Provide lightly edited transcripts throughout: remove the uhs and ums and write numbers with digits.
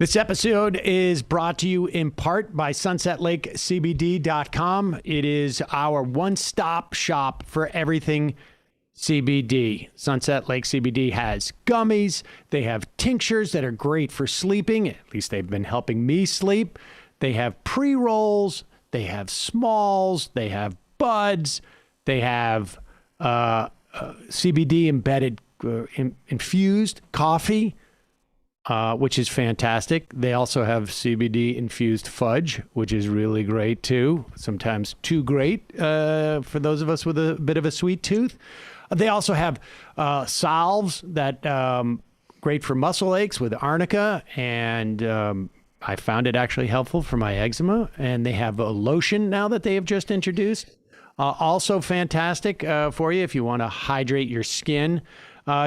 This episode is brought to you in part by SunsetLakeCBD.com. It is our one-stop shop for everything CBD. Sunset Lake CBD has gummies. They have tinctures that are great for sleeping. At least they've been helping me sleep. They have pre-rolls. They have smalls. They have buds. They have CBD embedded infused coffee, which is fantastic. They also have CBD infused fudge, which is really great too. Sometimes too great for those of us with a bit of a sweet tooth. They also have salves that great for muscle aches with arnica, and I found it actually helpful for my eczema. And they have a lotion now that they have just introduced. Also fantastic for you if you want to hydrate your skin.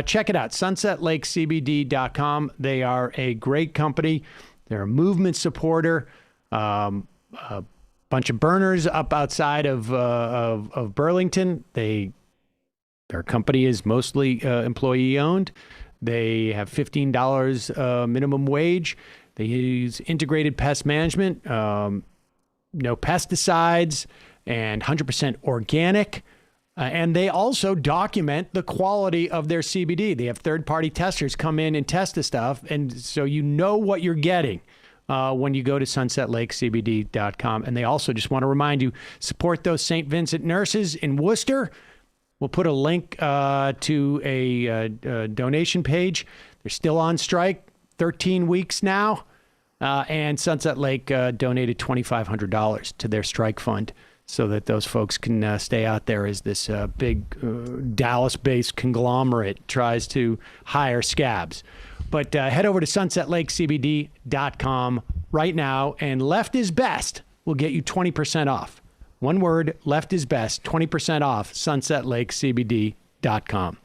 Check it out, SunsetLakeCBD.com. They are a great company. They're a movement supporter. A bunch of burners up outside of Burlington. Their company is mostly employee owned. They have $15 minimum wage. They use integrated pest management, no pesticides, and 100% organic. And they also document the quality of their CBD. They have third-party testers come in and test the stuff, and so you know what you're getting when you go to SunsetLakeCBD.com. And they also just want to remind you, support those St. Vincent nurses in Worcester. We'll put a link to a donation page. They're still on strike, 13 weeks now, and Sunset Lake donated $2,500 to their strike fund, so that those folks can stay out there as this big Dallas-based conglomerate tries to hire scabs. But head over to SunsetLakeCBD.com right now, and Left is Best will get you 20% off. One word, Left is Best, 20% off, SunsetLakeCBD.com.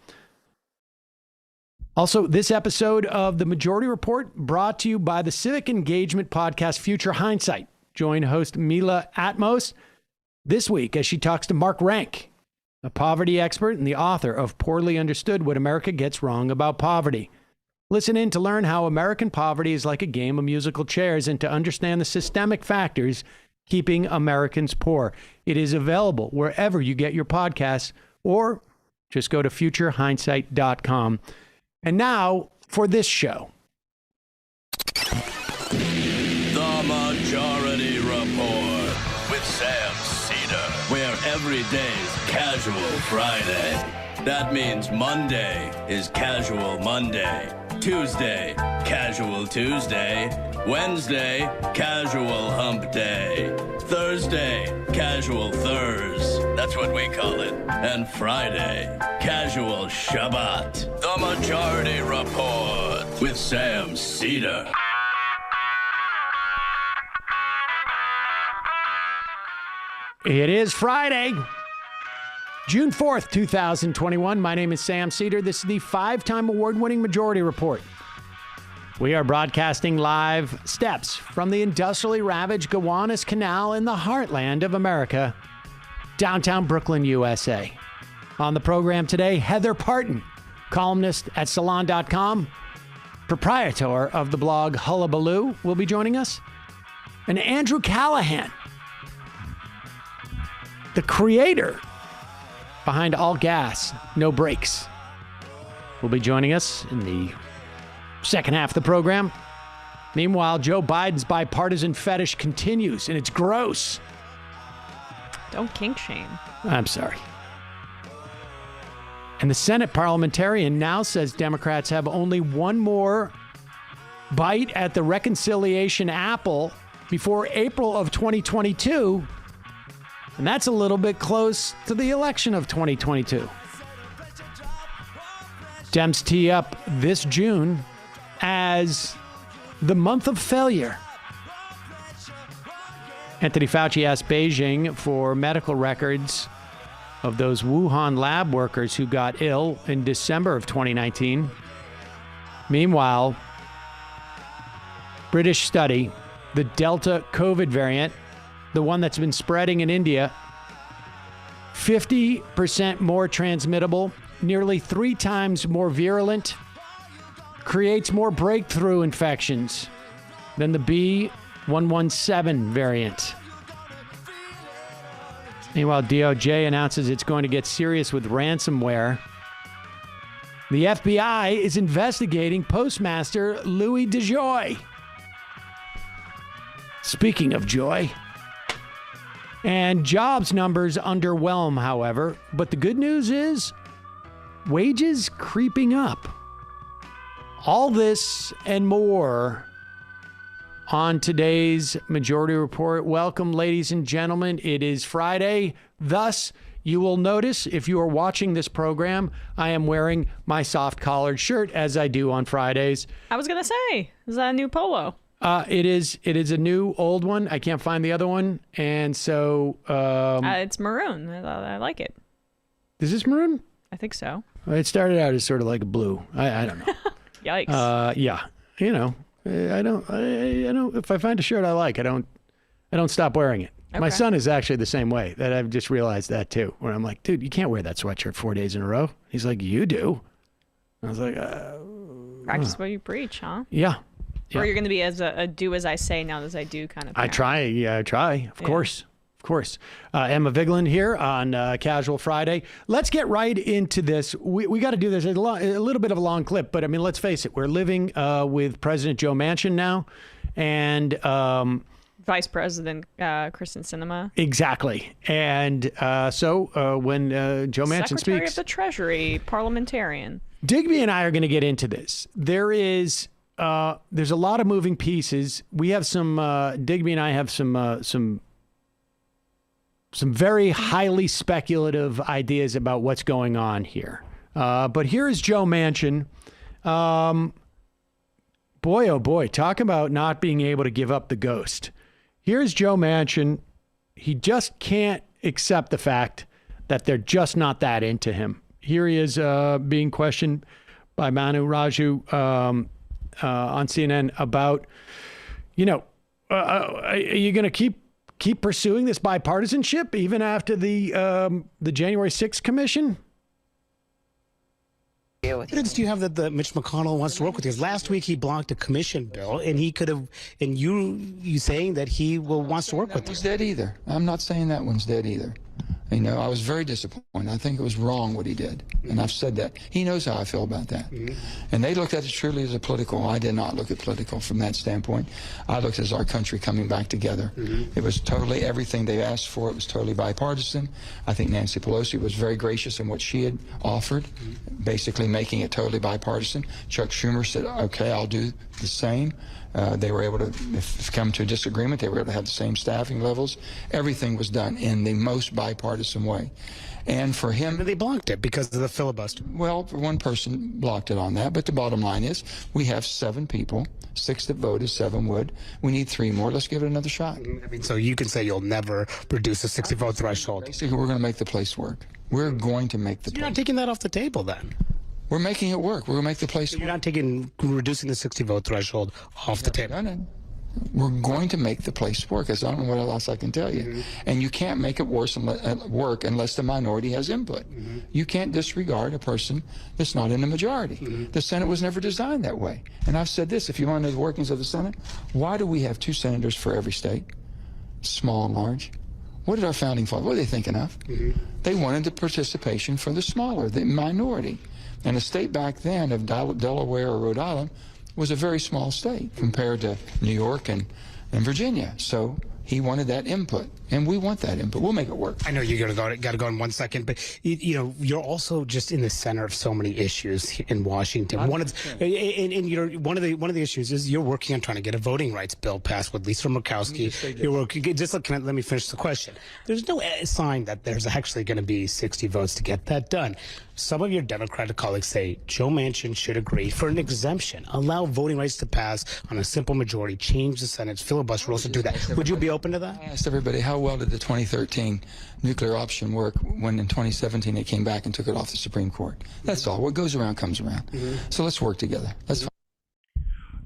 Also, this episode of The Majority Report brought to you by the civic engagement podcast Future Hindsight. Join host Mila Atmos this week as she talks to Mark Rank, a poverty expert and the author of Poorly Understood: What America Gets Wrong About Poverty. Listen in to learn how American poverty is like a game of musical chairs and to understand the systemic factors keeping Americans poor. It is available wherever you get your podcasts, or just go to futurehindsight.com. And now for this show. The Majority Report with Sam Seder, where every day's Casual Friday. That means Monday is Casual Monday, Tuesday, Casual Tuesday, Wednesday, Casual Hump Day, Thursday, Casual Thurs, that's what we call it, and Friday, Casual Shabbat. The Majority Report with Sam Seder. It is Friday, June 4th, 2021. My name is Sam Seder. This is the 5-time award-winning Majority Report. We are broadcasting live steps from the industrially ravaged Gowanus Canal in the heartland of America, downtown Brooklyn, USA. On the program today, Heather Parton, columnist at Salon.com, proprietor of the blog Hullabaloo, will be joining us. And Andrew Callaghan, the creator behind All Gas, No Brakes, will be joining us in the second half of the program. Meanwhile, Joe Biden's bipartisan fetish continues, and it's gross. Don't kink shame. I'm sorry. And the Senate parliamentarian now says Democrats have only one more bite at the reconciliation apple before April of 2022. And that's a little bit close to the election of 2022. Dems tee up this June as the month of failure. Anthony Fauci asked Beijing for medical records of those Wuhan lab workers who got ill in December of 2019. Meanwhile, British study, the Delta COVID variant, the one that's been spreading in India, 50% more transmittable, nearly 3 times more virulent, creates more breakthrough infections than the B117 variant. Meanwhile, DOJ announces it's going to get serious with ransomware. The FBI is investigating Postmaster Louis DeJoy. Speaking of joy. And jobs numbers underwhelm, however. But the good news is wages creeping up. All this and more on today's Majority Report. Welcome, ladies and gentlemen. It is Friday. Thus, you will notice if you are watching this program, I am wearing my soft collared shirt as I do on Fridays. I was going to say, is that a new polo? It is a new old one. I can't find the other one. And so it's maroon. I like it. Is this maroon? I think so. It started out as sort of like a blue. I don't know. Yikes. Yeah. You know, I don't if I find a shirt I like, I don't stop wearing it. Okay. My son is actually the same way. That I've just realized that too, where I'm like, dude, you can't wear that sweatshirt 4 days in a row. He's like, you do. I was like, practice what you preach, huh? Yeah. Or you're going to be as a do as I say, not as I do kind of parent. I try. Of course. Emma Vigeland here on Casual Friday. Let's get right into this. We got to do this. A little bit of a long clip, but I mean, let's face it. We're living with President Joe Manchin now, and Vice President Kristen Sinema. Exactly. And so when Joe Manchin Secretary speaks, of the Treasury, parliamentarian. Digby and I are going to get into this. There's a lot of moving pieces. We have some. Digby and I have some very highly speculative ideas about what's going on here. But here is Joe Manchin. Boy, oh boy, talk about not being able to give up the ghost. Here's Joe Manchin. He just can't accept the fact that they're just not that into him. Here he is being questioned by Manu Raju on CNN about, are you going to keep pursuing this bipartisanship even after the January 6th commission? What evidence do you have that Mitch McConnell wants to work with you? Last week he blocked a commission bill, and he could have. And you saying that he wants to work with you? That one's dead either. I'm not saying that one's dead either. I was very disappointed. I think it was wrong what he did, and I've said that. He knows how I feel about that. And they looked at it truly as a political. I did not look at political from that standpoint. I looked as our country coming back together. It was totally everything they asked for. It was totally bipartisan. I think Nancy Pelosi was very gracious in what she had offered, basically making it totally bipartisan. Chuck Schumer said, okay, I'll do the same. They were able to come to a disagreement. They were able to have the same staffing levels. Everything was done in the most bipartisan way. And for him... They blocked it because of the filibuster. Well, one person blocked it on that. But the bottom line is we have 7 people, 6 that voted, 7 would. We need 3 more. Let's give it another shot. So you can say you'll never produce a 60-vote threshold. Basically, we're going to make the place work. We're going to make the place. You're not taking that off the table then? We're making it work. We're going to make the place work. You're not reducing the 60-vote threshold off the table? No. We're going to make the place work. I don't know what else I can tell you. And you can't make it work unless the minority has input. You can't disregard a person that's not in the majority. The Senate was never designed that way. And I've said this, if you want to know the workings of the Senate, why do we have 2 senators for every state, small and large? What did our founding fathers, what are they thinking of? They wanted the participation for the smaller, the minority. And a state back then of Delaware or Rhode Island was a very small state compared to New York and Virginia. So he wanted that input, and we want that input. We'll make it work. I know you're got to go in 1 second, but you're also just in the center of so many issues in Washington. One of the issues is you're working on trying to get a voting rights bill passed with Lisa Murkowski. You're working. Let me finish the question. There's no sign that there's actually going to be 60 votes to get that done. Some of your Democratic colleagues say Joe Manchin should agree for an exemption, allow voting rights to pass on a simple majority, change the Senate's filibuster rules to do that. Would you be open to that? I asked everybody, how well did the 2013 nuclear option work when in 2017 they came back and took it off the Supreme Court? That's all. What goes around comes around. So let's work together. That's fine.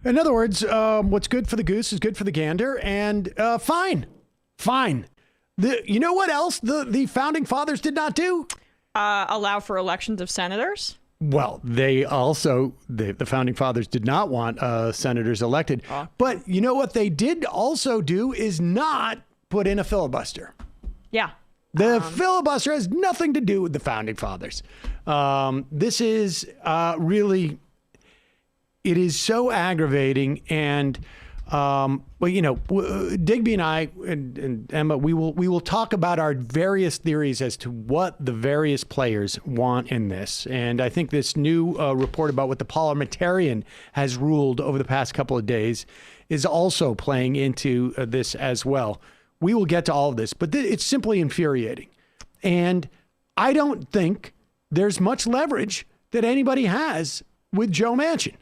In other words, what's good for the goose is good for the gander, and fine. You know what else the founding fathers did not do? Allow for elections of senators? Well, they also, the founding fathers did not want senators elected. But you know what they did also do is not put in a filibuster. Yeah. The filibuster has nothing to do with the founding fathers. This is really, it is so aggravating. And, well, you know, Digby and I and Emma, we will talk about our various theories as to what the various players want in this. And I think this new report about what the parliamentarian has ruled over the past couple of days is also playing into this as well. We will get to all of this, but it's simply infuriating. And I don't think there's much leverage that anybody has with Joe Manchin.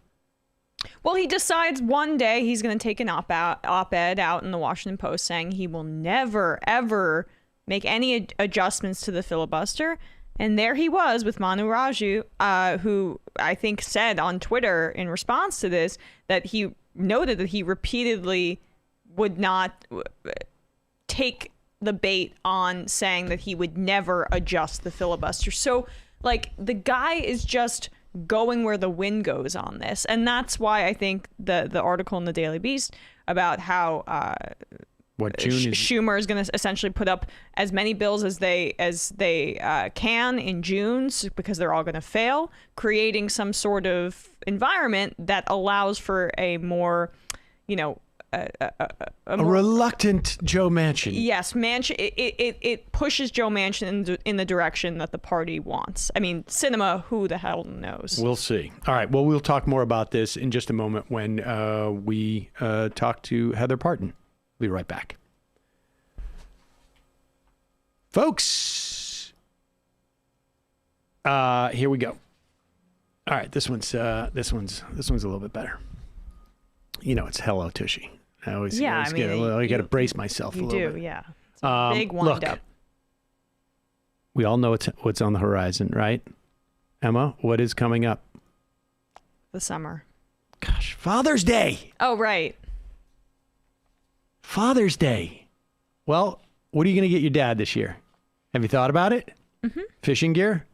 Well, he decides one day he's going to take an op-ed out in the Washington Post saying he will never, ever make any adjustments to the filibuster. And there he was with Manu Raju, who I think said on Twitter in response to this that he noted that he repeatedly would not take the bait on saying that he would never adjust the filibuster. So, like, the guy is just going where the wind goes on this. And that's why I think the article in the Daily Beast about how Schumer is going to essentially put up as many bills as they can in June, because they're all going to fail, creating some sort of environment that allows for a more, you know, a reluctant Joe Manchin. Yes, Manchin. It pushes Joe Manchin in the direction that the party wants. I mean, cinema, who the hell knows? We'll see. All right. Well, we'll talk more about this in just a moment when we talk to Heather Parton. We'll be right back, folks. Here we go. All right. This one's a little bit better. You know, it's Hello Tushy. I always you got to brace myself a little bit. Yeah. It's a big wind up. We all know what's on the horizon, right? Emma, what is coming up? The summer. Gosh, Father's Day. Oh, right. Father's Day. Well, what are you going to get your dad this year? Have you thought about it? Mm-hmm. Fishing gear?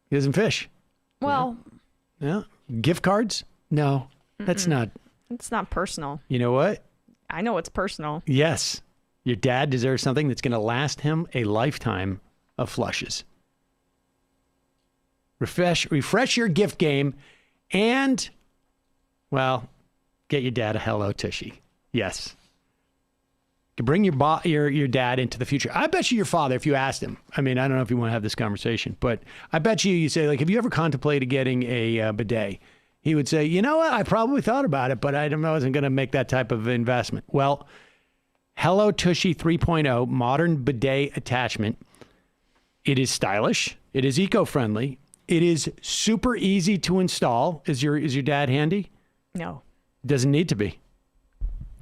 He doesn't fish. Well. Yeah. Gift cards? No, that's not. It's not personal. You know what? I know it's personal. Yes. Your dad deserves something that's going to last him a lifetime of flushes. Refresh your gift game and, well, get your dad a Hello Tushy. Yes. To bring your dad into the future. I bet you your father, if you asked him, I mean, I don't know if you want to have this conversation, but I bet you say, like, have you ever contemplated getting a bidet? He would say, you know what? I probably thought about it, but I wasn't going to make that type of investment. Well, Hello Tushy 3.0 modern bidet attachment. It is stylish. It is eco-friendly. It is super easy to install. Is your dad handy? No. Doesn't need to be.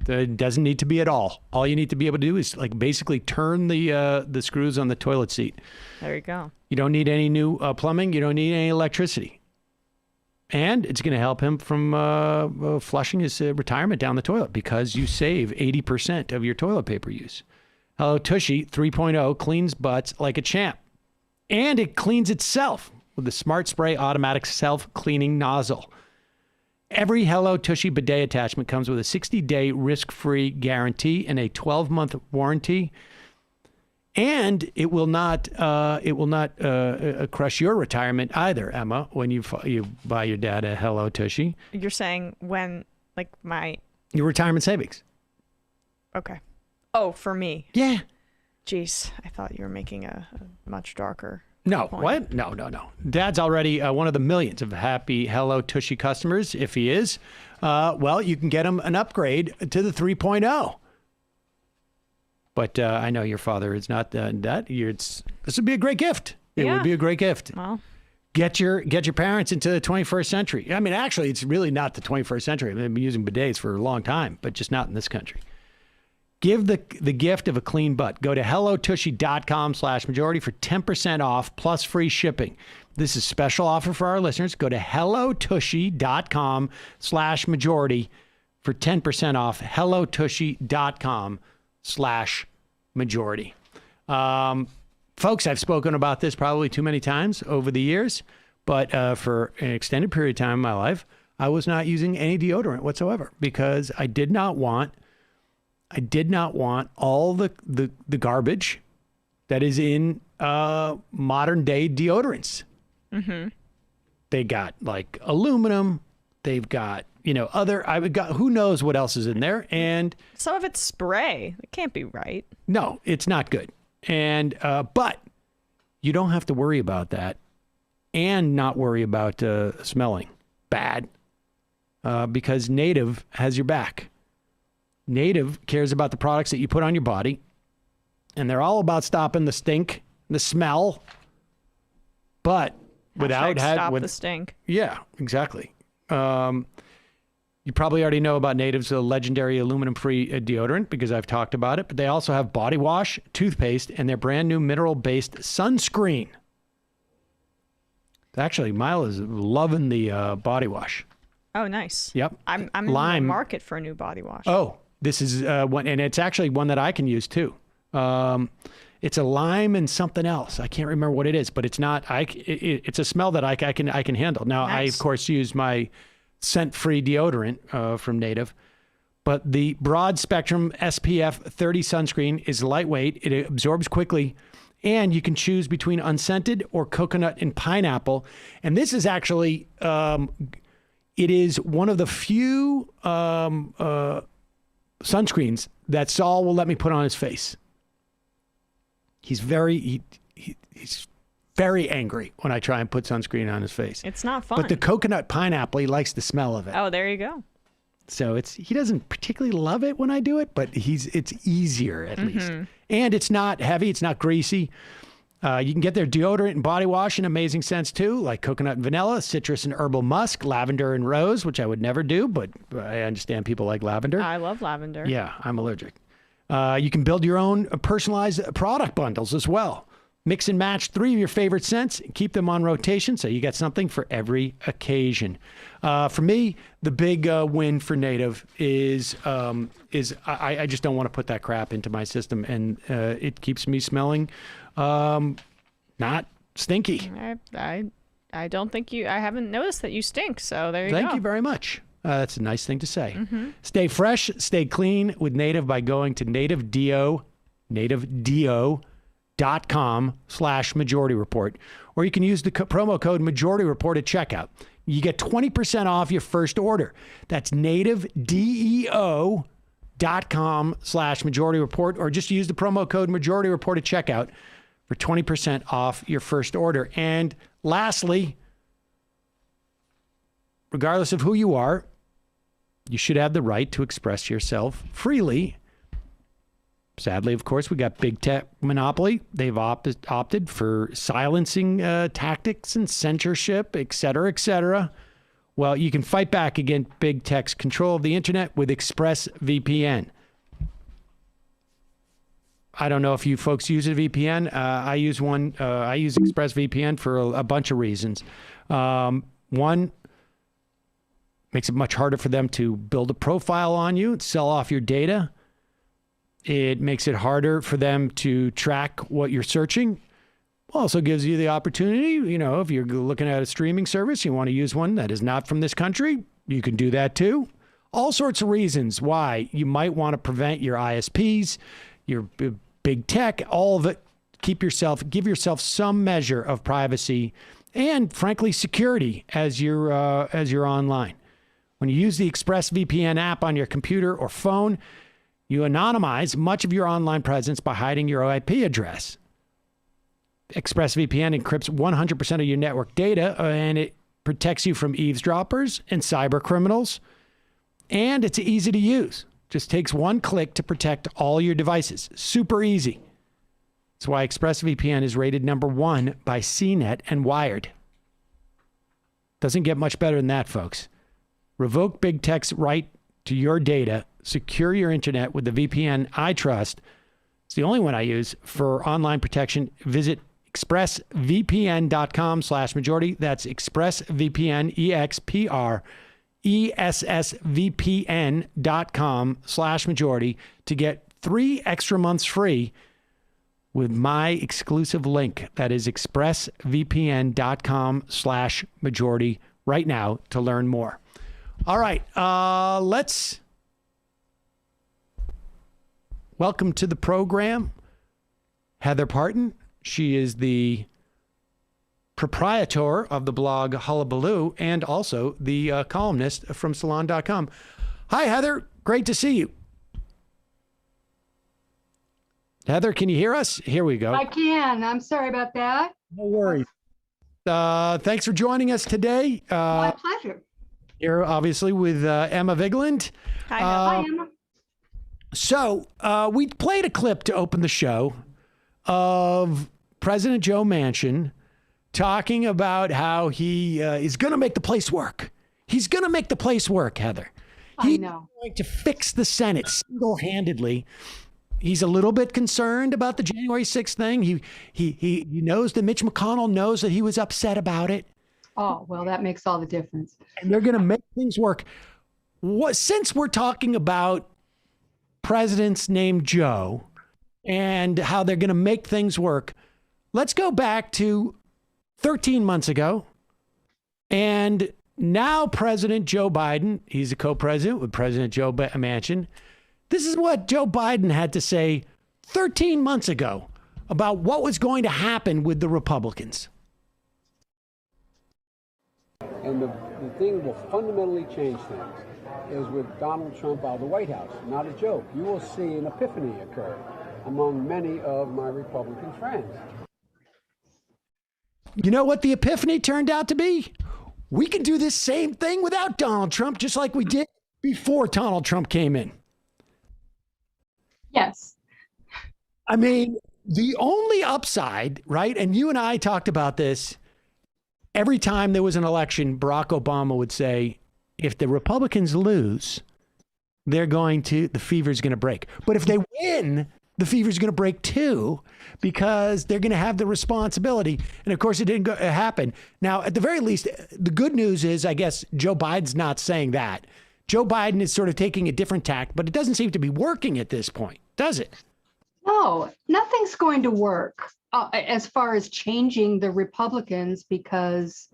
It doesn't need to be at all. All you need to be able to do is like basically turn the screws on the toilet seat. There you go. You don't need any new plumbing. You don't need any electricity. And it's going to help him from flushing his retirement down the toilet because you save 80% of your toilet paper use. Hello Tushy 3.0 cleans butts like a champ. And it cleans itself with the Smart Spray automatic self-cleaning nozzle. Every Hello Tushy bidet attachment comes with a 60-day risk-free guarantee and a 12-month warranty. And it will not crush your retirement either, Emma, when you buy your dad a Hello Tushy. You're saying when, like, your retirement savings. Okay. Oh, for me. Yeah. Jeez, I thought you were making a much darker No, point. what? No. Dad's already one of the millions of happy Hello Tushy customers. If he is, well, you can get him an upgrade to the 3.0. But I know your father is not that. This would be a great gift. It would be a great gift. Well, get your parents into the 21st century. I mean, actually, it's really not the 21st century. They've been using bidets for a long time, but just not in this country. Give the gift of a clean butt. Go to hellotushy.com/majority for 10% off plus free shipping. This is a special offer for our listeners. Go to hellotushy.com/majority for 10% off. hellotushy.com/majority. Folks, I've spoken about this probably too many times over the years, But for an extended period of time in my life, I was not using any deodorant whatsoever because I did not want all the garbage that is in modern day deodorants. Mm-hmm. They got like aluminum. They've got, who knows what else is in there. And some of it's spray. It can't be right. No, it's not good. And, but you don't have to worry about that and not worry about smelling bad because Native has your back. Native cares about the products that you put on your body, and they're all about stopping the stink, the smell, but without stop the stink. Yeah, exactly. You probably already know about Native's legendary aluminum-free deodorant because I've talked about it, but they also have body wash, toothpaste, and their brand new mineral-based sunscreen. Actually, Mile is loving the body wash. Oh, nice. Yep. I'm in the market for a new body wash. Oh, this is one, and it's actually one that I can use too. It's a lime and something else. I can't remember what it is, but it's not. It's a smell that I can handle. Now, Nice. I of course use my scent-free deodorant from Native, but the broad spectrum SPF 30 sunscreen is lightweight. It absorbs quickly. And you can choose between unscented or coconut and pineapple. And this is actually, it is one of the few sunscreens that Saul will let me put on his face. He's very angry when I try and put sunscreen on his face. It's not fun. But the coconut pineapple, he likes the smell of it. Oh, there you go. So he doesn't particularly love it when I do it, but it's easier at least. And it's not heavy, it's not greasy. You can get their deodorant and body wash in amazing scents too, like coconut and vanilla, citrus and herbal musk, lavender and rose, which I would never do, but I understand people like lavender. I love lavender. Yeah, I'm allergic. You can build your own personalized product bundles as well. Mix and match 3 of your favorite scents and keep them on rotation so you got something for every occasion. For me, the big win for Native is I just don't want to put that crap into my system, and it keeps me smelling not stinky. I don't think I haven't noticed that you stink, so there you go. Thank you very much. That's a nice thing to say. Stay fresh, stay clean with Native by going to nativedeo.com/majority report, or you can use the promo code majority report at checkout. You get 20% off your first order. That's nativedeo.com/majority report, or just use the promo code majority report at checkout for 20% off your first order. And lastly, regardless of who you are, you should have the right to express yourself freely. Sadly, of course, we got big tech monopoly. They've opted for silencing tactics and censorship, et cetera, et cetera. Well, you can fight back against big tech's control of the internet with ExpressVPN. I don't know if you folks use a VPN. I use one. I use ExpressVPN for a bunch of reasons. One, makes it much harder for them to build a profile on you and sell off your data. It makes it harder for them to track what you're searching. Also gives you the opportunity, if you're looking at a streaming service, you want to use one that is not from this country, you can do that too. All sorts of reasons why you might want to prevent your ISPs, your big tech, all of it. Give yourself some measure of privacy and, frankly, security as you're online. When you use the ExpressVPN app on your computer or phone, you anonymize much of your online presence by hiding your IP address. ExpressVPN encrypts 100% of your network data, and it protects you from eavesdroppers and cyber criminals. And it's easy to use. Just takes one click to protect all your devices. Super easy. That's why ExpressVPN is rated #1 by CNET and Wired. Doesn't get much better than that, folks. Revoke big tech's right to your data. Secure your internet with the VPN I trust. It's the only one I use for online protection. Visit expressvpn.com/majority. That's ExpressVPN, ExpressVPN.com/majority to get 3 extra months free with my exclusive link. That is expressvpn.com/majority right now to learn more. All right, let's welcome to the program Heather Parton. She is the proprietor of the blog Hullabaloo and also the columnist from salon.com. Hi, Heather. Great to see you. Heather, can you hear us? Here we go. I can. I'm sorry about that. No worries. Thanks for joining us today. My pleasure. Here, obviously, with Emma Vigland. Hi, Hi, Emma. So we played a clip to open the show of President Joe Manchin talking about how he is going to make the place work. He's going to make the place work, Heather. I He's know. going to fix the Senate single-handedly. He's a little bit concerned about the January 6th thing. He knows that Mitch McConnell knows that he was upset about it. Oh, well, that makes all the difference. And they're going to make things work. Since we're talking about presidents named Joe and how they're going to make things work, let's go back to 13 months ago. And now President Joe Biden, he's a co-president with President Joe Manchin. This is what Joe Biden had to say 13 months ago about what was going to happen with the Republicans. And the thing will fundamentally change things is with Donald Trump out of the White House. Not a joke. You will see an epiphany occur among many of my Republican friends. You know what the epiphany turned out to be? We can do this same thing without Donald Trump, just like we did before Donald Trump came in. Yes. I mean, the only upside, right? And you and I talked about this. Every time there was an election, Barack Obama would say, if the Republicans lose, the fever's going to break. But if they win, the fever's going to break too, because they're going to have the responsibility. And of course, it didn't happen. Now, at the very least, the good news is, I guess, Joe Biden's not saying that. Joe Biden is sort of taking a different tack, but it doesn't seem to be working at this point, does it? No, nothing's going to work as far as changing the Republicans because,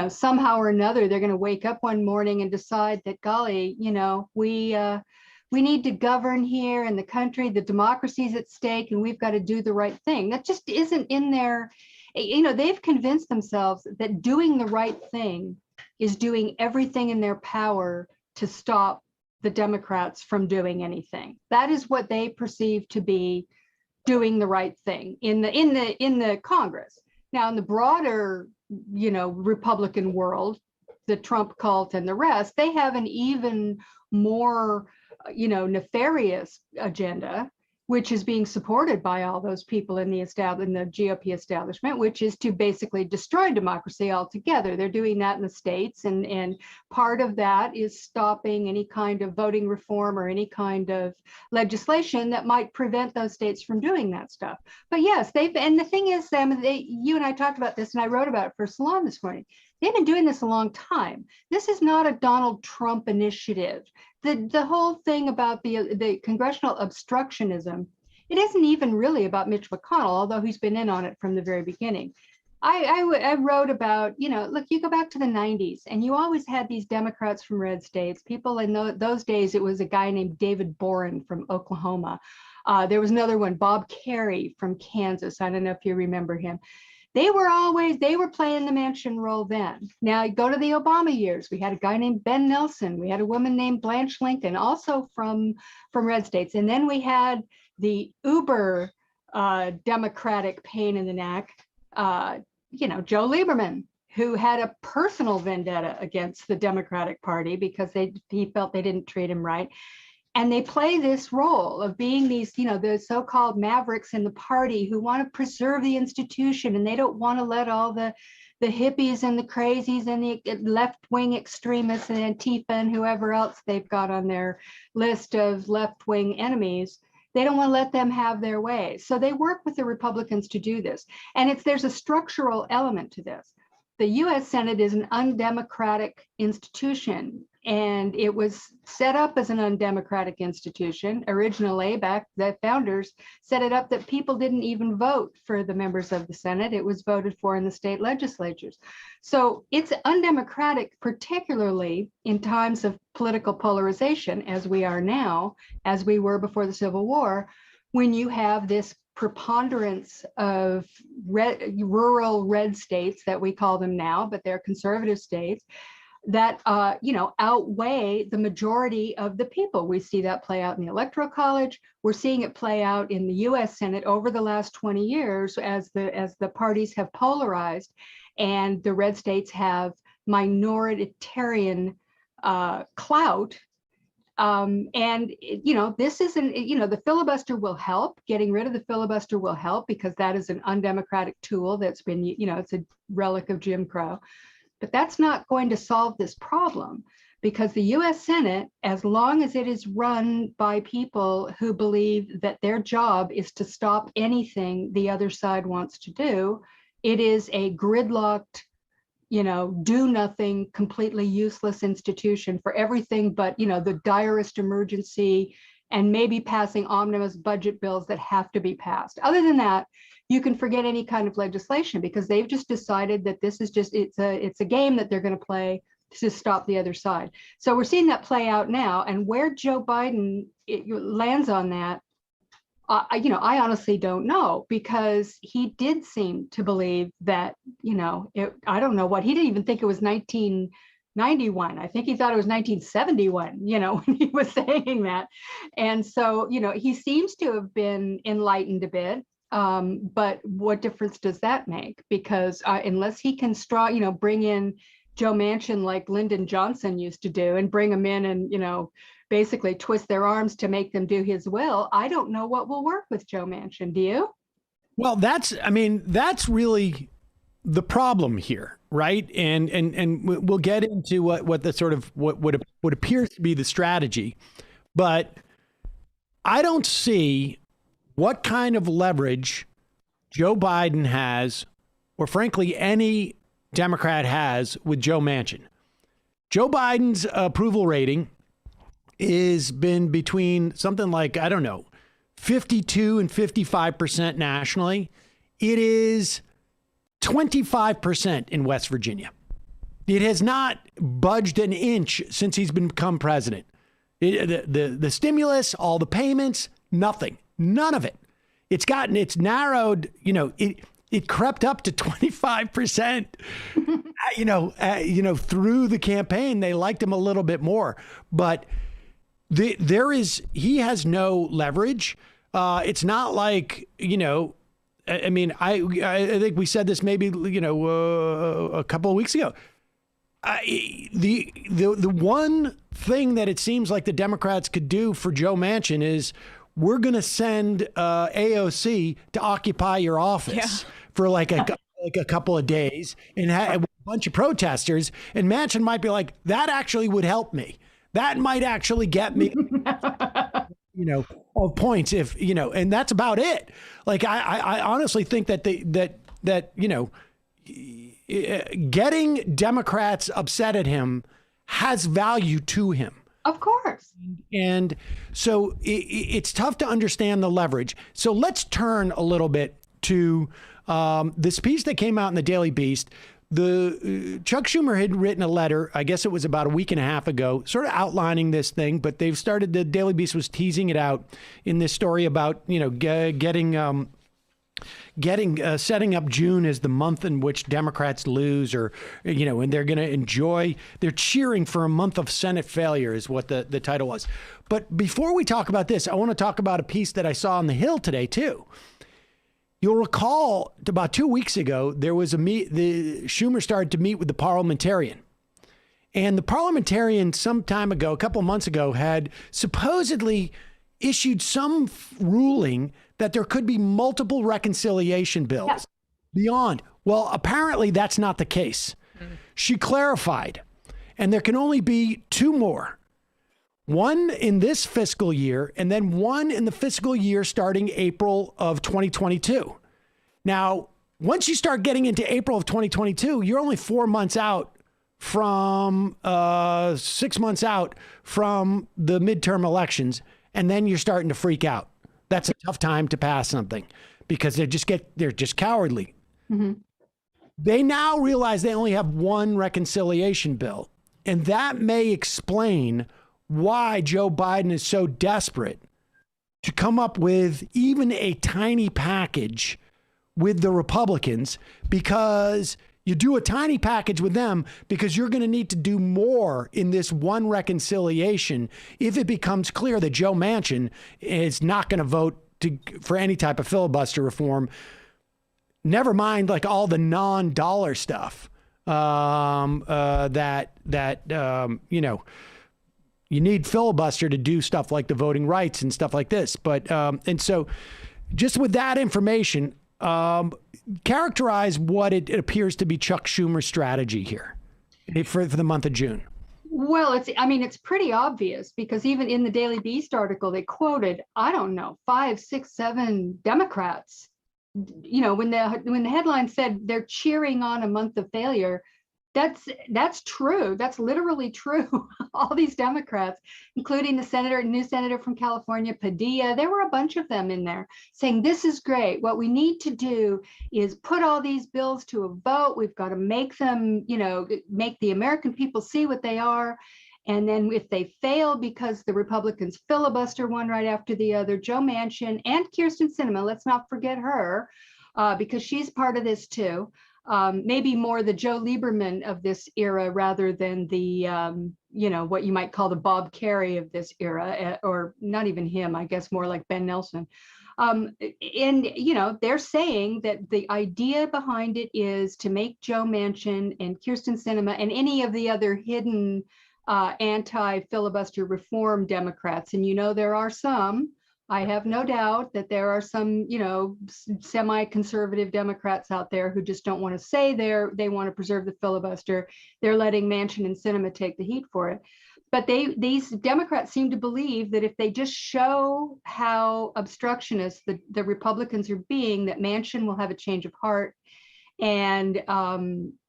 somehow or another, they're going to wake up one morning and decide that, golly, we need to govern here in the country, the democracy's at stake, and we've got to do the right thing. That just isn't in their, they've convinced themselves that doing the right thing is doing everything in their power to stop the Democrats from doing anything. That is what they perceive to be doing the right thing in the Congress. Now, in the broader, Republican world, the Trump cult and the rest, they have an even more nefarious agenda, which is being supported by all those people in the GOP establishment, which is to basically destroy democracy altogether. They're doing that in the states, and part of that is stopping any kind of voting reform or any kind of legislation that might prevent those states from doing that stuff. But yes, and the thing is, Sam, you and I talked about this, and I wrote about it for Salon this morning. They've been doing this a long time. This is not a Donald Trump initiative. The whole thing about the congressional obstructionism, it isn't even really about Mitch McConnell, although he's been in on it from the very beginning. I wrote about, look, you go back to the 90s, and you always had these Democrats from red states. People in those days, it was a guy named David Boren from Oklahoma. There was another one, Bob Kerrey from Kansas. I don't know if you remember him. They were playing the Manchin role then. Now you go to the Obama years. We had a guy named Ben Nelson. We had a woman named Blanche Lincoln, also from red states. And then we had the uber Democratic pain in the neck, Joe Lieberman, who had a personal vendetta against the Democratic Party because he felt they didn't treat him right. And they play this role of being these, the so-called mavericks in the party who want to preserve the institution, and they don't want to let all the hippies and the crazies and the left-wing extremists and Antifa and whoever else they've got on their list of left-wing enemies. They don't want to let them have their way. So they work with the Republicans to do this. And there's a structural element to this. the U.S. Senate is an undemocratic institution, and it was set up as an undemocratic institution. Originally, back the founders set it up that people didn't even vote for the members of the Senate. It was voted for in the state legislatures. So it's undemocratic, particularly in times of political polarization, as we are now, as we were before the Civil War, when you have this preponderance of rural red states that we call them now, but they're conservative states that outweigh the majority of the people. We see that play out in the Electoral College. We're seeing it play out in the U.S. Senate over the last 20 years as the parties have polarized, and the red states have minoritarian clout. This isn't, the filibuster will help. Getting rid of the filibuster will help, because that is an undemocratic tool that's been, it's a relic of Jim Crow. But that's not going to solve this problem, because the US Senate, as long as it is run by people who believe that their job is to stop anything the other side wants to do, it is a gridlocked, do nothing, completely useless institution for everything but, the direst emergency and maybe passing omnibus budget bills that have to be passed. Other than that, you can forget any kind of legislation, because they've just decided that this is just, it's a game that they're going to play to stop the other side. So we're seeing that play out now, and where Joe Biden lands on that, I honestly don't know, because he did seem to believe that, I don't know what, he didn't even think it was 1991. I think he thought it was 1971, when he was saying that. And so, he seems to have been enlightened a bit. But what difference does that make? Because unless he can bring in Joe Manchin like Lyndon Johnson used to do, and bring them in and, basically twist their arms to make them do his will, I don't know what will work with Joe Manchin. Do you? Well, that's really the problem here, right? And we'll get into what the sort of what appears to be the strategy, but I don't see what kind of leverage Joe Biden has, or frankly any Democrat has, with Joe Manchin. Joe Biden's approval rating has been between something like, 52 and 55% nationally. It is 25% in West Virginia. It has not budged an inch since he's become president. The stimulus, all the payments, nothing, none of it. It's narrowed, it crept up to 25%, through the campaign. They liked him a little bit more, but he has no leverage. It's not like, I think we said this maybe, a couple of weeks ago. The one thing that it seems like the Democrats could do for Joe Manchin is, we're going to send AOC to occupy your office for like a couple of days and have a bunch of protesters. And Manchin might be like, that actually would help me. That might actually get me, of points if, and that's about it. Like, I honestly think that getting Democrats upset at him has value to him. Of course. And so it's tough to understand the leverage. So let's turn a little bit to this piece that came out in the Daily Beast. Chuck Schumer had written a letter, I guess it was about a week and a half ago, sort of outlining this thing, but the Daily Beast was teasing it out in this story about, setting up June as the month in which Democrats lose, or, and they're going to they're cheering for a month of Senate failure is what the title was. But before we talk about this, I want to talk about a piece that I saw on the Hill today too. You'll recall about 2 weeks ago, there was Schumer started to meet with the parliamentarian. And the parliamentarian some time ago, a couple of months ago, had supposedly issued some ruling that there could be multiple reconciliation bills beyond. Well, apparently that's not the case. She clarified, and there can only be two more. One in this fiscal year, and then one in the fiscal year starting April of 2022. Now, once you start getting into April of 2022, you're only 4 months out from 6 months out from the midterm elections, and then you're starting to freak out. That's a tough time to pass something because they're just cowardly. Mm-hmm. They now realize they only have one reconciliation bill, and that may explain why Joe Biden is so desperate to come up with even a tiny package with the Republicans, because you do a tiny package with them because you're going to need to do more in this one reconciliation if it becomes clear that Joe Manchin is not going to vote for any type of filibuster reform. Never mind like all the non-dollar stuff that you need filibuster to do stuff like the voting rights and stuff like this. But and so just with that information, characterize what it appears to be Chuck Schumer's strategy here for the month of June. Well, it's pretty obvious, because even in the Daily Beast article, they quoted, I don't know, 5, 6, 7 Democrats. When the headline said they're cheering on a month of failure, that's true. That's literally true. All these Democrats, including the new senator from California, Padilla, there were a bunch of them in there saying, this is great. What we need to do is put all these bills to a vote. We've got to make them, make the American people see what they are. And then if they fail because the Republicans filibuster one right after the other, Joe Manchin and Kyrsten Sinema, let's not forget her, because she's part of this too. Maybe more the Joe Lieberman of this era rather than the, what you might call the Bob Kerrey of this era, or not even him, I guess more like Ben Nelson. And they're saying that the idea behind it is to make Joe Manchin and Kyrsten Sinema and any of the other hidden anti-filibuster reform Democrats, and there are some, I have no doubt that there are some, semi-conservative Democrats out there who just don't want to say they want to preserve the filibuster. They're letting Manchin and Sinema take the heat for it. But these Democrats seem to believe that if they just show how obstructionist the Republicans are being, that Manchin will have a change of heart, and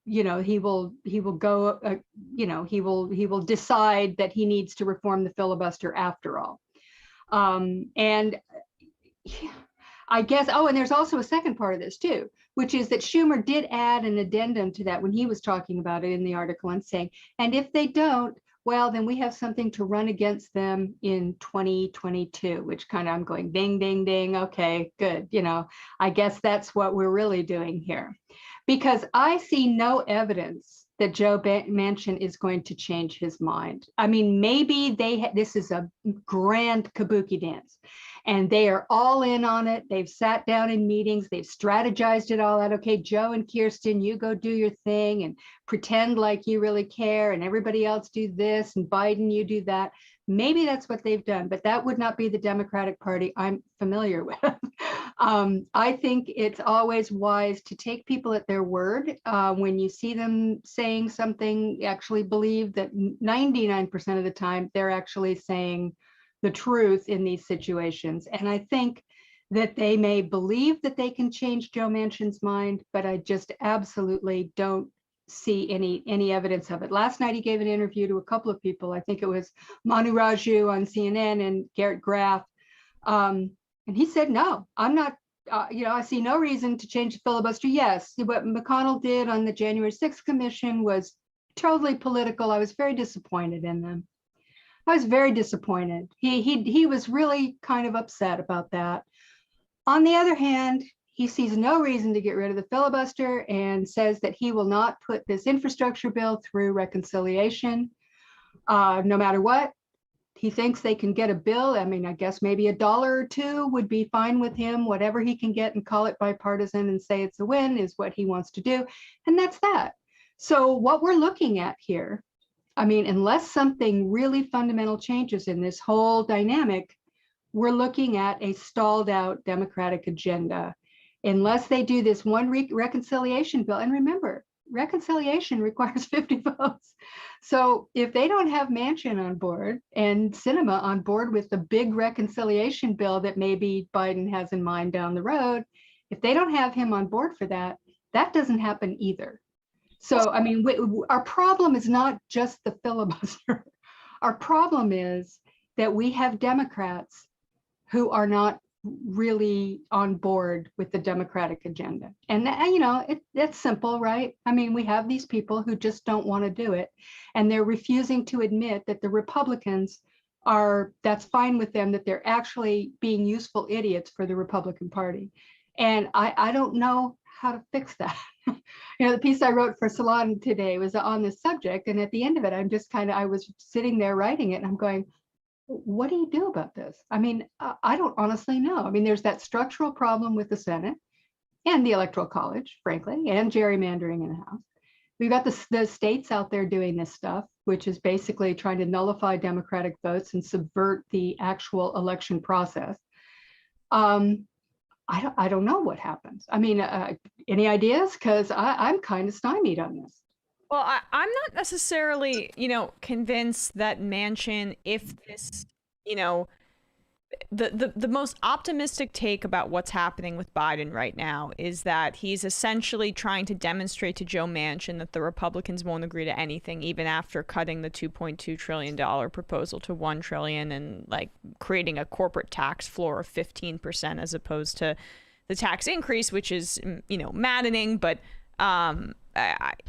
he will go, he will decide that he needs to reform the filibuster after all. And I guess, and there's also a second part of this too, which is that Schumer did add an addendum to that when he was talking about it in the article and saying, and if they don't, well, then we have something to run against them in 2022, which kind of, I'm going ding, ding, ding. Okay, good. I guess that's what we're really doing here, because I see no evidence that Joe Manchin is going to change his mind. I mean, maybe this is a grand kabuki dance, and they are all in on it. They've sat down in meetings, they've strategized it all out. Okay, Joe and Kyrsten, you go do your thing and pretend like you really care, and everybody else do this, and Biden, you do that. Maybe that's what they've done, but that would not be the Democratic Party I'm familiar with. I think it's always wise to take people at their word. When you see them saying something, actually believe that 99% of the time they're actually saying the truth in these situations. And I think that they may believe that they can change Joe Manchin's mind, but I just absolutely don't see any evidence of it. Last night he gave an interview to a couple of people. I think it was Manu Raju on CNN and Garrett Graff. And he said, no, I'm not, I see no reason to change the filibuster. Yes, what McConnell did on the January 6th commission was totally political. I was very disappointed in them. I was very disappointed. He was really kind of upset about that. On the other hand, he sees no reason to get rid of the filibuster and says that he will not put this infrastructure bill through reconciliation, no matter what. He thinks they can get a bill. I mean, I guess maybe $1 or $2 would be fine with him. Whatever he can get and call it bipartisan and say it's a win is what he wants to do. And that's that. So what we're looking at here, I mean, unless something really fundamental changes in this whole dynamic, we're looking at a stalled out Democratic agenda. Unless they do this one reconciliation bill. And remember, reconciliation requires 50 votes. So if they don't have Manchin on board and Sinema on board with the big reconciliation bill that maybe Biden has in mind down the road, If they don't have him on board for that, that doesn't happen either. So, I mean, our problem is not just the filibuster. Our problem is that we have Democrats who are not really on board with the Democratic agenda. And, you know, it's simple, right? I mean, we have these people who just don't want to do it. And they're refusing to admit that the Republicans that's fine with them, that they're actually being useful idiots for the Republican Party. And I don't know how to fix that. You know, the piece I wrote for Salon today was on this subject. And at the end of it, I was sitting there writing it and I'm going, what do you do about this? I mean, I don't honestly know. I mean, there's that structural problem with the Senate and the Electoral College, frankly, and gerrymandering in the House. We've got the states out there doing this stuff, which is basically trying to nullify Democratic votes and subvert the actual election process. I don't know what happens. I mean, any ideas? Because I'm kind of stymied on this. Well, I'm not necessarily, you know, convinced that Manchin, if this, you know, the most optimistic take about what's happening with Biden right now is that he's essentially trying to demonstrate to Joe Manchin that the Republicans won't agree to anything, even after cutting the $2.2 trillion proposal to $1 trillion and like creating a corporate tax floor of 15% as opposed to the tax increase, which is, you know, maddening. But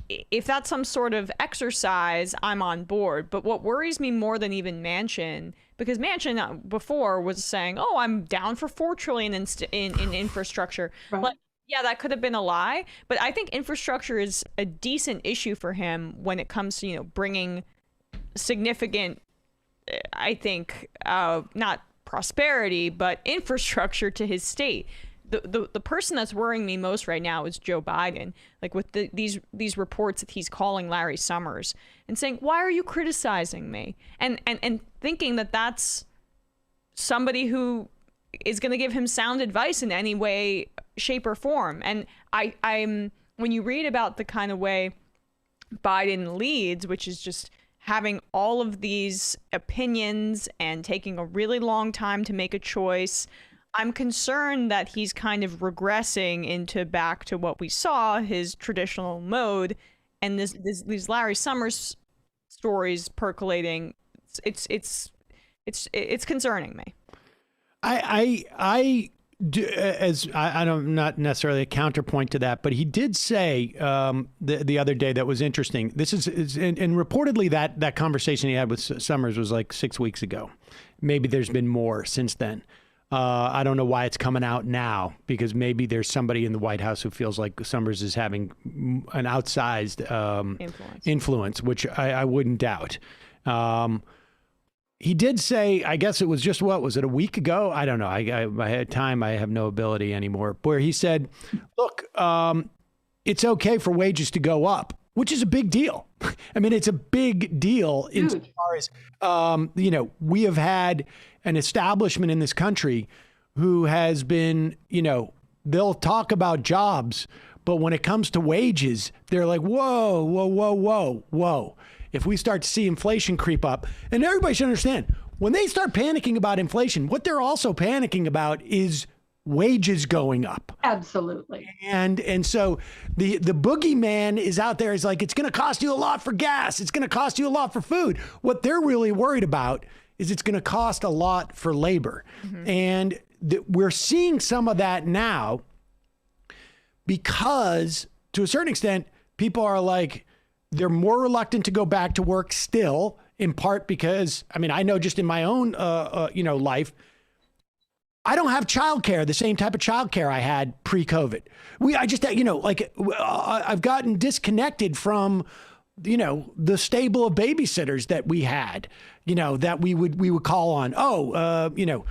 if that's some sort of exercise, I'm on board. But what worries me more than even Manchin, because Manchin before was saying, "Oh, I'm down for $4 trillion in infrastructure." Right. But yeah, that could have been a lie. But I think infrastructure is a decent issue for him when it comes to, you know, bringing significant, I think, not prosperity, but infrastructure to his state. The person that's worrying me most right now is Joe Biden, like with these reports that he's calling Larry Summers and saying, why are you criticizing me? And thinking that that's somebody who is going to give him sound advice in any way, shape, or form. And I'm when you read about the kind of way Biden leads, which is just having all of these opinions and taking a really long time to make a choice, I'm concerned that he's kind of regressing into back to what we saw, his traditional mode, and these Larry Summers stories percolating. It's concerning me. I don't, not necessarily a counterpoint to that, but he did say the other day that was interesting. This is and reportedly that conversation he had with Summers was like 6 weeks ago. Maybe there's been more since then. I don't know why it's coming out now, because maybe there's somebody in the White House who feels like Summers is having an outsized influence, which I wouldn't doubt. He did say, I guess it was just, what was it, a week ago? I don't know. I had time. I have no ability anymore. Where he said, look, it's okay for wages to go up, which is a big deal. I mean, it's a big deal insofar as, you know, we have had an establishment in this country who has been, you know, they'll talk about jobs, but when it comes to wages, they're like, whoa, whoa, whoa, whoa, whoa. If we start to see inflation creep up, and everybody should understand, when they start panicking about inflation, what they're also panicking about is wages going up. Absolutely. And so the boogeyman is out there. Is like, it's going to cost you a lot for gas. It's going to cost you a lot for food. What they're really worried about is it's going to cost a lot for labor. Mm-hmm. And we're seeing some of that now because, to a certain extent, people are like, they're more reluctant to go back to work still, in part because, I mean, I know just in my own, you know, life, I don't have childcare, the same type of childcare I had pre-COVID. I just, you know, like I've gotten disconnected from, you know, the stable of babysitters that we had, you know, that we would call on. Oh, you know,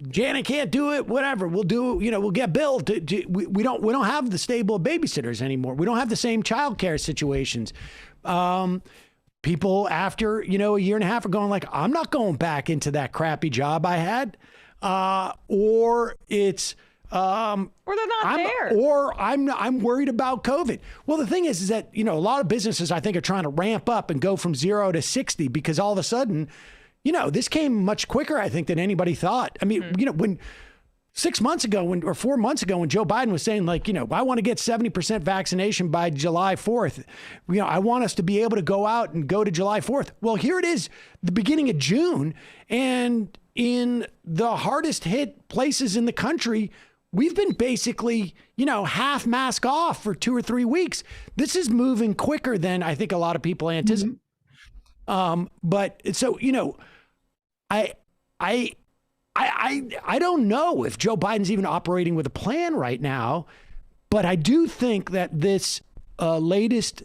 Janet can't do it. Whatever, we'll do. You know, we'll get billed. We don't have the stable of babysitters anymore. We don't have the same childcare situations. People after, you know, a year and a half are going like, I'm not going back into that crappy job I had. Or it's, or they're not there. Or I'm worried about COVID. Well, the thing is that, you know, a lot of businesses, I think, are trying to ramp up and go from 0 to 60 because all of a sudden, you know, this came much quicker, I think, than anybody thought. I mean, you know, when 6 months ago or 4 months ago when Joe Biden was saying, like, I want to get 70% vaccination by July 4th. I want us to be able to go out and go to July 4th. Well, here it is, the beginning of June. And in the hardest hit places in the country, we've been basically, half mask off for 2 or 3 weeks. This is moving quicker than I think a lot of people anticipate. But so, I don't know if Joe Biden's even operating with a plan right now, but I do think that this latest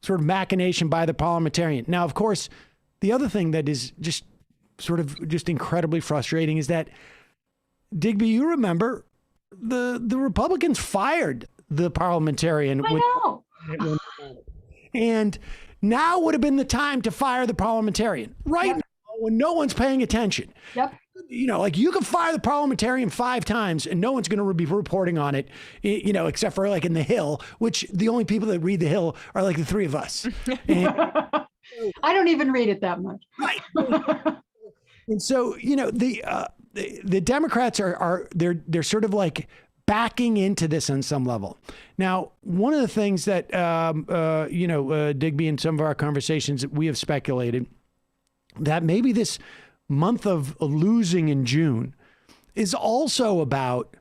sort of machination by the parliamentarian. Now, of course, the other thing that is just incredibly frustrating is that, Digby, you remember the Republicans fired the parliamentarian. I know. And now would have been the time to fire the parliamentarian right now when no one's paying attention. Yep. You can fire the parliamentarian 5 times and no one's going to be reporting on it, except for like in The Hill, which the only people that read The Hill are like the 3 of us. And, I don't even read it that much. Right. And so, the Democrats they're sort of like backing into this on some level. Now, one of the things that, Digby, in some of our conversations, we have speculated that maybe this month of losing in June is also about,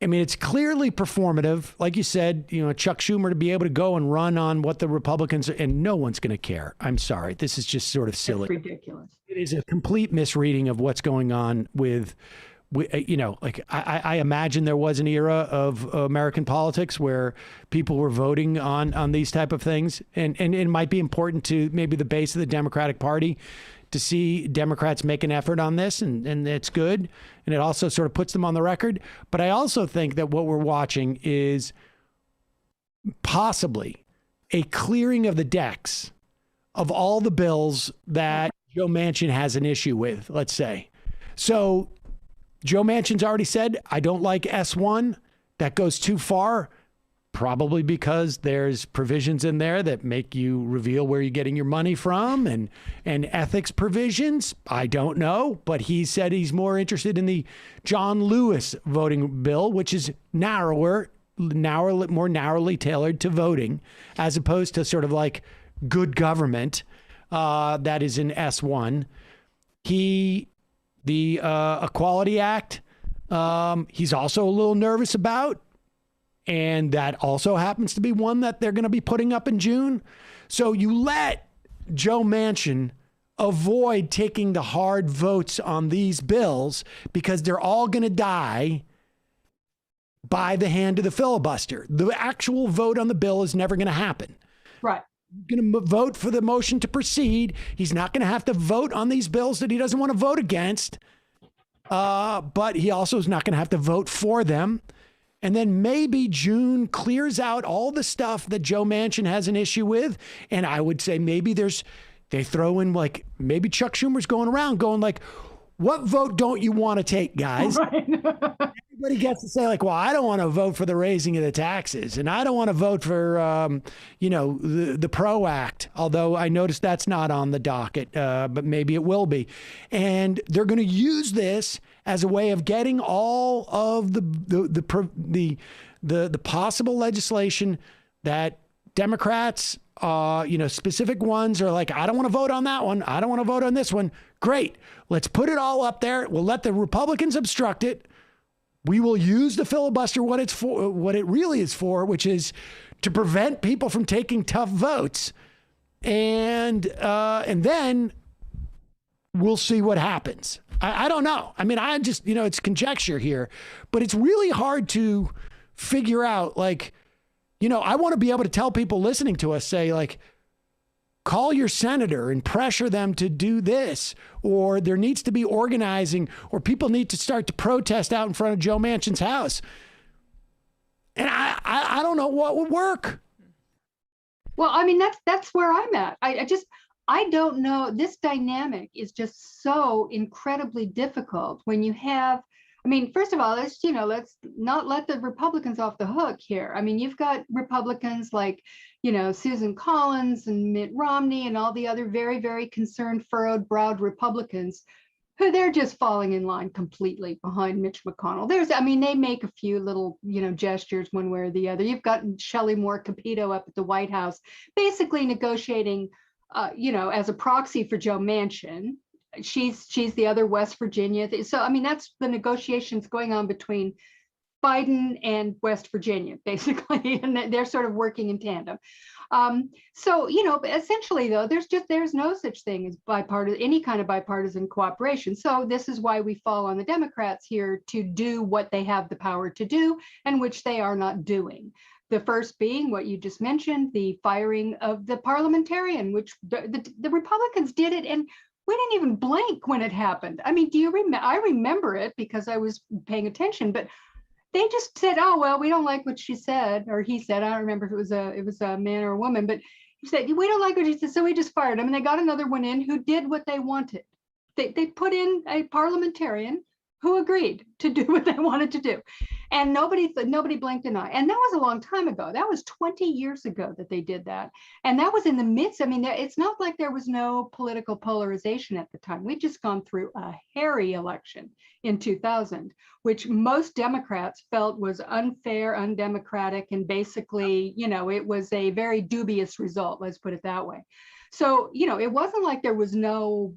it's clearly performative. Like you said, Chuck Schumer to be able to go and run on what the Republicans, and no one's going to care. I'm sorry. This is just sort of silly. It's ridiculous. It is a complete misreading of what's going on with I imagine there was an era of American politics where people were voting on these type of things. And it might be important to maybe the base of the Democratic Party to see Democrats make an effort on this, and it's good. And it also sort of puts them on the record. But I also think that what we're watching is possibly a clearing of the decks of all the bills that Joe Manchin has an issue with, let's say. So Joe Manchin's already said, I don't like S1. That goes too far. Probably because there's provisions in there that make you reveal where you're getting your money from and ethics provisions. I don't know, but he said he's more interested in the John Lewis voting bill, which is more narrowly tailored to voting, as opposed to sort of like good government that is in S1. The Equality Act, he's also a little nervous about. And that also happens to be one that they're going to be putting up in June. So you let Joe Manchin avoid taking the hard votes on these bills because they're all going to die by the hand of the filibuster. The actual vote on the bill is never going to happen. Right. He's going to vote for the motion to proceed. He's not going to have to vote on these bills that he doesn't want to vote against. But he also is not going to have to vote for them. And then maybe June clears out all the stuff that Joe Manchin has an issue with. And I would say maybe they throw in like, maybe Chuck Schumer's going around going like, what vote don't you want to take, guys? Right. Everybody gets to say like, well, I don't want to vote for the raising of the taxes. And I don't want to vote for, the PRO Act, although I noticed that's not on the docket, but maybe it will be. And they're going to use this as a way of getting all of the possible legislation that Democrats, specific ones are like, I don't want to vote on that one. I don't want to vote on this one. Great. Let's put it all up there. We'll let the Republicans obstruct it. We will use the filibuster what it really is for, which is to prevent people from taking tough votes. And then we'll see what happens. I don't know. I mean, I just, it's conjecture here, but it's really hard to figure out, like, I want to be able to tell people listening to us, say, like, call your senator and pressure them to do this, or there needs to be organizing, or people need to start to protest out in front of Joe Manchin's house. And I don't know what would work. Well, I mean, that's where I'm at. I don't know. This dynamic is just so incredibly difficult when you have, first of all, let's not let the Republicans off the hook here. I mean, you've got Republicans like, Susan Collins and Mitt Romney and all the other very, very concerned, furrowed-browed Republicans who they're just falling in line completely behind Mitch McConnell. They make a few little, gestures one way or the other. You've got Shelley Moore Capito up at the White House, basically negotiating, as a proxy for Joe Manchin. She's the other West Virginia. So, that's the negotiations going on between Biden and West Virginia, basically, and they're sort of working in tandem. Essentially, though, there's no such thing as any kind of bipartisan cooperation. So this is why we fall on the Democrats here to do what they have the power to do, and which they are not doing. The first being what you just mentioned, the firing of the parliamentarian, which the Republicans did it, and we didn't even blink when it happened. Do you remember? I remember it because I was paying attention, but they just said, "Oh, well, we don't like what she said," or he said. I don't remember if it was a man or a woman, but he said, "We don't like what she said," so we just fired him. And they got another one in who did what they wanted. They put in a parliamentarian who agreed to do what they wanted to do, and nobody blinked an eye. And that was a long time ago. That was 20 years ago that they did that, and that was in the midst. It's not like there was no political polarization at the time. We'd just gone through a hairy election in 2000, which most Democrats felt was unfair, undemocratic, and basically, it was a very dubious result. Let's put it that way. So, it wasn't like there was no,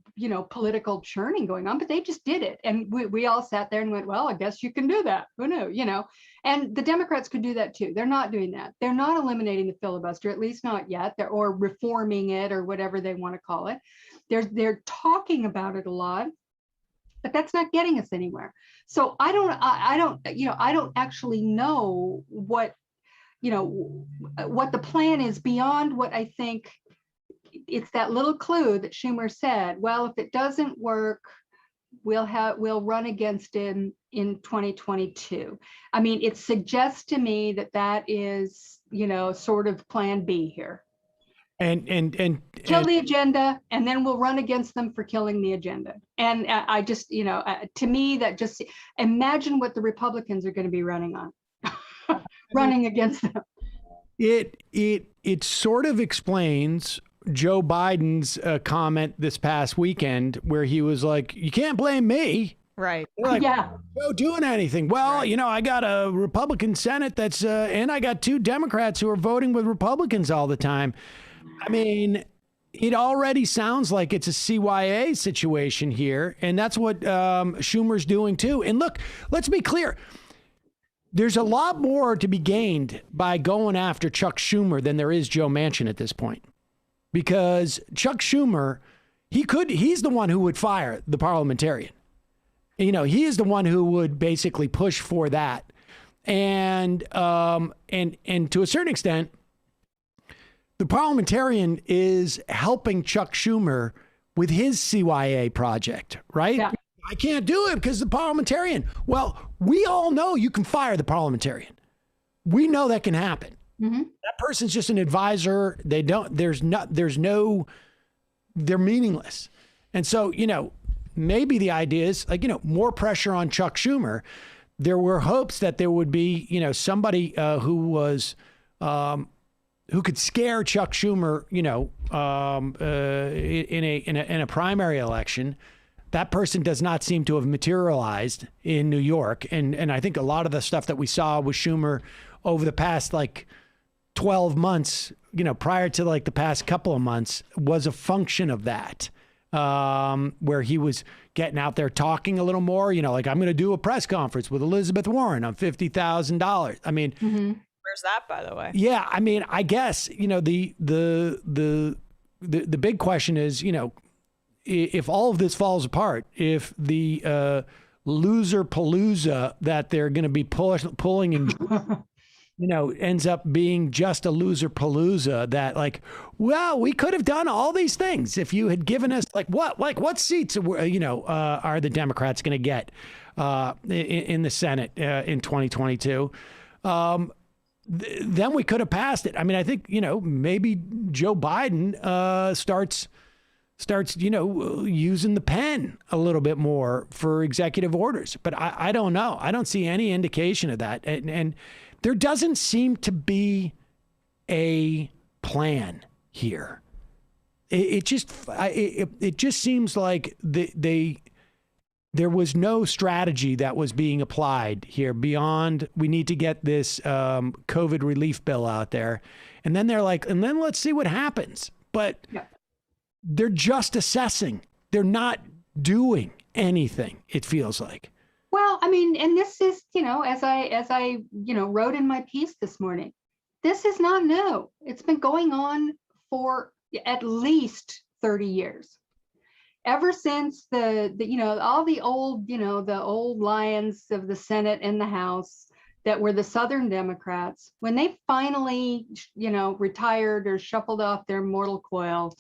political churning going on, but they just did it. And we all sat there and went, well, I guess you can do that. Who knew, and the Democrats could do that too. They're not doing that. They're not eliminating the filibuster, at least not yet, or reforming it, or whatever they want to call it. They're talking about it a lot, but that's not getting us anywhere. So I don't actually know what the plan is beyond what I think. It's that little clue that Schumer said, well, if it doesn't work, we'll run against him in 2022. It suggests to me that is, sort of plan B here. And kill the agenda, and then we'll run against them for killing the agenda. And I just, to me, that just imagine what the Republicans are going to be running on, running against them. It sort of explains Joe Biden's comment this past weekend, where he was like, "You can't blame me." Right. Like, yeah. No doing anything. Well, right. I got a Republican Senate and I got 2 Democrats who are voting with Republicans all the time. It already sounds like it's a CYA situation here, and that's what Schumer's doing too. And look, let's be clear. There's a lot more to be gained by going after Chuck Schumer than there is Joe Manchin at this point. Because Chuck Schumer, he's the one who would fire the parliamentarian. He is the one who would basically push for that. And to a certain extent, the parliamentarian is helping Chuck Schumer with his CYA project, right? Yeah. I can't do it because the parliamentarian. Well, we all know you can fire the parliamentarian. We know that can happen. Mm-hmm. That person's just an advisor. They're meaningless. And so, maybe the idea is more pressure on Chuck Schumer. There were hopes that there would be, somebody who could scare Chuck Schumer, in a primary election. That person does not seem to have materialized in New York. And I think a lot of the stuff that we saw with Schumer over the past 12 months, prior to the past couple of months, was a function of that, where he was getting out there talking a little more, I'm going to do a press conference with Elizabeth Warren on $50,000. Mm-hmm. Where's that, by the way? Yeah. I guess, the big question is, if all of this falls apart, if the loser palooza that they're going to be pulling and ends up being just a loser palooza, that well, we could have done all these things if you had given us what seats are the Democrats going to get in the Senate in 2022. Then we could have passed it. I think maybe Joe Biden starts using the pen a little bit more for executive orders, but I don't know. I don't see any indication of that, and there doesn't seem to be a plan here. It just seems like they there was no strategy that was being applied here beyond we need to get this COVID relief bill out there. And then they're like, and then let's see what happens. But they're just assessing. They're not doing anything, it feels like. Well, I mean, and this is, as I wrote in my piece this morning, this is not new. It's been going on for at least 30 years. Ever since all the old, the old lions of the Senate and the House that were the Southern Democrats, when they finally, retired or shuffled off their mortal coil,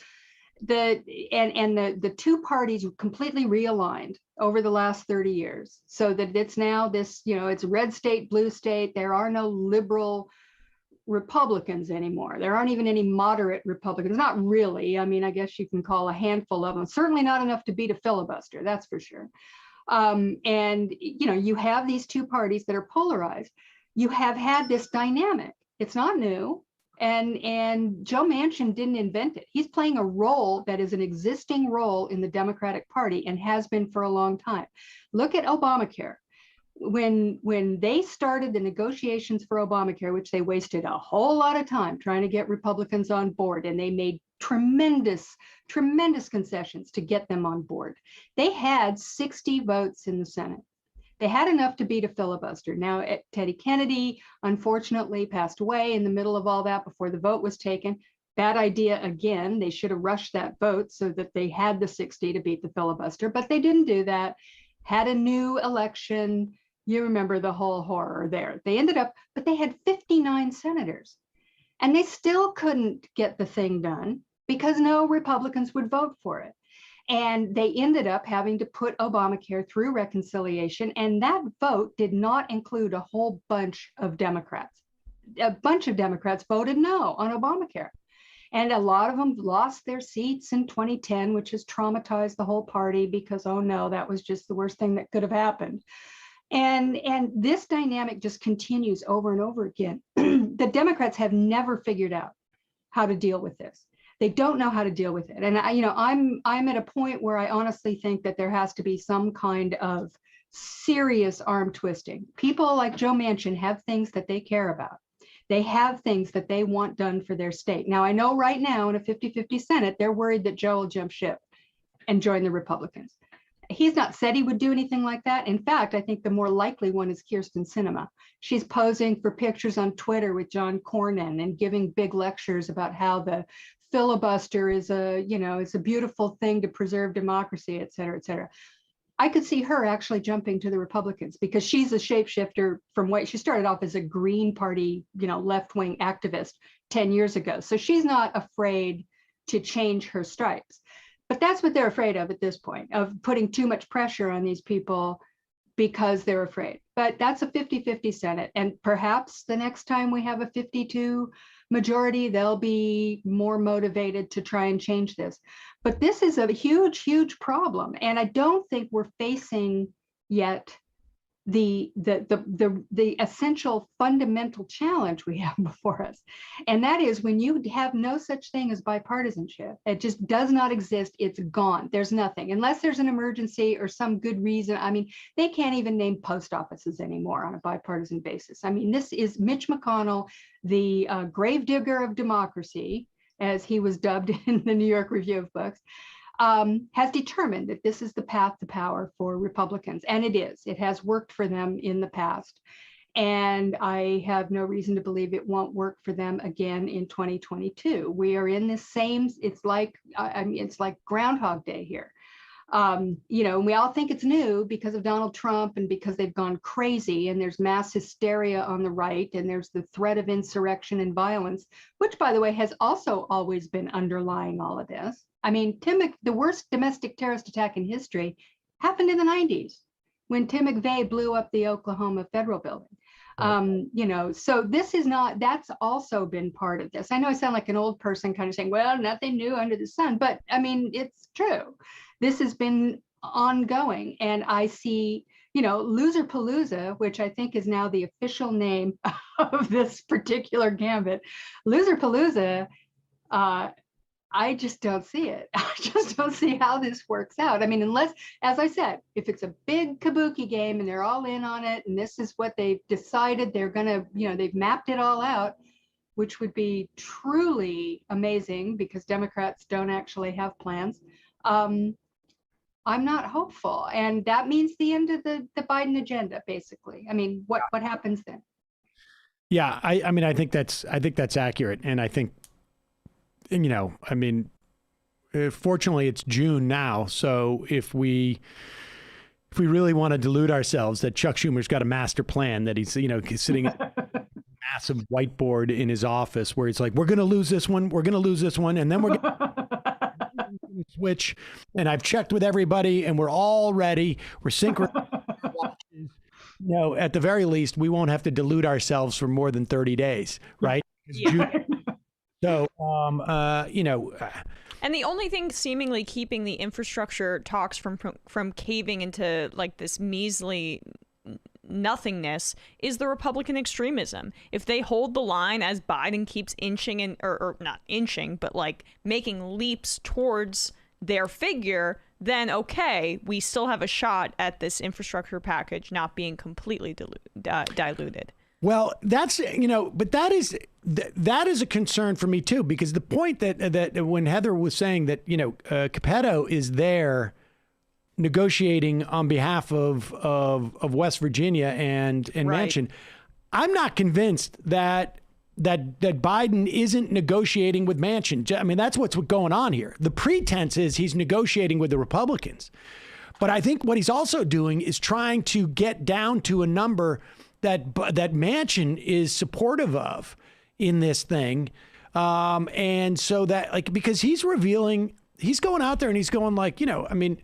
the two parties completely realigned over the last 30 years, so that it's now this, it's red state, blue state. There are no liberal Republicans anymore. There aren't even any moderate Republicans. Not really. I mean, I guess you can call a handful of them. Certainly not enough to beat a filibuster, that's for sure. And you have these two parties that are polarized. You have had this dynamic. It's not new. And Joe Manchin didn't invent it. He's playing a role that is an existing role in the Democratic Party and has been for a long time. Look at Obamacare. When they started the negotiations for Obamacare, which they wasted a whole lot of time trying to get Republicans on board, and they made tremendous concessions to get them on board. They had 60 votes in the Senate. They had enough to beat a filibuster. Now, Teddy Kennedy, unfortunately, passed away in the middle of all that before the vote was taken. Bad idea again. They should have rushed that vote so that they had the 60 to beat the filibuster, but they didn't do that. Had a new election. You remember the whole horror there. They ended up, but they had 59 senators, and they still couldn't get the thing done because no Republicans would vote for it. And they ended up having to put Obamacare through reconciliation, and that vote did not include a whole bunch of Democrats. A bunch of Democrats voted no on Obamacare. And a lot of them lost their seats in 2010, which has traumatized the whole party because, oh no, that was just the worst thing that could have happened. And this dynamic just continues over and over again. The Democrats have never figured out how to deal with this. They don't know how to deal with it. And I'm at a point where I honestly think that there has to be some kind of serious arm twisting. People like Joe Manchin have things that they care about. They have things that they want done for their state. Now, I know right now in a 50-50 Senate, they're worried that Joe will jump ship and join the Republicans. He's not said he would do anything like that. In fact, I think the more likely one is Kyrsten Sinema. She's posing for pictures on Twitter with John Cornyn and giving big lectures about how the filibuster is it's a beautiful thing to preserve democracy, et cetera, et cetera. I could see her actually jumping to the Republicans because she's a shapeshifter from what she started off as a Green Party, left-wing activist 10 years ago. So she's not afraid to change her stripes. But that's what they're afraid of at this point, of putting too much pressure on these people because they're afraid. But that's a 50-50 Senate. And perhaps the next time we have a 52 majority, they'll be more motivated to try and change this. But this is a huge, huge problem. And I don't think we're facing yet the essential fundamental challenge we have before us. And that is when you have no such thing as bipartisanship, it just does not exist. It's gone. There's nothing unless there's an emergency or some good reason. I mean, they can't even name post offices anymore on a bipartisan basis. I mean, this is Mitch McConnell, the gravedigger of democracy, as he was dubbed in the New York Review of Books. Has determined that this is the path to power for Republicans. And it is. It has worked for them in the past. And I have no reason to believe it won't work for them again in 2022. We are in this same, it's like Groundhog Day here. And we all think it's new because of Donald Trump and because they've gone crazy and there's mass hysteria on the right and there's the threat of insurrection and violence, which, by the way, has also always been underlying all of this. I mean, the worst domestic terrorist attack in history happened in the 90s when Tim McVeigh blew up the Oklahoma Federal Building. So this is not, that's also been part of this. I know I sound like an old person kind of saying, well, nothing new under the sun, but I mean, it's true. This has been ongoing. And I see, Loserpalooza, which I think is now the official name of this particular gambit. Loserpalooza I just don't see it. I just don't see how this works out. I mean, unless, as I said, if it's a big kabuki game and they're all in on it and this is what they've decided they're going to, they've mapped it all out, which would be truly amazing because Democrats don't actually have plans. I'm not hopeful. And that means the end of the Biden agenda, basically. I mean, what happens then? Yeah, I mean, I think that's accurate. And I think, I mean, fortunately it's June now. So if we really want to delude ourselves that Chuck Schumer's got a master plan, that he's, sitting at a massive whiteboard in his office where he's like, we're going to lose this one. We're going to lose this one. And then we're going to switch. And I've checked with everybody and we're all ready. We're synchronized. At the very least, we won't have to delude ourselves for more than 30 days, right? Yeah. So, and the only thing seemingly keeping the infrastructure talks from caving into like this measly nothingness is the Republican extremism. If they hold the line as Biden keeps inching or not inching, but like making leaps towards their figure, then okay, we still have a shot at this infrastructure package not being completely diluted. Well, that's, but that is a concern for me too, because the point that when Heather was saying that, Capetto is there negotiating on behalf of West Virginia and Right. Manchin, I'm not convinced that Biden isn't negotiating with Manchin. I mean, that's what's going on here. The pretense is he's negotiating with the Republicans. But I think what he's also doing is trying to get down to a number that Manchin is supportive of in this thing. And so that, because he's going out there and he's going I mean,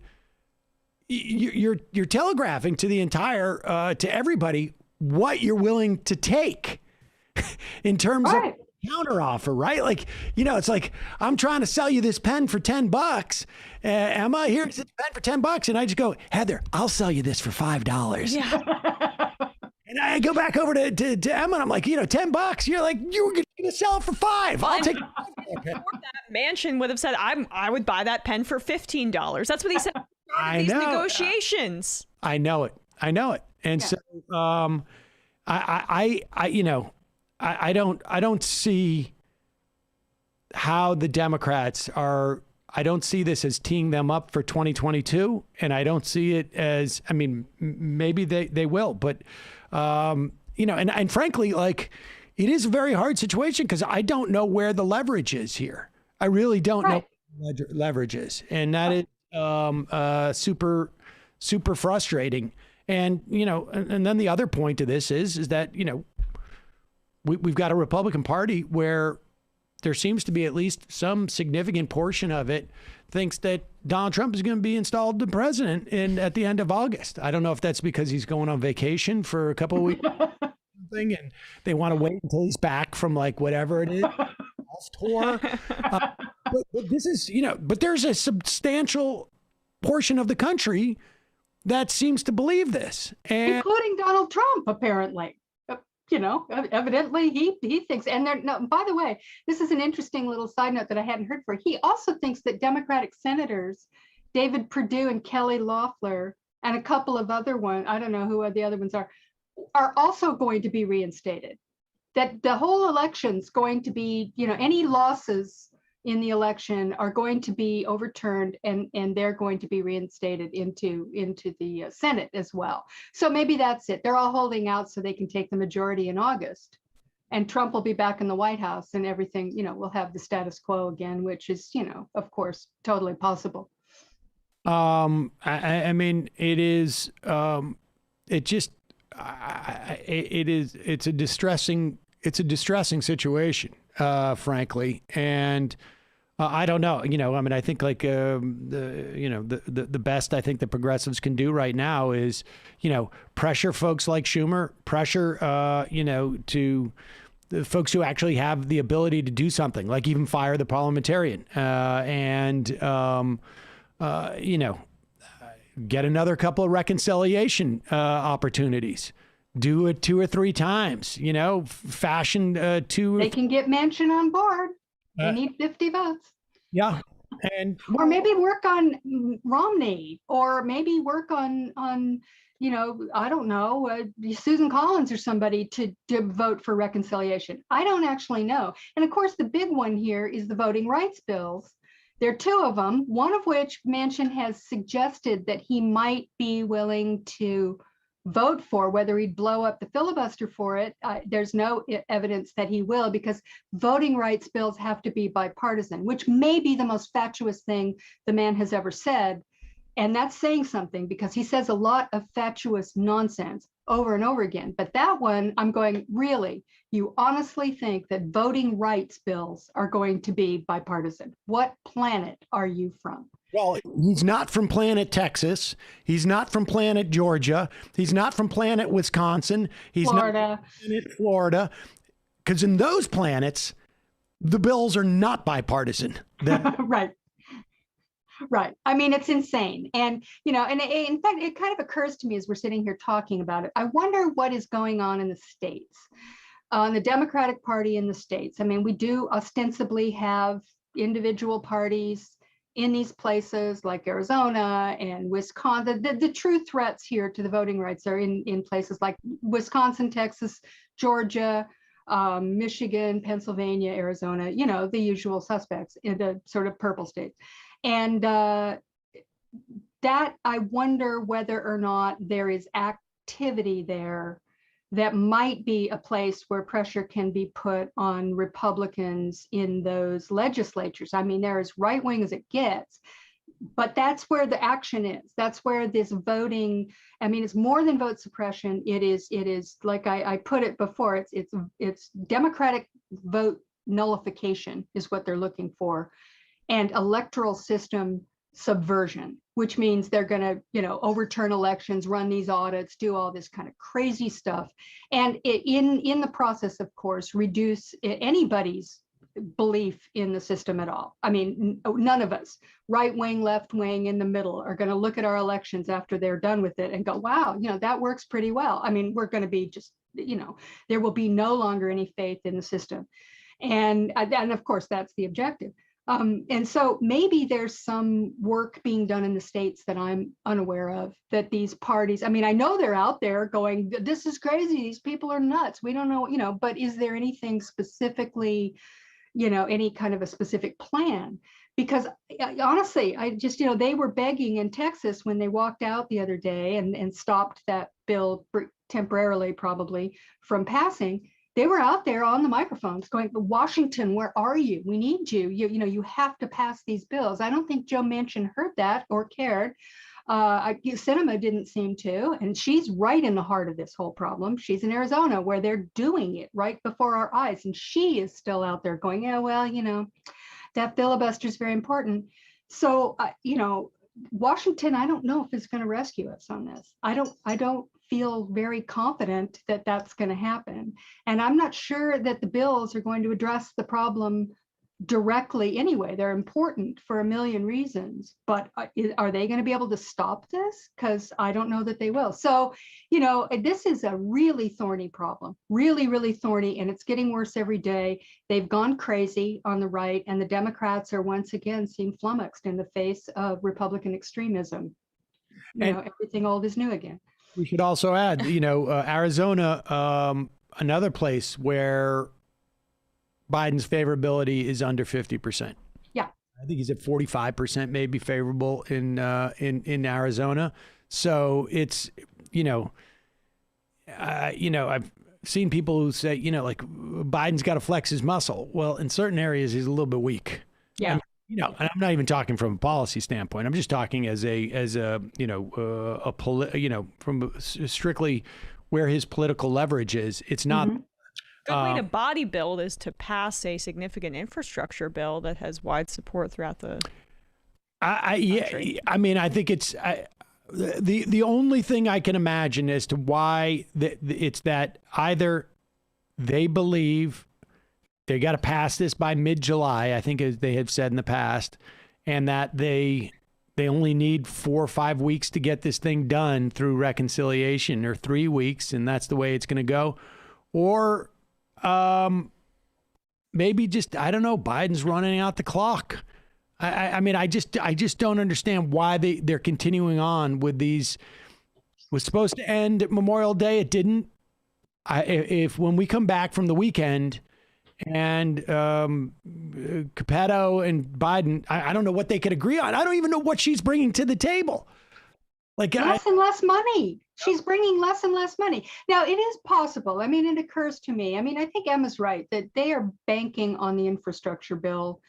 you're telegraphing to the entire, to everybody what you're willing to take in terms of counteroffer, right? It's like, I'm trying to sell you this pen for $10. Emma, here's this pen for $10. And I just go, Heather, I'll sell you this for $5. Yeah. And I go back over to Emma and I'm like, $10. You're like, you were going to sell it for $5. I'll take it. That Manchin would have said, I would buy that pen for $15. That's what he said. I these know. Negotiations. I know it. And so, I don't see how the Democrats are. I don't see this as teeing them up for 2022, and I don't see it as. I mean, maybe they will, but and frankly, it is a very hard situation because I don't know where the leverage is here. I really don't know where the leverage is, and that is super frustrating. And and then the other point to this is that we've got a Republican Party where there seems to be at least some significant portion of it thinks that Donald Trump is going to be installed the president at the end of August. I don't know if that's because he's going on vacation for a couple of weeks and they want to wait until he's back from whatever it is, golf tour. But this is, but there's a substantial portion of the country that seems to believe this. Including Donald Trump, apparently. Evidently he thinks, and by the way, this is an interesting little side note that I hadn't heard for. He also thinks that Democratic senators, David Perdue and Kelly Loeffler, and a couple of other ones, I don't know who the other ones are also going to be reinstated. That the whole election's going to be, any losses in the election are going to be overturned and they're going to be reinstated into the Senate as well. So maybe that's it. They're all holding out so they can take the majority in August, and Trump will be back in the White House and everything, we'll have the status quo again, which is, of course, totally possible. I mean, it is, it's a distressing situation, frankly. And I don't know, I mean, I think the best I think the progressives can do right now is, pressure folks like Schumer, pressure, to the folks who actually have the ability to do something, like even fire the parliamentarian, get another couple of reconciliation opportunities. Do it 2 or 3 times, fashion two. They can get Manchin on board. They need 50 votes. Yeah. And Or maybe work on Romney, or maybe work on I don't know, Susan Collins or somebody to vote for reconciliation. I don't actually know. And of course, the big one here is the voting rights bills. There are two of them, one of which Manchin has suggested that he might be willing to vote for. Whether he'd blow up the filibuster for it, there's no evidence that he will, because voting rights bills have to be bipartisan, which may be the most fatuous thing the man has ever said. And that's saying something, because he says a lot of fatuous nonsense over and over again. But that one, I'm going, really? You honestly think that voting rights bills are going to be bipartisan? What planet are you from? well, he's not from planet Texas. He's not from planet Georgia. He's not from planet Wisconsin. He's Florida. not from planet Florida. Because in those planets, the bills are not bipartisan. Right. Right. I mean, it's insane. And, and in fact, it kind of occurs to me as we're sitting here talking about it, I wonder what is going on in the states, on the Democratic Party in the states. I mean, we do ostensibly have individual parties in these places like Arizona and Wisconsin. The true threats here to the voting rights are in places like Wisconsin, Texas, Georgia, Michigan, Pennsylvania, Arizona, the usual suspects in the sort of purple states. And that I wonder whether or not there is activity there that might be a place where pressure can be put on Republicans in those legislatures. I mean, they're as right wing as it gets, but that's where the action is. That's where this voting, I mean, it's more than vote suppression. It is like I put it before, it's Democratic vote nullification is what they're looking for. And electoral system subversion, which means they're going to, overturn elections, run these audits, do all this kind of crazy stuff. And in the process, of course, reduce anybody's belief in the system at all. I mean, none of us, right wing, left wing, in the middle, are going to look at our elections after they're done with it and go, wow, that works pretty well. I mean, we're going to be just, there will be no longer any faith in the system. And of course, that's the objective. And so maybe there's some work being done in the states that I'm unaware of, that these parties, I mean, I know they're out there going, this is crazy, these people are nuts, we don't know, but is there anything specifically, any kind of a specific plan? Because honestly, I just, they were begging in Texas when they walked out the other day and stopped that bill temporarily, probably, from passing. They were out there on the microphones going, Washington, where are you? We need you. You have to pass these bills. I don't think Joe Manchin heard that or cared. Sinema didn't seem to, and she's right in the heart of this whole problem. She's in Arizona, where they're doing it right before our eyes, and she is still out there going, yeah, well, that filibuster is very important. So, Washington, I don't know if it's going to rescue us on this. I don't feel very confident that that's going to happen. And I'm not sure that the bills are going to address the problem directly anyway. They're important for a million reasons, but are they going to be able to stop this? Because I don't know that they will. So, this is a really thorny problem, really, really thorny, and it's getting worse every day. They've gone crazy on the right, and the Democrats are once again seem flummoxed in the face of Republican extremism. Everything old is new again. We should also add, Arizona, another place where Biden's favorability is under 50%. Yeah, I think he's at 45%, maybe favorable in Arizona. So it's, I've seen people who say, like Biden's got to flex his muscle. Well, in certain areas, he's a little bit weak. Yeah. And I'm not even talking from a policy standpoint. I'm just talking from strictly where his political leverage is. It's not. Good way to body build is to pass a significant infrastructure bill that has wide support throughout the country. I mean, I think it's the only thing I can imagine as to why it's that either they believe they got to pass this by mid-July, I think, as they have said in the past, and that they only need 4 or 5 weeks to get this thing done through reconciliation, or 3 weeks, and that's the way it's going to go. Or maybe just, I don't know, Biden's running out the clock. I mean, I just don't understand why they're continuing on with these. It was supposed to end at Memorial Day. It didn't. If when we come back from the weekend and Capetto and Biden, I don't know what they could agree on. I don't even know what she's bringing to the table. Like less and less money. She's bringing less and less money. Now, it is possible. I mean, it occurs to me. I mean, I think Emma's right that they are banking on the infrastructure bill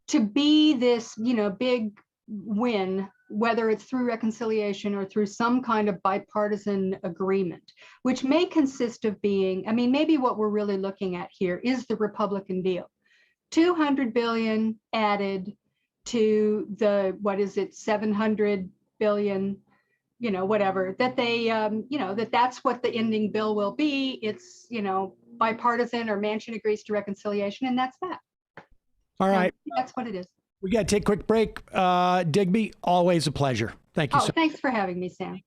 to be this, big win, whether it's through reconciliation or through some kind of bipartisan agreement, which may consist of being, I mean, maybe what we're really looking at here is the Republican deal. $200 billion added to the, 700 billion, whatever, that they, that's what the ending bill will be. It's, bipartisan, or Manchin agrees to reconciliation, and that's that. All right. That's what it is. We got to take a quick break. Digby, always a pleasure. Thank you. Thanks for having me, Sam.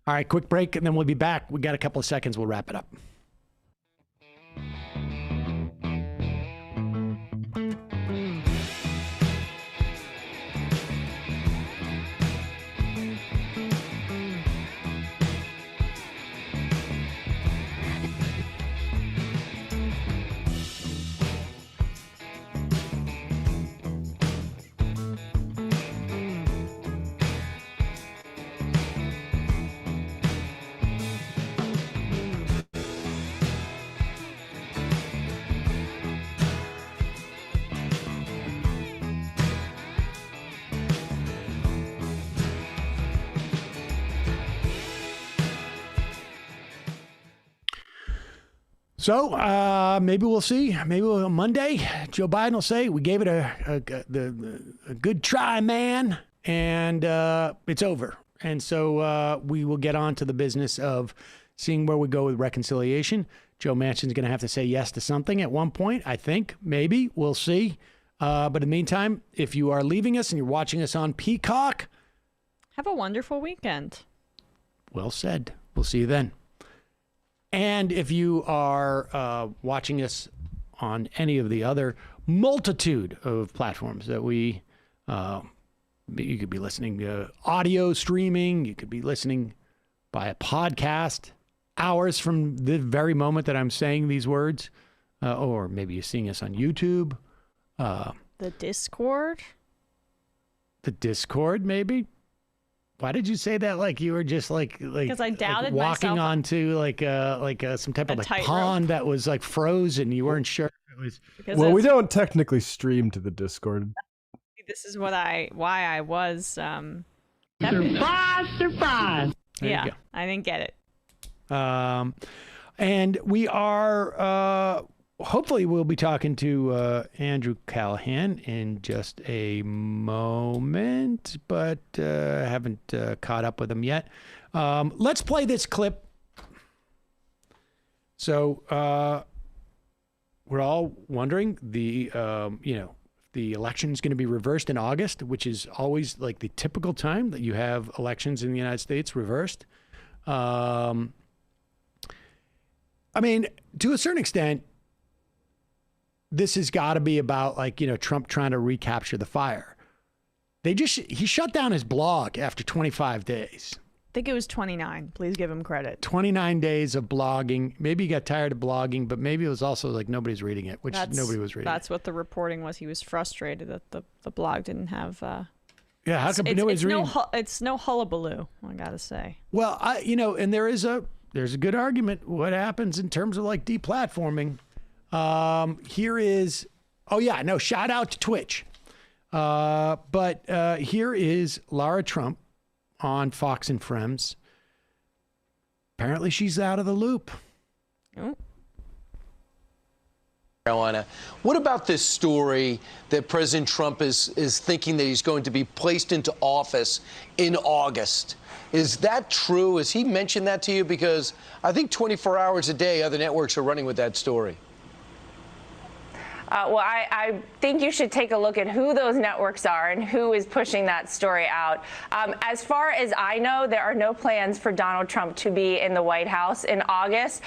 All right, quick break, and then we'll be back. We got a couple of seconds. We'll wrap it up. So maybe we'll see. Maybe Monday, Joe Biden will say, we gave it a good try, man, and it's over. And so we will get on to the business of seeing where we go with reconciliation. Joe Manchin's going to have to say yes to something at one point, I think. Maybe. We'll see. But in the meantime, if you are leaving us and you're watching us on Peacock, have a wonderful weekend. Well said. We'll see you then. And if you are watching us on any of the other multitude of platforms that you could be listening to audio streaming, you could be listening by a podcast hours from the very moment that I'm saying these words, or maybe you're seeing us on YouTube. The Discord? The Discord, maybe? Why did you say that like you were just like because I doubted walking myself onto some type of like pond that was like frozen? You weren't sure it was. Well, we don't technically stream to the Discord. This is why I was surprise. Yeah, I didn't get it. And we are hopefully we'll be talking to Andrew Callaghan in just a moment, but haven't caught up with him yet. Let's play this clip. So we're all wondering the election is going to be reversed in August, which is always like the typical time that you have elections in the United States reversed. I mean, to a certain extent, this has got to be about Trump trying to recapture the fire. He shut down his blog after 25 days. I think it was 29. Please give him credit. 29 days of blogging. Maybe he got tired of blogging, but maybe it was also like nobody's reading it, which nobody was reading. That's what the reporting was. He was frustrated that the blog didn't have. Yeah, how come nobody's reading? It's no hullabaloo, I gotta say. Well, and there's a good argument. What happens in terms of like deplatforming? Here is, shout out to Twitch. But here is Lara Trump on Fox and Friends. Apparently she's out of the loop. Oh. Carolina. What about this story that President Trump is thinking that he's going to be placed into office in August? Is that true? Has he mentioned that to you? Because I think 24 hours a day, other networks are running with that story. Well, I think you should take a look at who those networks are and who is pushing that story out. As far as I know, there are no plans for Donald Trump to be in the White House in August.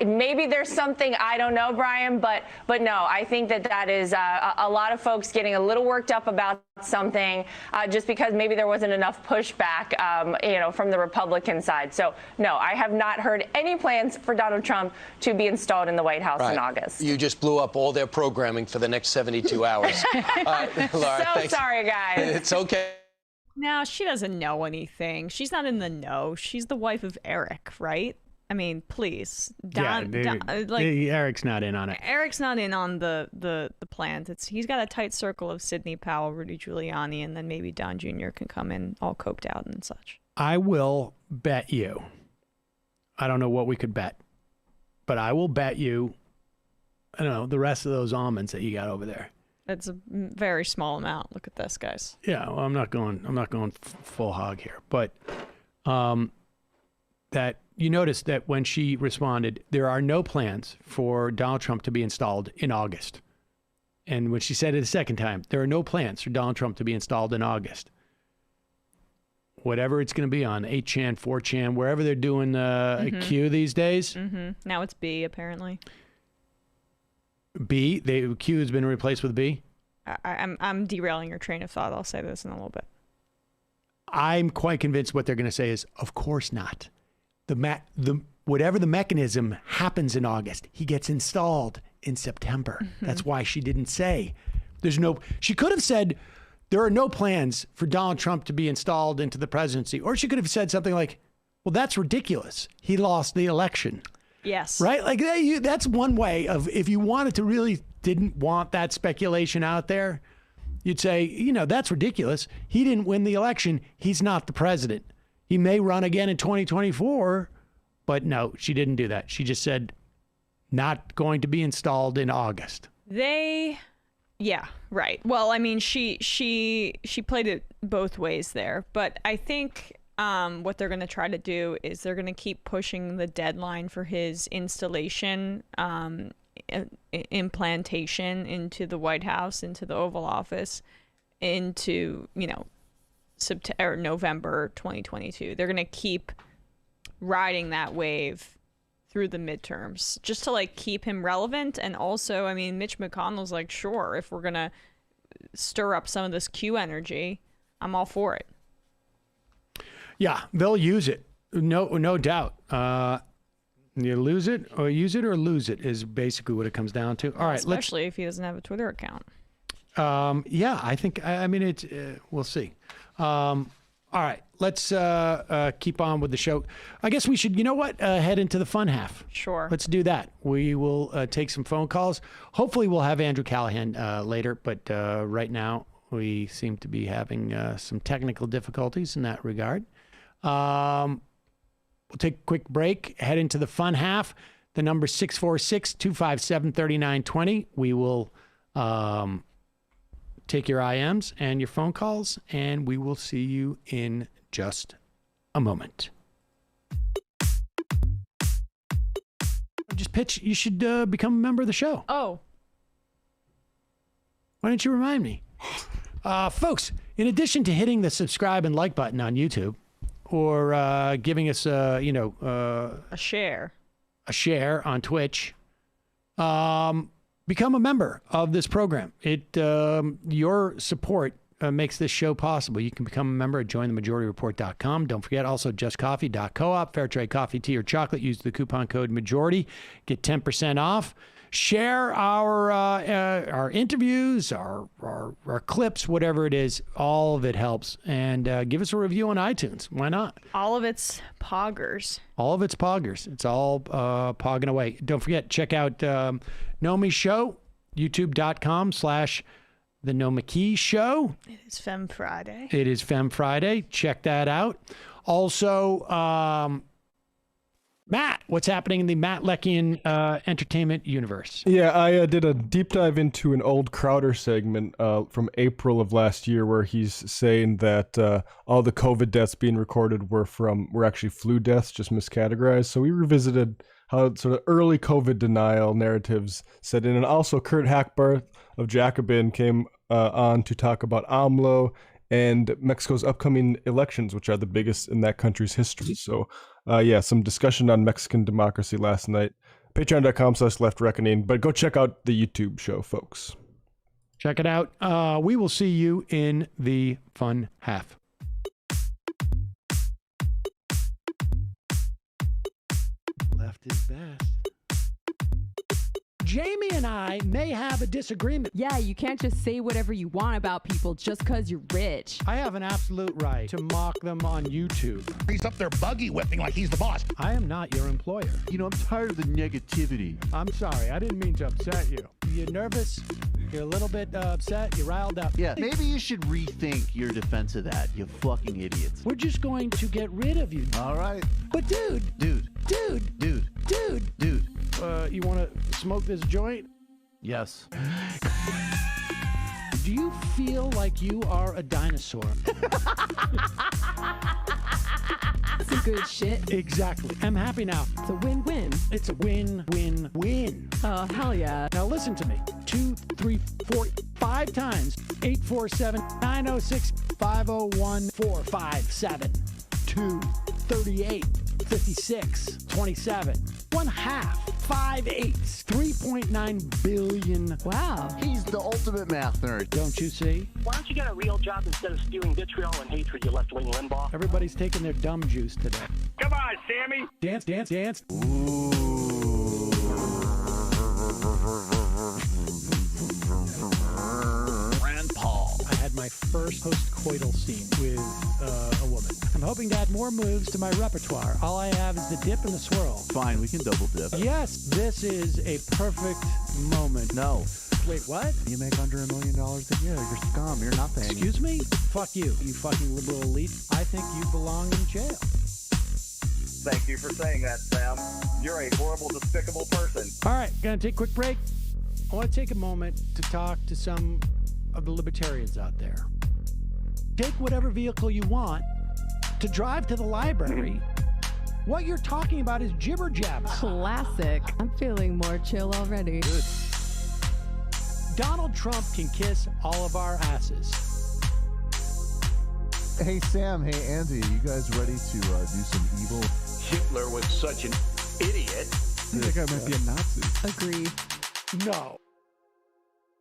Maybe there's something I don't know, Brian, but no, I think that is a lot of folks getting a little worked up about something just because maybe there wasn't enough pushback, from the Republican side. So no, I have not heard any plans for Donald Trump to be installed in the White House in August. You just blew up all their programming for the next 72 hours. Laura, thanks. Sorry, guys. It's okay. No, she doesn't know anything. She's not in the know. She's the wife of Eric, right? I mean, please. Eric's not in on it. Eric's not in on the plans. He's got a tight circle of Sidney Powell, Rudy Giuliani, and then maybe Don Jr. can come in all coked out and such. I will bet you. I don't know what we could bet, but I will bet you, I don't know, the rest of those almonds that you got over there. It's a very small amount. Look at this, guys. Yeah, well, I'm not going full hog here, but that you noticed that when she responded, there are no plans for Donald Trump to be installed in August. And when she said it a second time, there are no plans for Donald Trump to be installed in August. Whatever it's going to be on, 8chan, 4chan, wherever they're doing Q these days. Mm-hmm. Now it's B, apparently. B? Q has been replaced with B? I'm derailing your train of thought. I'll say this in a little bit. I'm quite convinced what they're going to say is, of course not. Whatever the mechanism happens in August, he gets installed in September. Mm-hmm. That's why she didn't say. She could have said, there are no plans for Donald Trump to be installed into the presidency. Or she could have said something like, well, that's ridiculous. He lost the election. Yes. Right? Like that's one way of, if you wanted to really didn't want that speculation out there, you'd say, that's ridiculous. He didn't win the election. He's not the president. He may run again in 2024, but no, she didn't do that. She just said, not going to be installed in August. Yeah, right. Well, I mean, she played it both ways there, but I think what they're going to try to do is they're going to keep pushing the deadline for his installation, implantation into the White House, into the Oval Office, into, September, November 2022. They're going to keep riding that wave through the midterms just to keep him relevant. And also, I mean, Mitch McConnell's like, sure, if we're going to stir up some of this Q energy, I'm all for it. Yeah, they'll use it. No doubt. You lose it or use it or lose it is basically what it comes down to. All right. Especially if he doesn't have a Twitter account. Yeah, I think, it's, we'll see. All right, let's keep on with the show. I guess we should, head into the fun half. Sure. Let's do that. We will take some phone calls. Hopefully we'll have Andrew Callaghan later, but right now we seem to be having some technical difficulties in that regard. We'll take a quick break, head into the fun half. The number 646-257-3920. We will take your IMs and your phone calls, and we will see you in just a moment. Just pitch, you should become a member of the show. Oh. Why didn't you remind me? Folks, in addition to hitting the subscribe and like button on YouTube, or giving us, a share on Twitch, become a member of this program. Your support makes this show possible. You can become a member at jointhemajorityreport.com. Don't forget also justcoffee.coop, fair trade coffee, tea, or chocolate. Use the coupon code majority. Get 10% off. Share our interviews, our clips, whatever it is. All of it helps. And give us a review on iTunes. Why not? All of it's poggers. All of it's poggers. It's all pogging away. Don't forget, check out Nomi's show, youtube.com/The Nomiki Show. It is Femme Friday. It is Femme Friday. Check that out. Also, Matt, what's happening in the Matt Leckian entertainment universe? Yeah, I did a deep dive into an old Crowder segment from April of last year where he's saying that all the COVID deaths being recorded were actually flu deaths, just miscategorized. So we revisited how sort of early COVID denial narratives set in. And also Kurt Hackbarth of Jacobin came on to talk about AMLO and Mexico's upcoming elections, which are the biggest in that country's history. So some discussion on Mexican democracy last night. Patreon.com/leftreckoning, but go check out the YouTube show, folks. Check it out. We will see you in the fun half. Left is best. Jamie and I may have a disagreement. Yeah, you can't just say whatever you want about people just because you're rich. I have an absolute right to mock them on YouTube. He's up there buggy whipping like he's the boss. I am not your employer. You know, I'm tired of the negativity. I'm sorry. I didn't mean to upset you. You're nervous? You're a little bit upset? You're riled up? Yeah, maybe you should rethink your defense of that, you fucking idiots. We're just going to get rid of you. All right. But dude. You want to smoke this joint? Yes. Do you feel like you are a dinosaur? Some good shit. Exactly. I'm happy now. It's a win-win. It's a win-win-win. Oh, hell yeah. Now listen to me. 2, 3, 4, 5 times. 847-906-501-457. 2, 38, 56, 27. 1/2. 5 8s. 3.9 billion. Wow. He's the ultimate math nerd. Don't you see? Why don't you get a real job instead of spewing vitriol and hatred, you left-wing Limbaugh? Everybody's taking their dumb juice today. Come on, Sammy! Dance, dance, dance. Rand Paul. I had my first post-coital scene with a woman. I'm hoping to add more moves to my repertoire. All I have is the dip and the swirl. Fine, we can double dip. Yes, this is a perfect moment. No. Wait, what? You make under $1 million a year. You're scum. You're nothing. Excuse me? Fuck you, you fucking liberal elite. I think you belong in jail. Thank you for saying that, Sam. You're a horrible, despicable person. All right, gonna take a quick break. I want to take a moment to talk to some of the libertarians out there. Take whatever vehicle you want to drive to the library. What you're talking about is jibber jabber. Classic. I'm feeling more chill already. Good. Donald Trump can kiss all of our asses. Hey, Sam. Hey, Andy. You guys ready to do some evil? Hitler was such an idiot. That guy might be a Nazi. Agreed. No.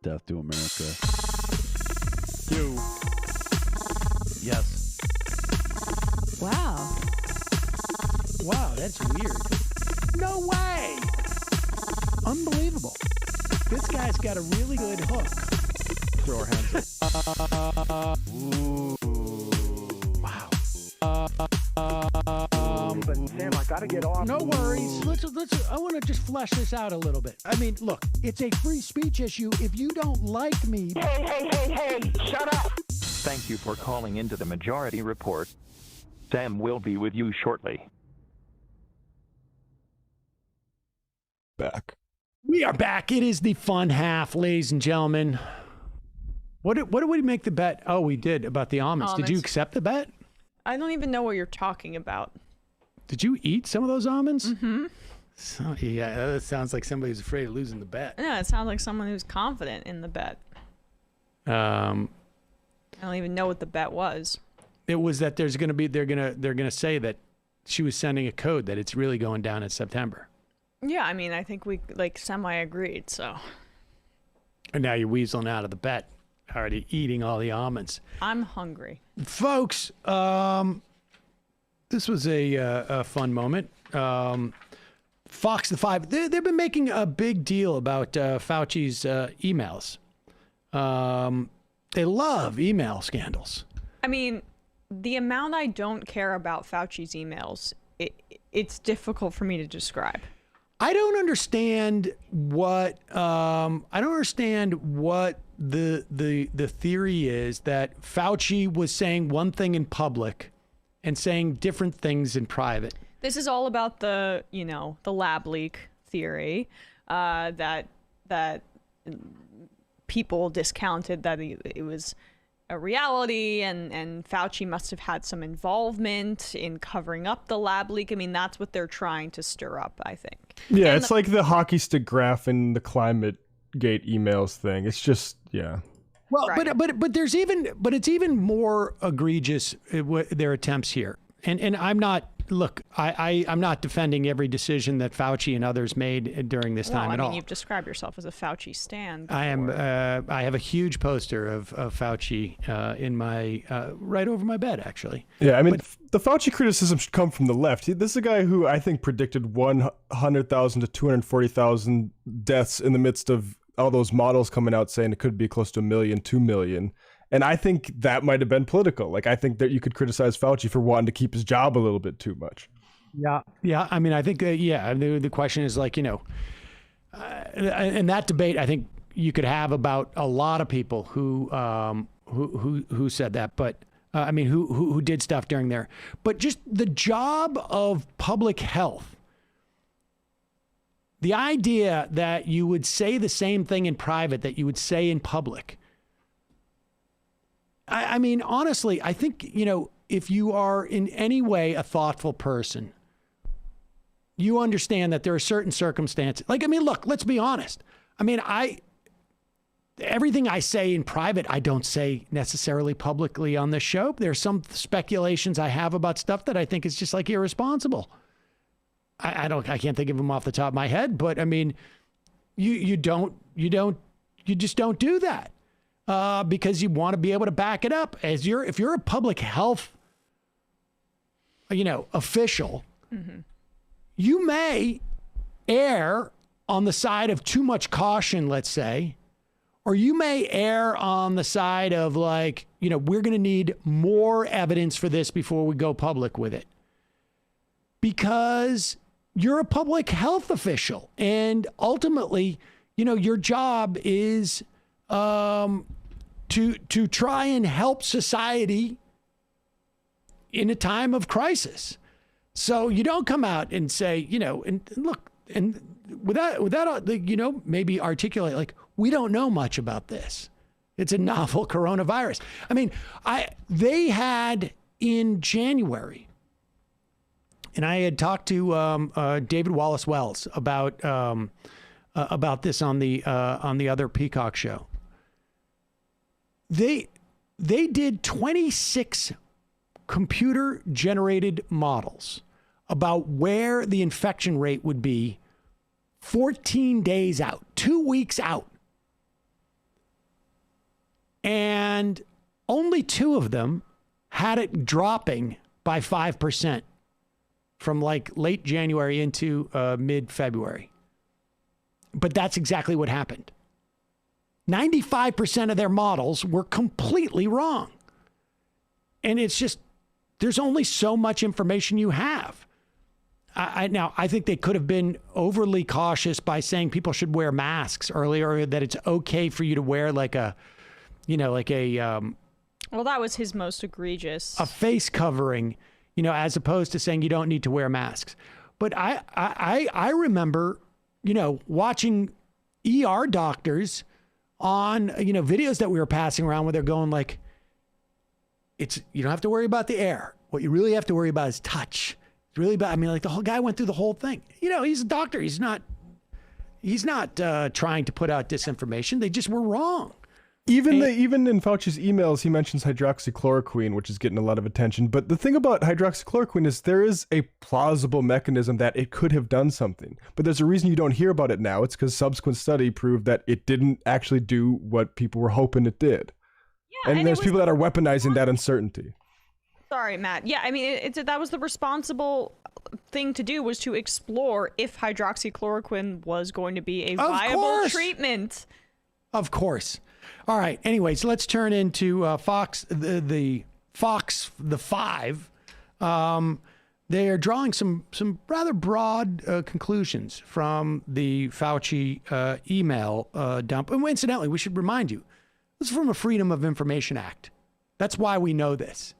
Death to America. You. Yes. Wow. Wow, that's weird. No way! Unbelievable. This guy's got a really good hook. Throw our hands up. Ooh. Wow. But Sam, I gotta get off. No worries. Let's. I want to just flesh this out a little bit. I mean, look, it's a free speech issue. If you don't like me, Hey, shut up! Thank you for calling into the Majority Report. Sam will be with you shortly. Back. we are back. It is the fun half, ladies and gentlemen. What did we make the bet? Oh, we did about the almonds. Did you accept the bet? I don't even know what you're talking about. Did you eat some of those almonds? Mm-hmm. So, yeah, that sounds like somebody who's afraid of losing the bet. Yeah, it sounds like someone who's confident in the bet. I don't even know what the bet was. It was that they're gonna say that she was sending a code that it's really going down in September. Yeah, I mean, I think we semi-agreed. So. And now you're weaseling out of the bet, already eating all the almonds. I'm hungry, folks. This was a fun moment. Fox the Five. They've been making a big deal about Fauci's emails. They love email scandals. I mean, the amount I don't care about Fauci's emails, it's difficult for me to describe. I don't understand what the theory is that Fauci was saying one thing in public and saying different things in private. This is all about the lab leak theory that people discounted that it was a reality, and Fauci must have had some involvement in covering up the lab leak. I mean, that's what they're trying to stir up, I think. Yeah, And it's like the hockey stick graph in the Climate Gate emails thing. It's just, yeah. Well, Right. but it's even more egregious their attempts here. And I'm not I'm not defending every decision that Fauci and others made during this time at all. You've described yourself as a Fauci stan. I am. I have a huge poster of Fauci in my right over my bed, actually. Yeah, I mean, the Fauci criticism should come from the left. This is a guy who I think predicted 100,000 to 240,000 deaths in the midst of all those models coming out saying it could be close to 1 million, 2 million. And I think that might have been political. Like, I think that you could criticize Fauci for wanting to keep his job a little bit too much. Yeah. I mean, I think, the question is like, in that debate, I think you could have about a lot of people who said that, but who did stuff during there. But just the job of public health, the idea that you would say the same thing in private that you would say in public. I mean, honestly, I think, if you are in any way a thoughtful person, you understand that there are certain circumstances. Like, I mean, look, let's be honest. I mean, everything I say in private, I don't say necessarily publicly on this show. There's some speculations I have about stuff that I think is just like irresponsible. I can't think of them off the top of my head, but I mean, you just don't do that. Because you want to be able to back it up. If you're a public health, official, you may err on the side of too much caution, let's say, or you may err on the side of like, we're going to need more evidence for this before we go public with it. Because you're a public health official, and ultimately, your job is to try and help society in a time of crisis. So you don't come out and say, and look, and without maybe articulate like, we don't know much about this. It's a novel coronavirus. I mean, they had in January, and I had talked to David Wallace Wells about this on the other Peacock show. They did 26 computer generated models about where the infection rate would be 14 days out, 2 weeks out. And only 2 of them had it dropping by 5% from like late January into mid-February. But that's exactly what happened. 95% of their models were completely wrong. And it's just, there's only so much information you have. Now, I think they could have been overly cautious by saying people should wear masks earlier, that it's okay for you to wear well, that was his most egregious. A face covering, as opposed to saying you don't need to wear masks. But I remember, watching ER doctors on, videos that we were passing around where they're going like, you don't have to worry about the air. What you really have to worry about is touch. It's really bad. I mean, like the whole guy went through the whole thing. He's a doctor. He's not trying to put out disinformation. They just were wrong. Even in Fauci's emails, he mentions hydroxychloroquine, which is getting a lot of attention. But the thing about hydroxychloroquine is there is a plausible mechanism that it could have done something. But there's a reason you don't hear about it now. It's because subsequent study proved that it didn't actually do what people were hoping it did. Yeah, and there's people that are weaponizing that uncertainty. Sorry, Matt. Yeah, I mean, that was the responsible thing to do, was to explore if hydroxychloroquine was going to be a viable treatment. Of course. All right. Anyways, let's turn into Fox, the Five. They are drawing some rather broad conclusions from the Fauci email dump. And incidentally, we should remind you, this is from a Freedom of Information Act. That's why we know this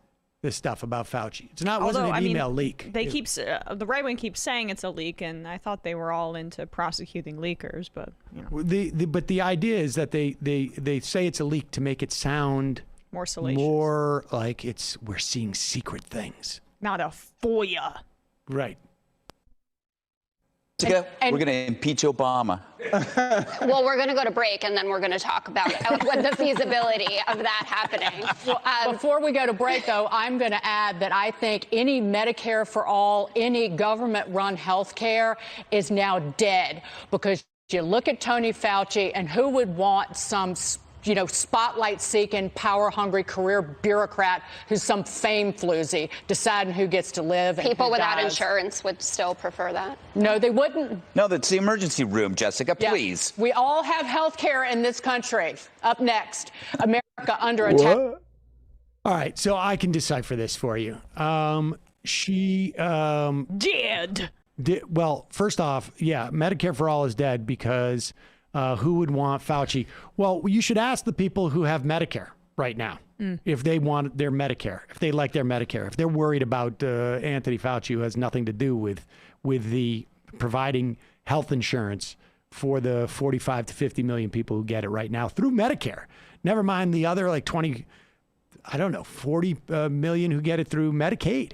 stuff about Fauci. Wasn't an email leak. They the right wing keeps saying it's a leak, and I thought they were all into prosecuting leakers, but but the idea is that they say it's a leak to make it sound More salacious. More like we're seeing secret things. Not a FOIA. Right. We're going to impeach Obama. Well, we're going to go to break, and then we're going to talk about what the feasibility of that happening. Before we go to break, though, I'm going to add that I think any Medicare for all, any government-run health care is now dead, because you look at Tony Fauci, and who would want some spotlight-seeking, power-hungry career bureaucrat who's some fame floozy deciding who gets to live and people who without dies. insurance would still prefer that. No, they wouldn't. No, that's the emergency room, Jessica, please. We all have health care in this country. Up next, America under attack. All right, so I can decipher this for you. She dead. Well, first off, yeah, Medicare for all is dead because who would want Fauci? Well, you should ask the people who have Medicare right now if they want their Medicare, if they like their Medicare, if they're worried about Anthony Fauci, who has nothing to do with the providing health insurance for the 45 to 50 million people who get it right now through Medicare. Never mind the other 40 million who get it through Medicaid.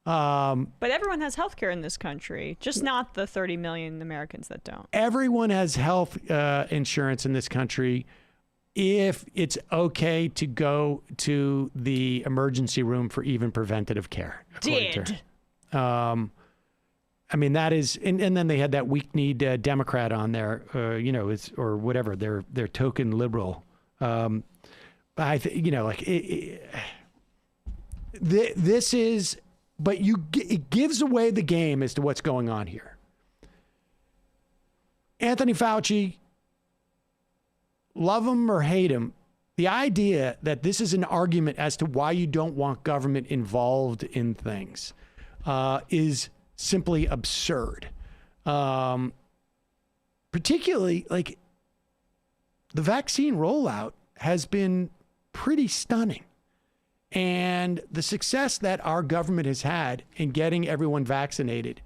But everyone has health care in this country, just not the 30 million Americans that don't. Everyone has health insurance in this country if it's okay to go to the emergency room for even preventative care. Did. I mean, that is, and then they had that weak-kneed Democrat on there, or whatever, their token liberal. I think, this is... But it gives away the game as to what's going on here. Anthony Fauci, love him or hate him, the idea that this is an argument as to why you don't want government involved in things is simply absurd. Particularly, the vaccine rollout has been pretty stunning. And the success that our government has had in getting everyone vaccinated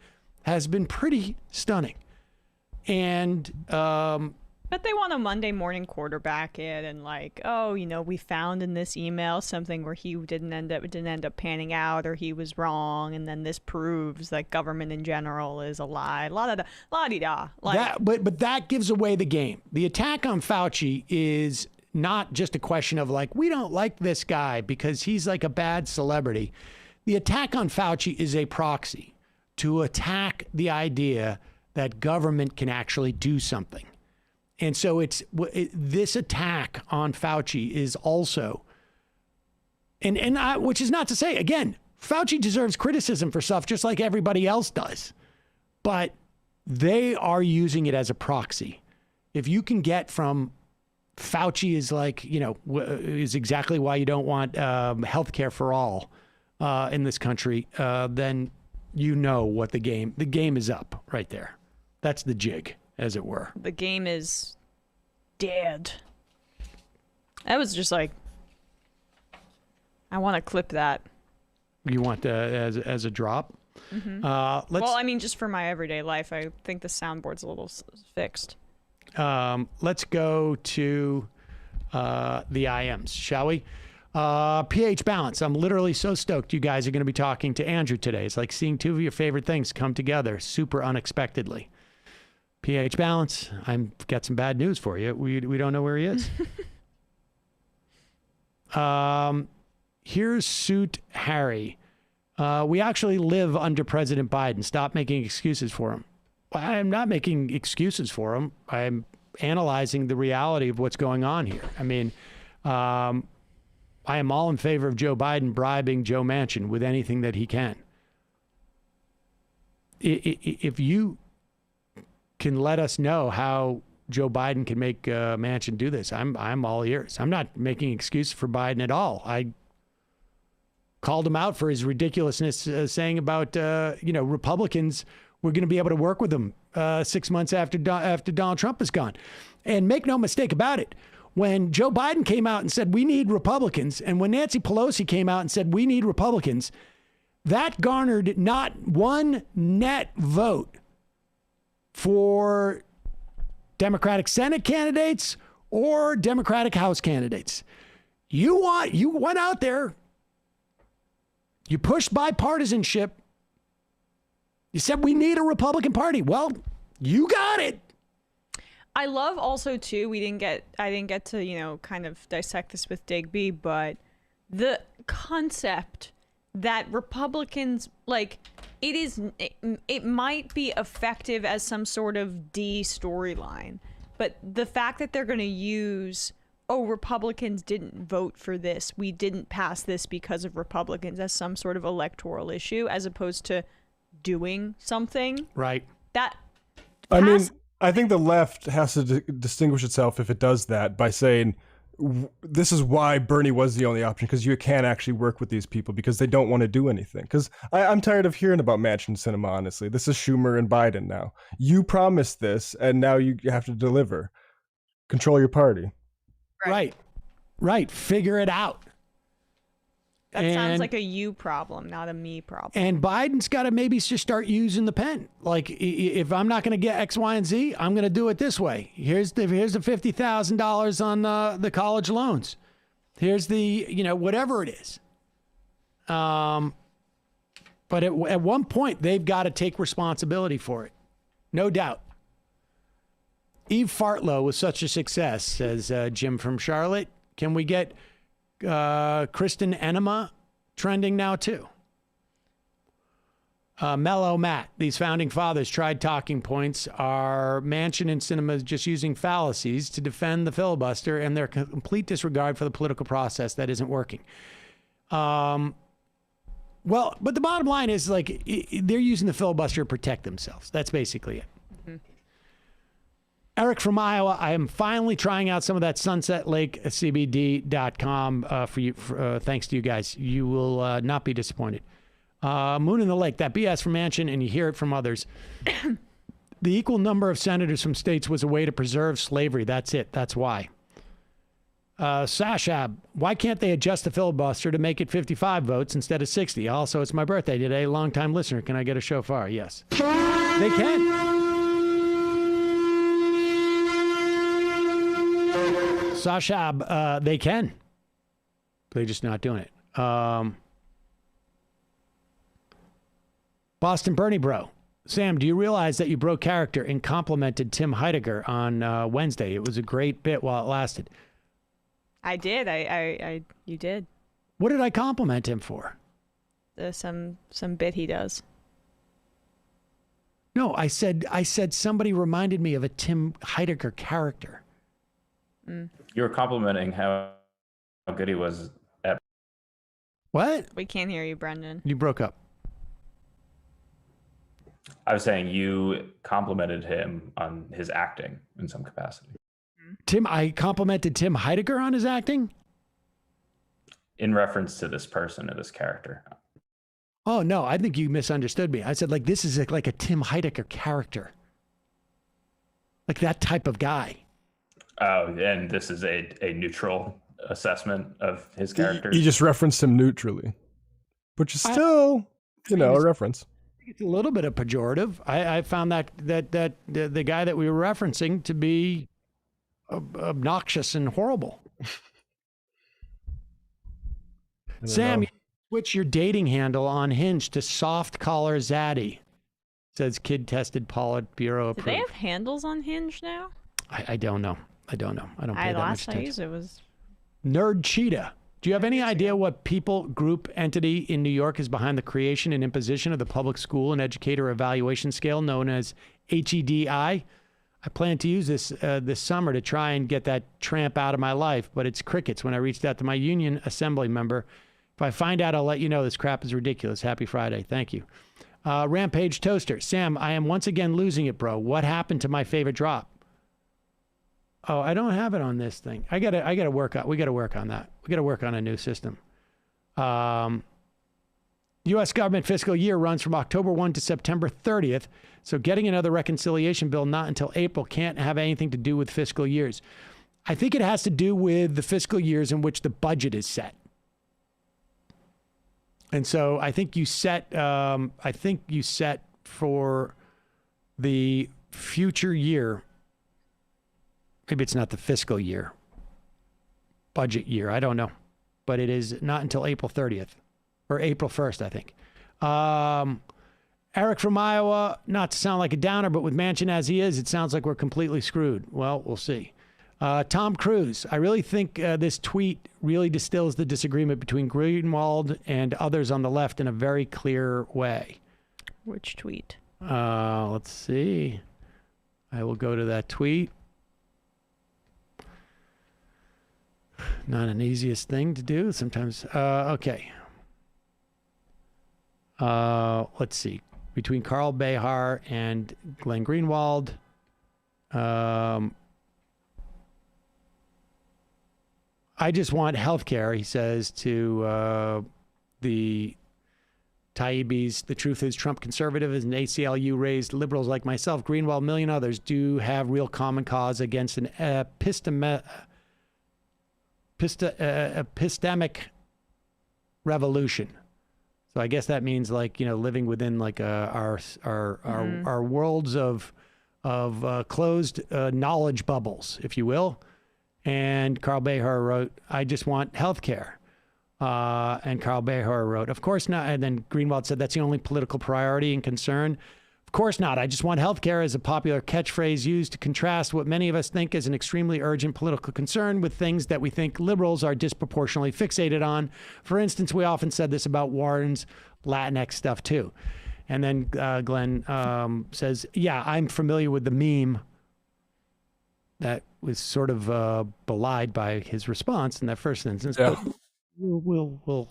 has been pretty stunning. And but they want a Monday morning quarterback it and we found in this email something where he didn't end up panning out, or he was wrong, and then this proves that government in general is a lie. La-di-da. But that gives away the game. The attack on Fauci is not just a question of we don't like this guy because he's like a bad celebrity. The attack on Fauci is a proxy to attack the idea that government can actually do something. And so this attack on Fauci is also, which is not to say, again, Fauci deserves criticism for stuff just like everybody else does, but they are using it as a proxy. If you can get from Fauci is is exactly why you don't want health care for all in this country, then what the game is up right there. That's the jig, as it were. The game is dead. That was just I want to clip that. You want as a drop? Mm-hmm. Just for my everyday life, I think the soundboard's a little fixed. Let's go to the IMs, shall we? pH balance. I'm literally so stoked you guys are going to be talking to Andrew today. It's like seeing two of your favorite things come together super unexpectedly. pH balance. I've got some bad news for you. We don't know where he is. Here's Suit Harry. We actually live under President Biden. Stop making excuses for him. I'm not making excuses for him. I'm analyzing the reality of what's going on here. I mean, I am all in favor of Joe Biden bribing Joe Manchin with anything that he can. If you can let us know how Joe Biden can make Manchin do this, I'm all ears. I'm not making excuses for Biden at all. I called him out for his ridiculousness, saying about Republicans were going to be able to work with him 6 months after Donald Trump is gone. And make no mistake about it, when Joe Biden came out and said we need Republicans, and when Nancy Pelosi came out and said we need Republicans, that garnered not one net vote for Democratic Senate candidates or Democratic House candidates. You went out there. You pushed bipartisanship. You said we need a Republican Party. Well, you got it. I love also too, I didn't get to, kind of dissect this with Digby, but the concept that Republicans, it might be effective as some sort of D storyline, but the fact that they're going to use, Republicans didn't vote for this, we didn't pass this because of Republicans, as some sort of electoral issue, as opposed to doing something. Right. I think the left has to distinguish itself if it does that by saying, this is why Bernie was the only option, because you can't actually work with these people because they don't want to do anything. Because I'm tired of hearing about Manchin cinema, honestly. This is Schumer and Biden now. You promised this, and now you have to deliver. Control your party. Right. Figure it out. That sounds like a you problem, not a me problem. And Biden's got to maybe just start using the pen. Like, if I'm not going to get X, Y, and Z, I'm going to do it this way. Here's the $50,000 on the college loans. Here's the, whatever it is. But at one point, they've got to take responsibility for it. No doubt. Eve Fartlow was such a success, says Jim from Charlotte. Can we get Kristen Enema trending now too? Mellow Matt, these founding fathers tried talking points. Are Manchin and Sinema just using fallacies to defend the filibuster and their complete disregard for the political process that isn't working? Well, but the bottom line is, they're using the filibuster to protect themselves. That's basically it. Eric from Iowa, I am finally trying out some of that sunsetlakecbd.com for you. Thanks to you guys. You will not be disappointed. Moon in the Lake, that BS from Manchin, and you hear it from others. The equal number of senators from states was a way to preserve slavery. That's it. That's why. Sashab, why can't they adjust the filibuster to make it 55 votes instead of 60? Also, it's my birthday today. Longtime listener. Can I get a shofar? Yes. They can. Sashab, they can. They're just not doing it. Boston Bernie Bro. Sam, do you realize that you broke character and complimented Tim Heidegger on Wednesday? It was a great bit while it lasted. I did. You did. What did I compliment him for? Some bit he does. No, I said somebody reminded me of a Tim Heidegger character. You were complimenting how good he was at. What? We can't hear you, Brendan. You broke up. I was saying you complimented him on his acting in some capacity. I complimented Tim Heidegger on his acting? In reference to this person or this character. Oh, no, I think you misunderstood me. I said, this is like a Tim Heidegger character. Like that type of guy. Oh, and this is a neutral assessment of his character. You just referenced him neutrally, which is still, a reference. It's a little bit of pejorative. I found that the guy that we were referencing to be obnoxious and horrible. Sam, you switch your dating handle on Hinge to Soft Collar Zaddy. Says kid tested Politburo approved. Do they have handles on Hinge now? I don't know. I don't pay that much attention. Last I used it was Nerd Cheetah. Do you have any idea what people, group, entity in New York is behind the creation and imposition of the public school and educator evaluation scale known as HEDI? I plan to use this this summer to try and get that tramp out of my life, but it's crickets when I reached out to my union assembly member. If I find out, I'll let you know. This crap is ridiculous. Happy Friday. Thank you. Rampage Toaster. Sam, I am once again losing it, bro. What happened to my favorite drop? Oh, I don't have it on this thing. We got to work on that. We got to work on a new system. U.S. government fiscal year runs from October 1 to September 30th. So getting another reconciliation bill not until April can't have anything to do with fiscal years. I think it has to do with the fiscal years in which the budget is set. And so I think you set for the future year. Maybe it's not the fiscal year, budget year. I don't know, but it is not until April 30th or April 1st, I think. Eric from Iowa, not to sound like a downer, but with Manchin as he is, it sounds like we're completely screwed. Well, we'll see. Tom Cruise, I really think this tweet really distills the disagreement between Greenwald and others on the left in a very clear way. Which tweet? Let's see. I will go to that tweet. Not an easiest thing to do sometimes. Okay. Let's see. Between Carl Behar and Glenn Greenwald. I just want health care, he says to the Taibis. The truth is Trump conservatives and ACLU raised liberals like myself, Greenwald, a million others do have real common cause against an epistemic revolution. So I guess that means like, living within like our worlds of closed knowledge bubbles, if you will. And Carl Behar wrote, I just want health care. And Carl Behar wrote, of course not. And then Greenwald said, that's the only political priority and concern. Of course not. I just want health care is a popular catchphrase used to contrast what many of us think is an extremely urgent political concern with things that we think liberals are disproportionately fixated on. For instance, we often said this about Warren's Latinx stuff too. And then Glenn says, yeah, I'm familiar with the meme that was sort of belied by his response in that first instance. Yeah. But we'll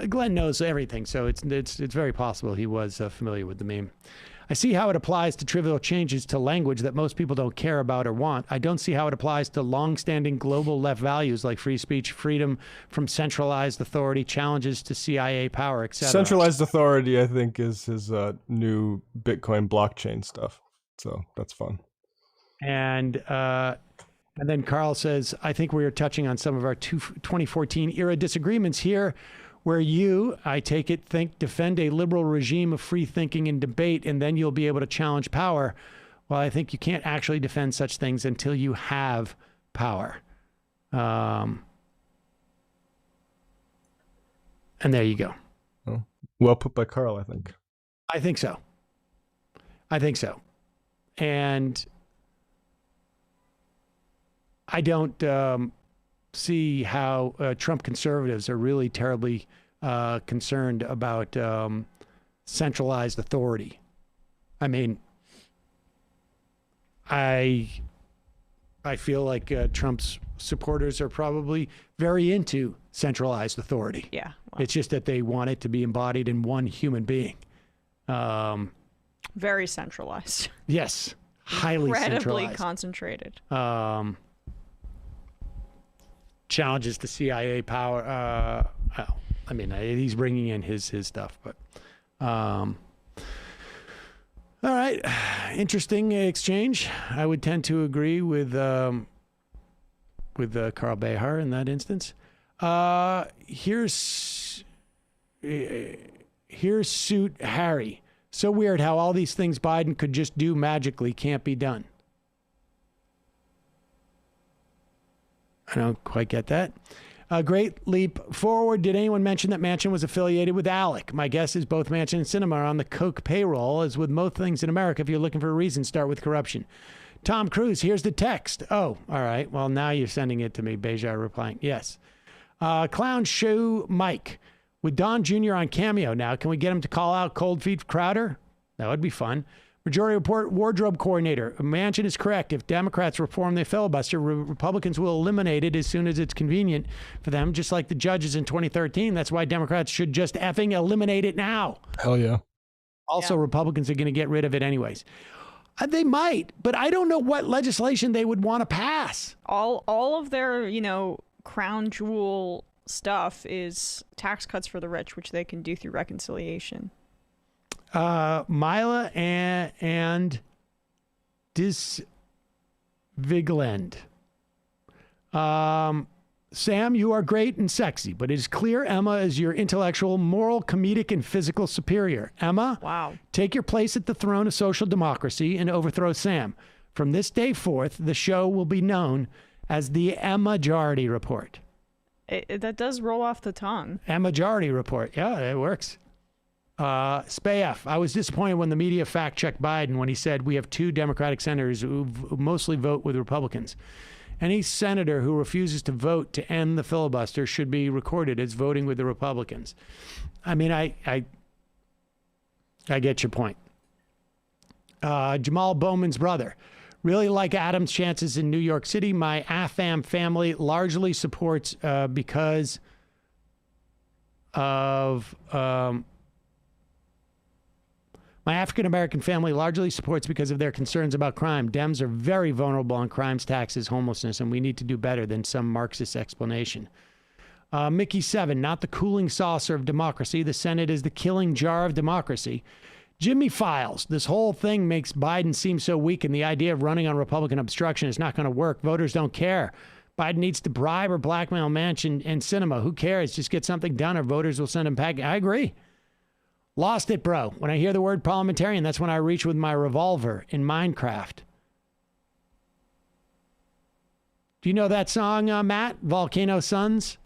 Glenn knows everything, so it's very possible he was familiar with the meme. I see how it applies to trivial changes to language that most people don't care about or want. I don't see how it applies to long-standing global left values like free speech, freedom from centralized authority, challenges to CIA power, etc. Centralized authority, I think, is his new Bitcoin blockchain stuff. So that's fun. And then Carl says, I think we are touching on some of our 2014 era disagreements here, where you, I take it, defend a liberal regime of free thinking and debate, and then you'll be able to challenge power. Well, I think you can't actually defend such things until you have power. And there you go. Well put by Carl, I think. I think so. And I don't see how Trump conservatives are really terribly concerned about centralized authority. I mean, I feel like Trump's supporters are probably very into centralized authority. Yeah. Well. It's just that they want it to be embodied in one human being. Very centralized. Yes. Highly incredibly centralized. Concentrated. Challenges to CIA power. I mean, he's bringing in his stuff, but all right, interesting exchange. I would tend to agree with Carl Behar in that instance. Here's Suit Harry. So weird how all these things Biden could just do magically can't be done. I don't quite get that. A great leap forward. Did anyone mention that Manchin was affiliated with ALEC? My guess is both Manchin and Sinema are on the Koch payroll. As with most things in America, if you're looking for a reason, start with corruption. Tom Cruise, here's the text. Oh, all right. Well, now you're sending it to me. Bejar replying, yes. Clown Shoe Mike. With Don Jr. on Cameo now, can we get him to call out Cold Feet Crowder? That would be fun. Majority Report wardrobe coordinator. Manchin is correct. If Democrats reform the filibuster, Republicans will eliminate it as soon as it's convenient for them, just like the judges in 2013. That's why Democrats should just effing eliminate it now. Hell yeah. Also, Republicans are going to get rid of it anyways. They might, but I don't know what legislation they would want to pass. All of their, crown jewel stuff is tax cuts for the rich, which they can do through reconciliation. Mila and Disvigland. Sam, you are great and sexy, but it is clear Emma is your intellectual, moral, comedic, and physical superior. Emma, wow. Take your place at the throne of social democracy and overthrow Sam. From this day forth, the show will be known as the majority report. That does roll off the tongue. A majority report. Yeah, it works. SPAF. I was disappointed when the media fact-checked Biden when he said we have 2 Democratic senators who mostly vote with Republicans. Any senator who refuses to vote to end the filibuster should be recorded as voting with the Republicans. I mean, I get your point. Jamal Bowman's brother. Really like Adams' chances in New York City. My AFAM family largely supports because of... My African-American family largely supports because of their concerns about crime. Dems are very vulnerable on crimes, taxes, homelessness, and we need to do better than some Marxist explanation. Mickey 7, not the cooling saucer of democracy. The Senate is the killing jar of democracy. Jimmy Files, this whole thing makes Biden seem so weak, and the idea of running on Republican obstruction is not going to work. Voters don't care. Biden needs to bribe or blackmail Manchin and Sinema. Who cares? Just get something done or voters will send him back. I agree. Lost it, bro. When I hear the word parliamentarian, that's when I reach with my revolver in Minecraft. Do you know that song, Matt? Volcano Suns?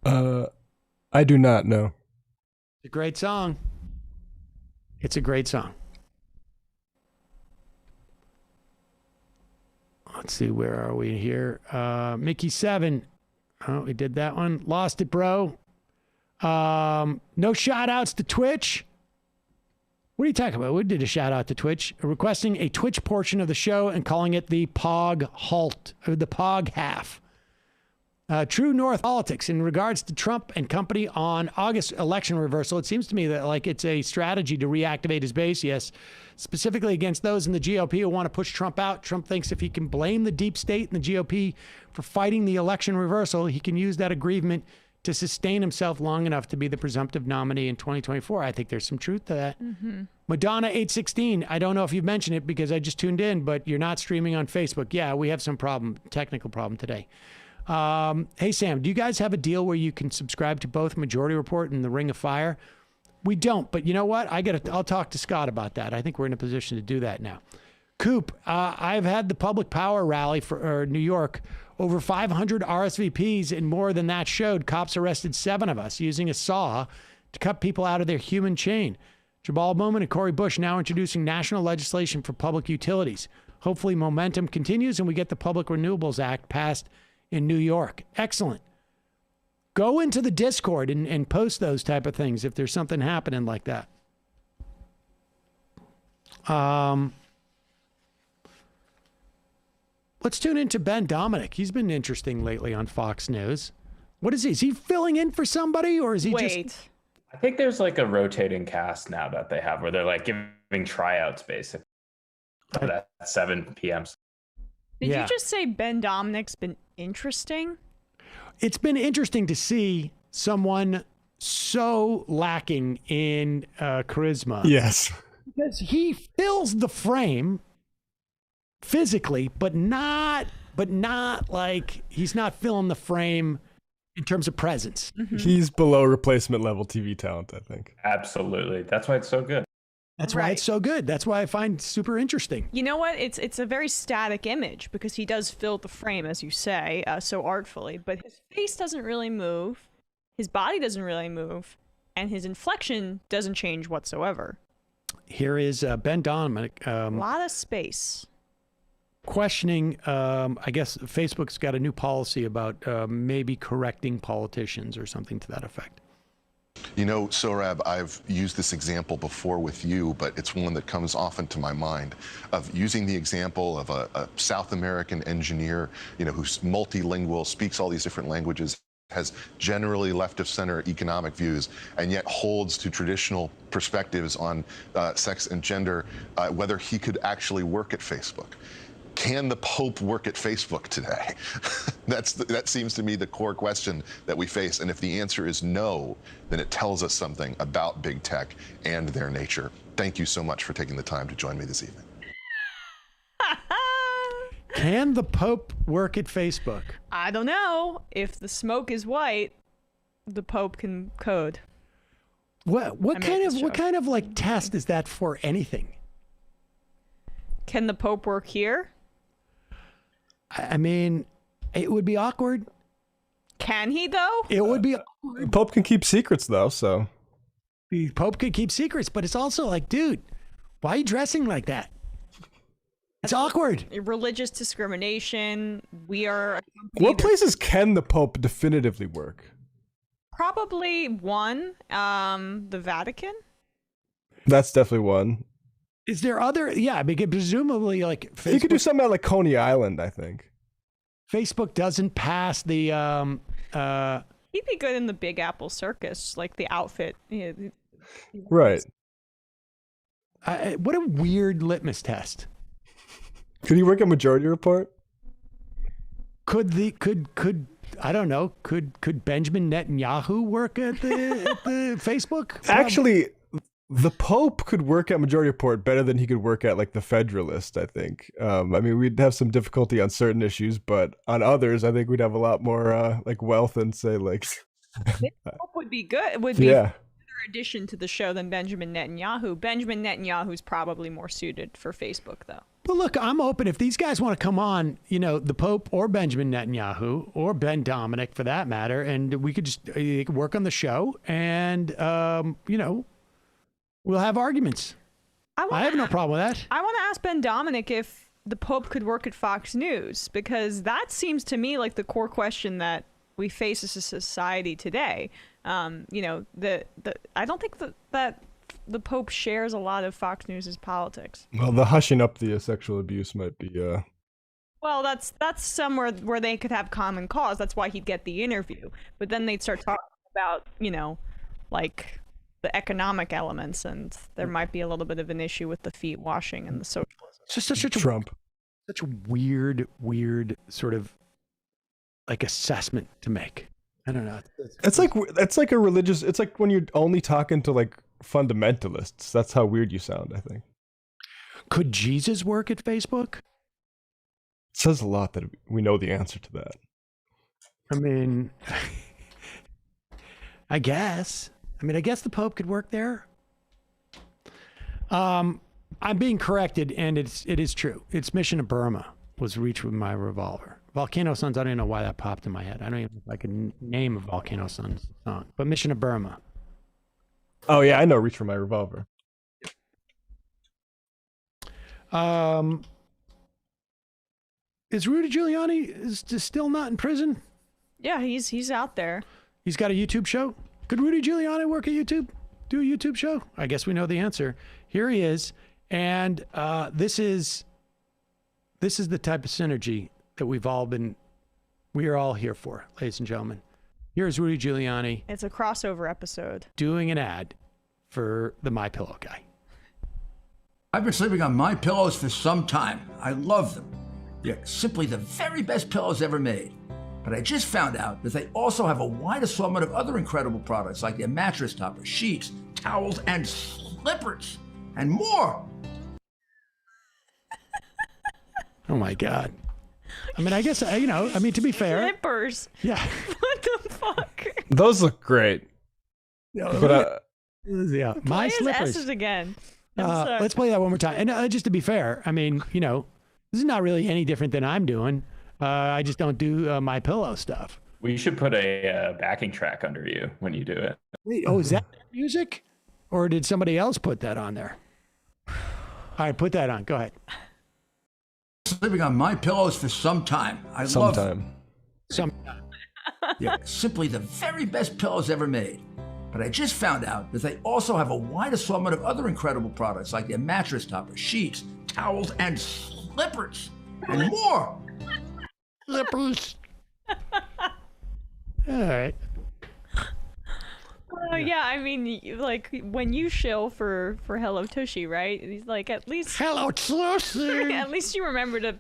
I do not know. It's a great song. It's a great song. Let's see, where are we here? Mickey 7. Oh, we did that one. Lost it, bro. No shout outs to Twitch. What are you talking about? We did a shout out to Twitch, requesting a Twitch portion of the show and calling it the Pog Halt, or the Pog Half. True North politics in regards to Trump and company on August election reversal. It seems to me that like it's a strategy to reactivate his base. Yes, specifically against those in the GOP who want to push Trump out. Trump thinks if he can blame the deep state and the GOP for fighting the election reversal, he can use that aggrievement to sustain himself long enough to be the presumptive nominee in 2024. I think there's some truth to that. Mm-hmm. Madonna 816, I don't know if you've mentioned it because I just tuned in, but you're not streaming on Facebook. Yeah, we have some technical problem today. Hey, Sam, do you guys have a deal where you can subscribe to both Majority Report and The Ring of Fire? We don't, but you know what? I'll talk to Scott about that. I think we're in a position to do that now. Coop, I've had the Public Power Rally for New York. Over 500 RSVPs and more than that showed. Cops arrested 7 of us using a saw to cut people out of their human chain. Jabal Bowman and Cori Bush now introducing national legislation for public utilities. Hopefully momentum continues and we get the Public Renewables Act passed in New York. Excellent. Go into the Discord and post those type of things if there's something happening like that. Let's tune into Ben Dominic. He's been interesting lately on Fox News. What is he? Is he filling in for somebody or is he just... I think there's like a rotating cast now that they have where they're like giving tryouts basically at 7 p.m. Did you just say Ben Dominic's been interesting? It's been interesting to see someone so lacking in charisma. Yes. Because he fills the frame physically, but not like he's not filling the frame in terms of presence. Mm-hmm. He's below replacement level TV talent, I think. Absolutely. That's why it's so good. That's why it's so good. That's why I find it super interesting. You know what? It's a very static image because he does fill the frame, as you say, so artfully, but his face doesn't really move, his body doesn't really move, and his inflection doesn't change whatsoever. Here is Ben Dominic. A lot of space. Questioning, I guess Facebook's got a new policy about maybe correcting politicians or something to that effect. You know, Sorab, I've used this example before with you, but it's one that comes often to my mind of using the example of a South American engineer, you know, who's multilingual, speaks all these different languages, has generally left-of-center economic views, and yet holds to traditional perspectives on sex and gender, whether he could actually work at Facebook. Can the Pope work at Facebook today? That seems to me the core question that we face. And if the answer is no, then it tells us something about big tech and their nature. Thank you so much for taking the time to join me this evening. Can the Pope work at Facebook? I don't know. If the smoke is white, the Pope can code. What kind of like test is that for anything? Can the Pope work here? I mean, it would be awkward. Can he though? It would be. The Pope can keep secrets though, so. The Pope could keep secrets, but it's also like, dude, why are you dressing like that? It's awkward. Religious discrimination. We are. What places can the Pope definitively work? Probably one. The Vatican. That's definitely one. Is there other? Yeah, because presumably, like Facebook, you could do something at like Coney Island, I think. Facebook doesn't pass the. He'd be good in the Big Apple Circus, like the outfit. Right. What a weird litmus test. Could he work at Majority Report? Could I don't know? Could Benjamin Netanyahu work at the Facebook? Actually, the Pope could work at Majority Report better than he could work at like the Federalist, I think. I mean, we'd have some difficulty on certain issues, but on others, I think we'd have a lot more like wealth and say like. Pope would be good. It would be yeah. a addition to the show than Benjamin Netanyahu. Benjamin Netanyahu's probably more suited for Facebook, though. But look, I'm open. If these guys want to come on, the Pope or Benjamin Netanyahu or Ben Dominic for that matter, and we could just work on the show and, we'll have arguments. I have no problem with that. I want to ask Ben Dominic if the Pope could work at Fox News, because that seems to me like the core question that we face as a society today. I don't think that the Pope shares a lot of Fox News's politics. Well, the hushing up the sexual abuse might be. Well, that's somewhere where they could have common cause. That's why he'd get the interview. But then they'd start talking about, like the economic elements, and there might be a little bit of an issue with the feet washing and the socialism. It's just such a weird sort of like assessment to make. I don't know. It's like a religious. It's like when you're only talking to like fundamentalists. That's how weird you sound, I think. Could Jesus work at Facebook? It says a lot that we know the answer to that. I mean, I guess the Pope could work there. I'm being corrected, and it is true. It's Mission to Burma was reached with my revolver. Volcano Suns, I don't even know why that popped in my head. I don't even know if I can name a Volcano Suns song. But Mission to Burma. Oh, yeah, I know Reach for My Revolver. Is Rudy Giuliani still not in prison? Yeah, he's out there. He's got a YouTube show? Could Rudy Giuliani work at YouTube? Do a YouTube show? I guess we know the answer. Here he is. And this is the type of synergy that we are all here for, ladies and gentlemen. Here's Rudy Giuliani. It's a crossover episode. Doing an ad for the MyPillow guy. I've been sleeping on My Pillows for some time. I love them. They're simply the very best pillows ever made. But I just found out that they also have a wide assortment of other incredible products like their mattress toppers, sheets, towels, and slippers, and more. Oh my God. I mean, I guess, to be fair. Slippers. Yeah. What the fuck? Those look great. But yeah, Play my his slippers. S's again. I'm sorry. Let's play that one more time. And just to be fair, I mean, this is not really any different than I'm doing. I just don't do My Pillow stuff. We should put a backing track under you when you do it. Wait, is that music? Or did somebody else put that on there? All right, put that on. Go ahead. Sleeping on My Pillows for some time. I love them. Sometime. They're simply the very best pillows ever made. But I just found out that they also have a wide assortment of other incredible products like their mattress toppers, sheets, towels, and slippers, and more. Slippers. All right. Yeah, I mean, like when you shill for Hello Tushy, right? He's like, at least Hello Tushy. At least you remember to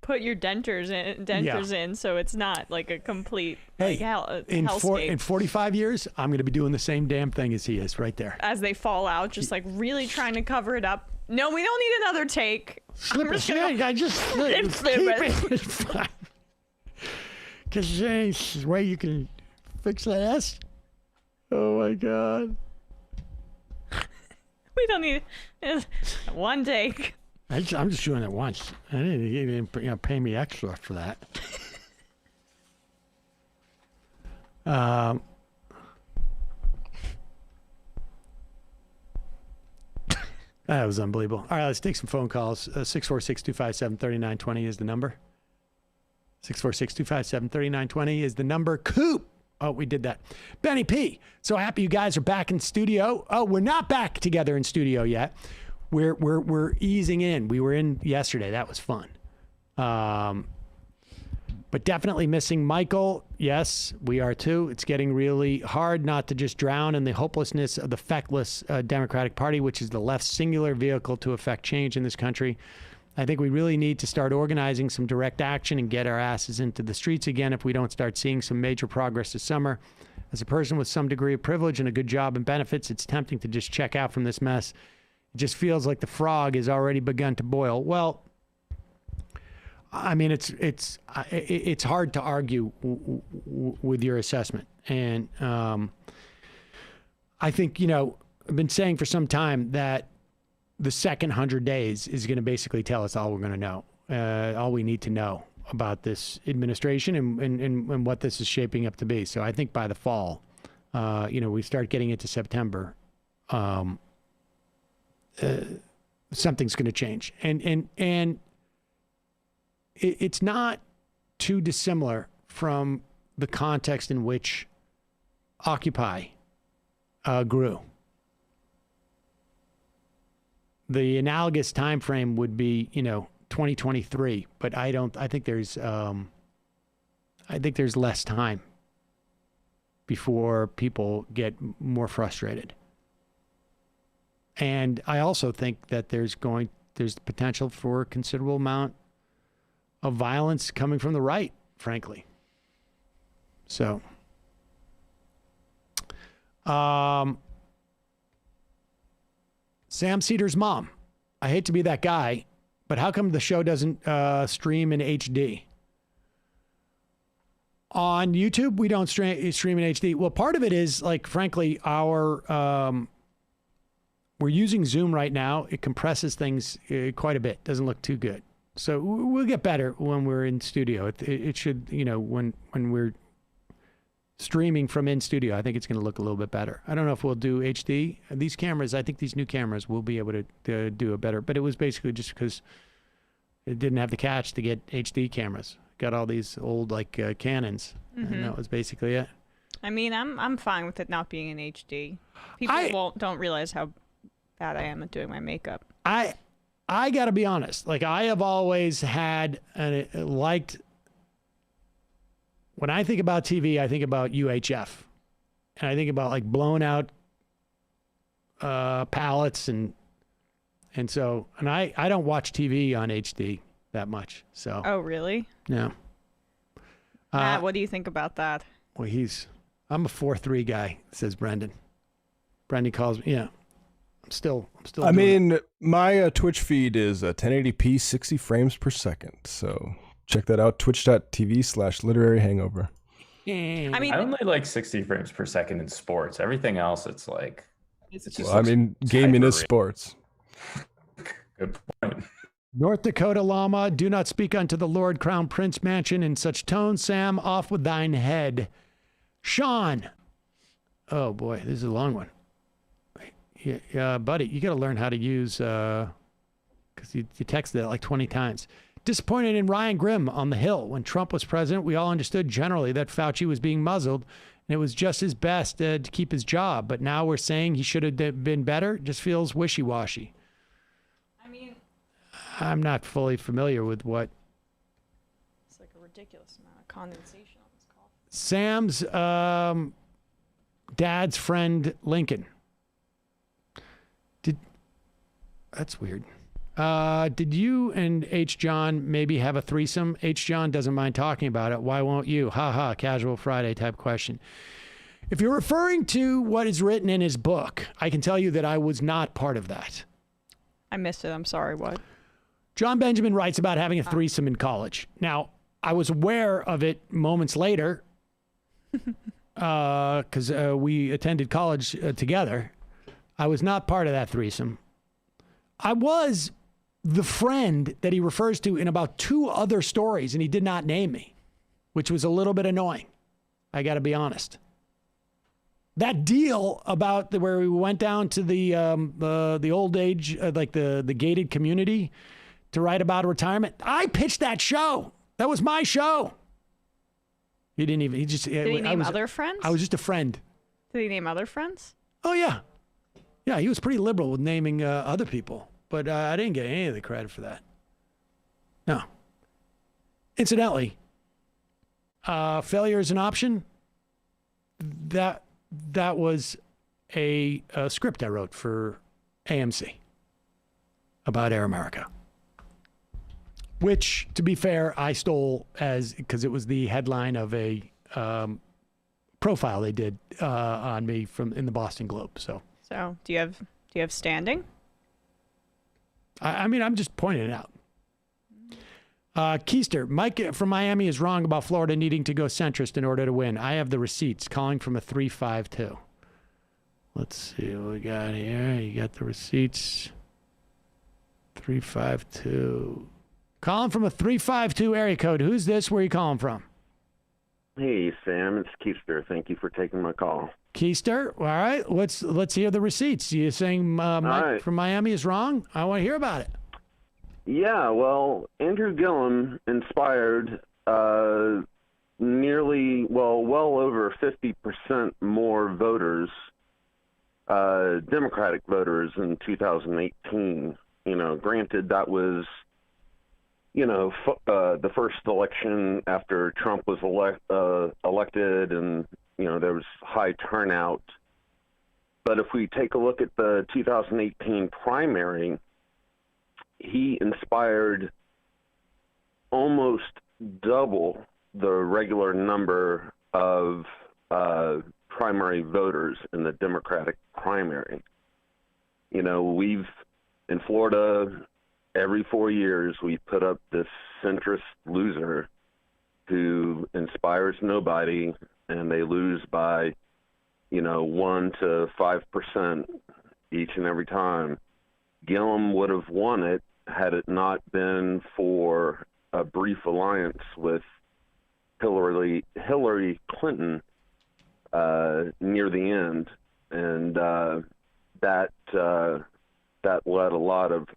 put your dentures in, so it's not like a complete hellscape. In 45 years, I'm going to be doing the same damn thing as he is right there. As they fall out, just like really trying to cover it up. No, we don't need another take. Slippers. I just keep it. It's fine. Because there's a way you can fix that S. Oh my God. We don't need one take. I'm just doing it once. I didn't even pay me extra for that. That was unbelievable. All right, let's take some phone calls. 646-257-3920 is the number. 646-257-3920 is the number. Coop. Oh, we did that. Benny P. So happy you guys are back in studio. Oh, we're not back together in studio yet. We're easing in. We were in yesterday. That was fun. But definitely missing Michael. Yes, we are too. It's getting really hard not to just drown in the hopelessness of the feckless Democratic Party, which is the left's singular vehicle to effect change in this country. I think we really need to start organizing some direct action and get our asses into the streets again if we don't start seeing some major progress this summer. As a person with some degree of privilege and a good job and benefits, it's tempting to just check out from this mess. It just feels like the frog has already begun to boil. Well, I mean, it's hard to argue with your assessment. And I think, I've been saying for some time that the second 100 days is going to basically tell us all we're going to know, all we need to know about this administration and what this is shaping up to be. So I think by the fall, we start getting into September, something's going to change. And it's not too dissimilar from the context in which Occupy grew. The analogous time frame would be, 2023, but I think there's less time before people get more frustrated. And I also think that there's potential for a considerable amount of violence coming from the right, frankly. So, Sam Cedar's mom. I hate to be that guy, but how come the show doesn't stream in HD? On YouTube, we don't stream in HD. Well, part of it is, frankly, we're using Zoom right now. It compresses things quite a bit. Doesn't look too good. So we'll get better when we're in studio. It should, when we're streaming from in studio, I think it's going to look a little bit better. I don't know if we'll do HD. These cameras, I think these new cameras will be able to do it better. But it was basically just because it didn't have the catch to get HD cameras. Got all these old Canons, and that was basically it. I mean, I'm fine with it not being in HD. People don't realize how bad I am at doing my makeup. I got to be honest. I have always had liked. When I think about TV, I think about UHF, and I think about blown out palettes and I don't watch TV on HD that much. So. Oh, really? No. Matt, what do you think about that? Well, I'm a 4:3 guy, says Brendan. Brendan calls me. Yeah. I'm still. I mean, my Twitch feed is 1080p, 60 frames per second. So check that out. Twitch.tv/literary hangover. I mean, I only like 60 frames per second in sports. Everything else, it's gaming is sports. Good point. North Dakota Llama, do not speak unto the Lord Crown Prince Manchin in such tones, Sam. Off with thine head. Sean. Oh, boy, this is a long one. Yeah, buddy, you got to learn how to use, because you texted it like 20 times. Disappointed in Ryan Grimm on the Hill. When Trump was president, we all understood generally that Fauci was being muzzled, and it was just his best to keep his job. But now we're saying he should have been better. It just feels wishy-washy. I mean, I'm not fully familiar with what. It's like a ridiculous amount of condensation on this call. Sam's dad's friend, Lincoln. That's weird. Did you and H. John maybe have a threesome? H. John doesn't mind talking about it. Why won't you? Ha ha, casual Friday type question. If you're referring to what is written in his book, I can tell you that I was not part of that. I missed it. I'm sorry. What? John Benjamin writes about having a threesome in college. Now, I was aware of it moments later because we attended college together. I was not part of that threesome. I was the friend that he refers to in about 2 other stories, and he did not name me, which was a little bit annoying. I got to be honest. That deal about where we went down to the old age, like the gated community, to write about retirement. I pitched that show. That was my show. He didn't even. He just. Did he name other friends? I was just a friend. Did he name other friends? Oh yeah, yeah. He was pretty liberal with naming other people, but I didn't get any of the credit for that. No. Incidentally, failure is an option. That was a script I wrote for AMC about Air America, which, to be fair, I stole because it was the headline of a profile they did on me in the Boston Globe. So do you have standing? I mean, I'm just pointing it out. Keister, Mike from Miami is wrong about Florida needing to go centrist in order to win. I have the receipts. Calling from a 352. Let's see what we got here. You got the receipts. 352. Calling from a 352 area code. Who's this? Where are you calling from? Hey, Sam. It's Keister. Thank you for taking my call. Keister, all right. Let's hear the receipts. You're saying Mike from Miami is wrong? I want to hear about it. Yeah, well, Andrew Gillum inspired well over 50% more voters, Democratic voters in 2018. Granted, that was, the first election after Trump was elected, and, there was high turnout. But if we take a look at the 2018 primary, he inspired almost double the regular number of primary voters in the Democratic primary. We've, in Florida, every 4 years, we put up this centrist loser who inspires nobody, and they lose by, 1 to 5% each and every time. Gillum would have won it had it not been for a brief alliance with Hillary Clinton near the end, and that led a lot of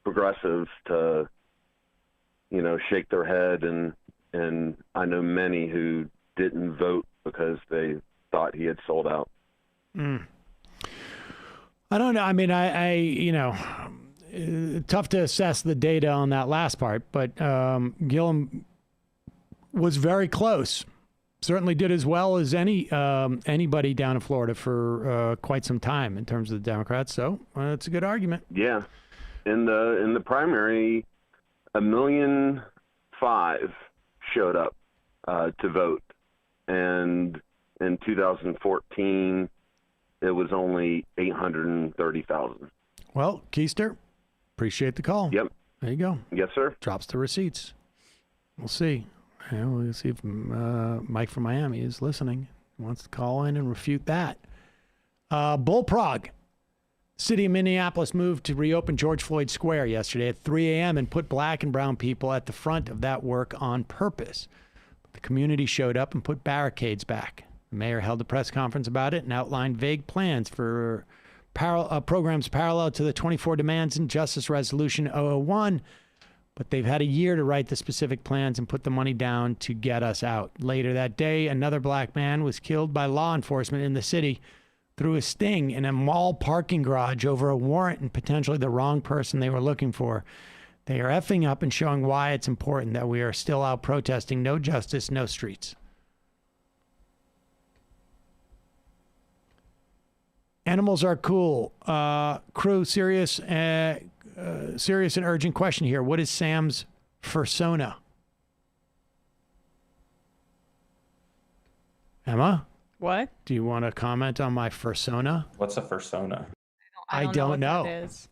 progressives to shake their head, and I know many who didn't vote because they thought he had sold out. I don't know. I mean, tough to assess the data on that last part, but Gillum was very close. Certainly did as well as anybody down in Florida for quite some time in terms of the Democrats. So it's a good argument. Yeah, in the primary, 1.5 million showed up to vote, and in 2014. It was only 830,000. Well, Keister, appreciate the call. Yep. There you go. Yes, sir. Drops the receipts. We'll see. We'll see if Mike from Miami is listening. Wants to call in and refute that. Bullprog. City of Minneapolis moved to reopen George Floyd Square yesterday at 3 a.m. and put black and brown people at the front of that work on purpose. The community showed up and put barricades back. The mayor held a press conference about it and outlined vague plans for programs parallel to the 24 Demands and Justice Resolution 001, but they've had a year to write the specific plans and put the money down to get us out. Later that day, another black man was killed by law enforcement in the city through a sting in a mall parking garage over a warrant and potentially the wrong person they were looking for. They are effing up and showing why it's important that we are still out protesting no justice, no streets. Animals are cool. Crew, serious and urgent question here. What is Sam's fursona? Emma? What? Do you want to comment on my fursona? What's a fursona? I don't know. That is.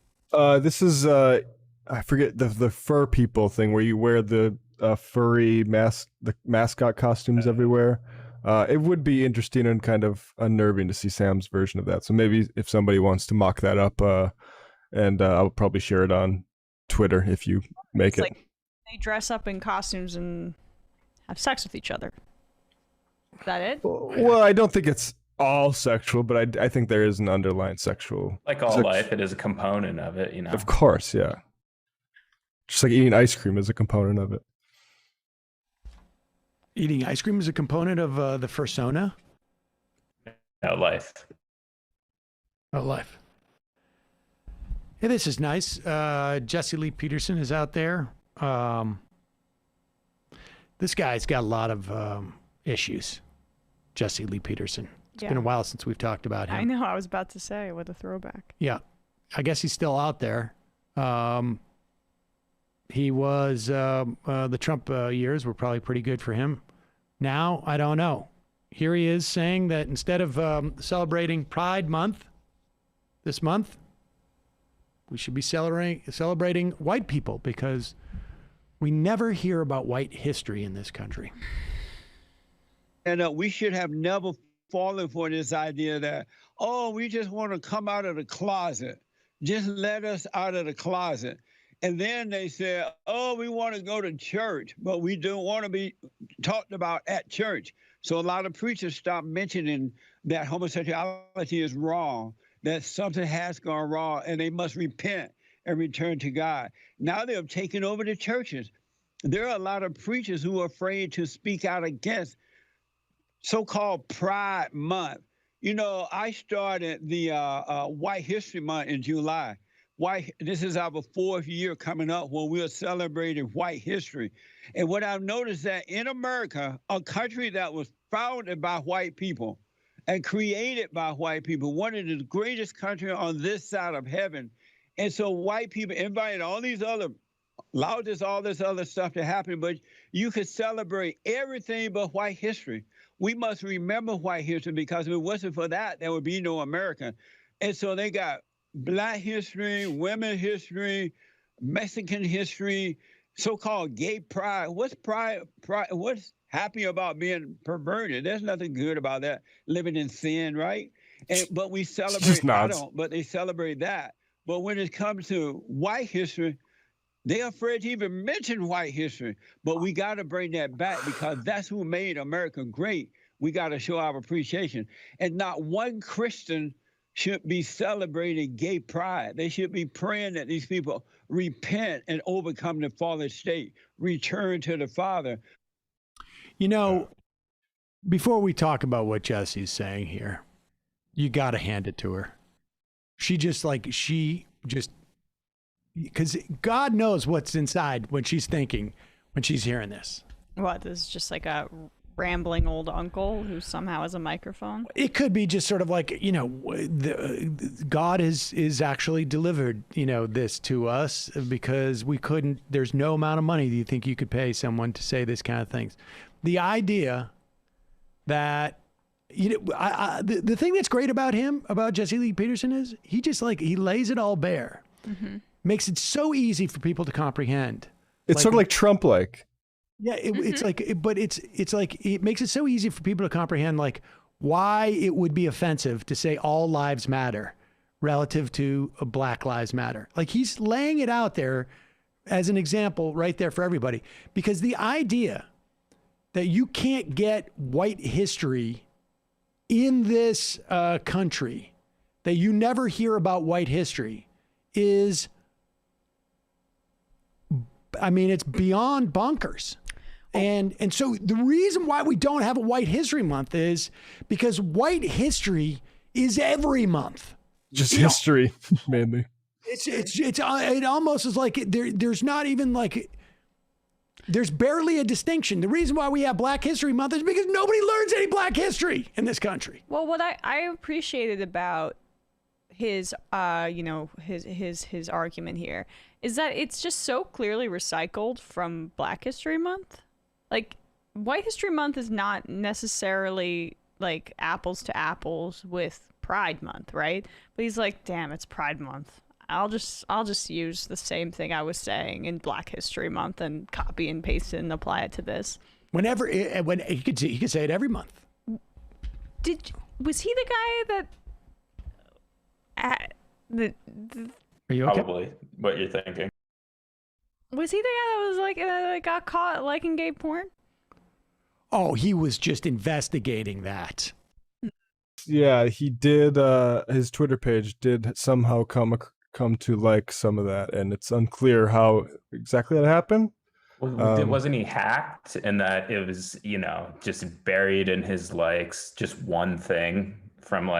This is I forget the fur people thing where you wear the furry the mascot costumes everywhere. It would be interesting and kind of unnerving to see Sam's version of that. So maybe if somebody wants to mock that up, and I'll probably share it on Twitter if you make it. Like they dress up in costumes and have sex with each other. Is that it? Well, I don't think it's all sexual, but I think there is an underlying sexual. Like all life, it is a component of it, you know. Of course, yeah. Just like eating ice cream is a component of it. Eating ice cream is a component of the fursona? No, life. Oh, life. Hey, this is nice. Jesse Lee Peterson is out there. This guy's got a lot of issues. Jesse Lee Peterson. It's been a while since we've talked about him. I know. I was about to say, what a throwback. Yeah. I guess he's still out there. He was, the Trump years were probably pretty good for him. Now, I don't know. Here he is saying that instead of celebrating Pride Month this month, we should be celebrating white people because we never hear about white history in this country. And we should have never fallen for this idea that, oh, we just want to come out of the closet. Just let us out of the closet. And then they say, oh, we want to go to church, but we don't want to be talked about at church. So a lot of preachers stop mentioning that homosexuality is wrong, that something has gone wrong, and they must repent and return to God. Now they have taken over the churches. There are a lot of preachers who are afraid to speak out against so-called Pride Month. You know, I started the White History Month in July. This is our 4th year coming up when we are celebrating white history. And what I've noticed that in America, a country that was founded by white people and created by white people, one of the greatest countries on this side of heaven. And so white people invited all this other stuff to happen, but you could celebrate everything but white history. We must remember white history because if it wasn't for that, there would be no America. And so they got Black history, women history, Mexican history, so-called gay pride. What's pride? What's happy about being perverted? There's nothing good about that. Living in sin, right? But we celebrate. But they celebrate that. But when it comes to white history, they're afraid to even mention white history. But we got to bring that back because that's who made America great. We got to show our appreciation. And not one Christian should be celebrating gay pride. They should be praying that these people repent and overcome the fallen state, return to the Father. You know, before we talk about what Jesse's saying here, you got to hand it to her. Because God knows what's inside when she's thinking, when she's hearing this. What, this is just like a rambling old uncle who somehow has a microphone? It could be just sort of like, you know, God is actually delivered, you know, this to us because we couldn't, there's no amount of money do you think you could pay someone to say this kind of things. The idea that, you know, the thing that's great about him, about Jesse Lee Peterson is he just like, he lays it all bare. Mm-hmm. Makes it so easy for people to comprehend. It's sort of like Trump-like. Yeah, it's like, but it's like it makes it so easy for people to comprehend, like why it would be offensive to say all lives matter relative to Black Lives Matter. Like he's laying it out there as an example right there for everybody, because the idea that you can't get white history in this country, that you never hear about white history, is, I mean, it's beyond bonkers. And so the reason why we don't have a White History Month is because white history is every month. Just history, mainly. It almost is like there's not even like, there's barely a distinction. The reason why we have Black History Month is because nobody learns any Black history in this country. Well, what I appreciated about his his argument here is that it's just so clearly recycled from Black History Month. Like, White History Month is not necessarily like apples to apples with Pride Month, right? But he's like, damn, it's Pride Month. I'll just use the same thing I was saying in Black History Month and copy and paste it and apply it to this. When he could say it every month. Was he the guy that Are you okay? Probably what you're thinking. Was he the guy that was like that got caught liking gay porn? Oh, he was just investigating that. Yeah, he did. His Twitter page did somehow come to like some of that, and it's unclear how exactly that happened. Wasn't he hacked, and that it was, just buried in his likes, just one thing from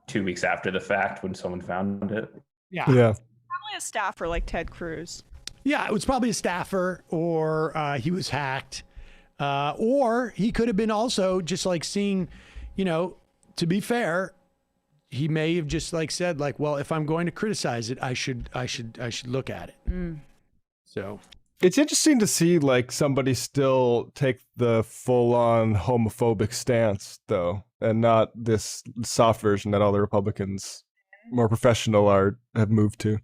2 weeks after the fact when someone found it? Yeah. Probably a staffer like Ted Cruz. Yeah, it was probably a staffer, or he was hacked, or he could have been also just like seeing, to be fair, he may have just said well, if I'm going to criticize it, I should look at it. So it's interesting to see somebody still take the full-on homophobic stance though, and not this soft version that all the Republicans, more professional, have moved to.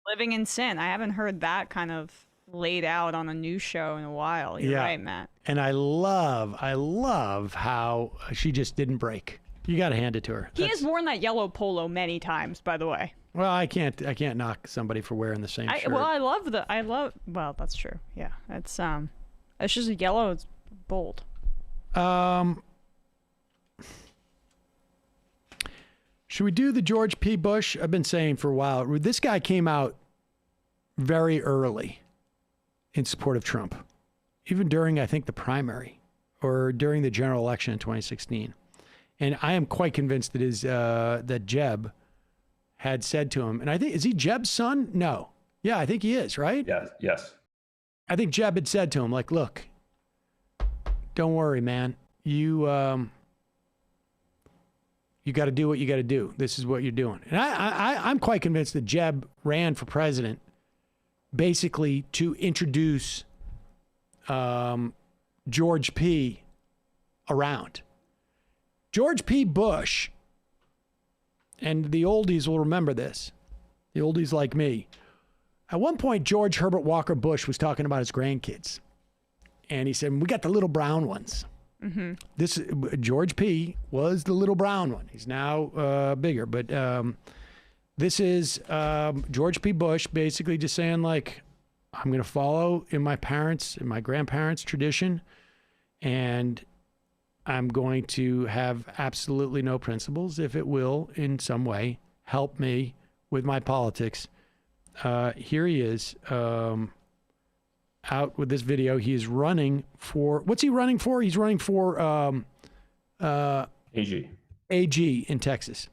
Living in sin. I haven't heard that kind of laid out on a news show in a while. You're right, Matt. And I love how she just didn't break. You got to hand it to her. He has worn that yellow polo many times, by the way. Well, I can't knock somebody for wearing the same shirt. Well, that's true. Yeah, it's just a yellow. It's bold. Should we do the George P. Bush? I've been saying for a while. This guy came out very early in support of Trump, even during, I think, the primary or during the general election in 2016. And I am quite convinced that Jeb had said to him, and I think, is he Jeb's son? No. Yeah, I think he is, right? Yes. I think Jeb had said to him, look, don't worry, man. You got to do what you got to do. This is what you're doing. And I'm quite convinced that Jeb ran for president basically to introduce George P. around. George P. Bush, and the oldies will remember this, the oldies like me. At one point, George Herbert Walker Bush was talking about his grandkids. And he said, we got the little brown ones. Mm-hmm. This George P. was the little brown one. He's now bigger. But this is George P. Bush basically just saying, I'm going to follow in my parents' and my grandparents' tradition. And I'm going to have absolutely no principles if it will, in some way, help me with my politics. Here he is out with this video. He is running for, what's he running for? He's running for AG in Texas.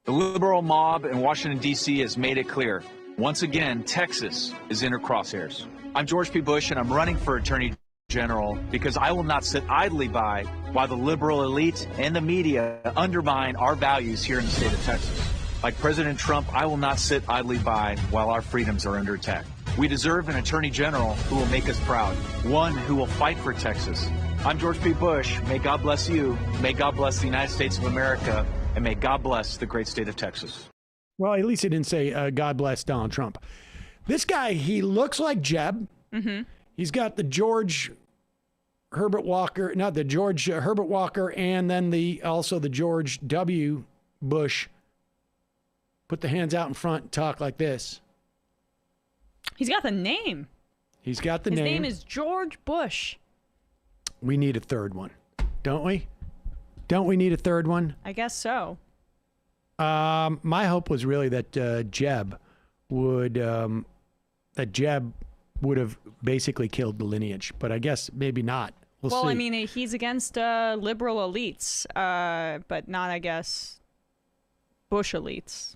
The liberal mob in Washington, D.C. has made it clear. Once again, Texas is in her crosshairs. I'm George P. Bush, and I'm running for Attorney General because I will not sit idly by while the liberal elite and the media undermine our values here in the state of Texas. Like President Trump, I will not sit idly by while our freedoms are under attack. We deserve an Attorney General who will make us proud, one who will fight for Texas. I'm George P. Bush. May God bless you. May God bless the United States of America. And may God bless the great state of Texas. Well, at least he didn't say, God bless Donald Trump. This guy, he looks like Jeb. Mm-hmm. He's got the George Herbert Walker, not the George Herbert Walker, and then also the George W. Bush. Put the hands out in front and talk like this. He's got the name. He's got the name. name. His name is George Bush. We need a third one, don't we? Don't we need a third one? I guess so. My hope was really that Jeb would have basically killed the lineage, but I guess maybe not. We'll see. I mean, he's against liberal elites, but not, I guess, Bush elites.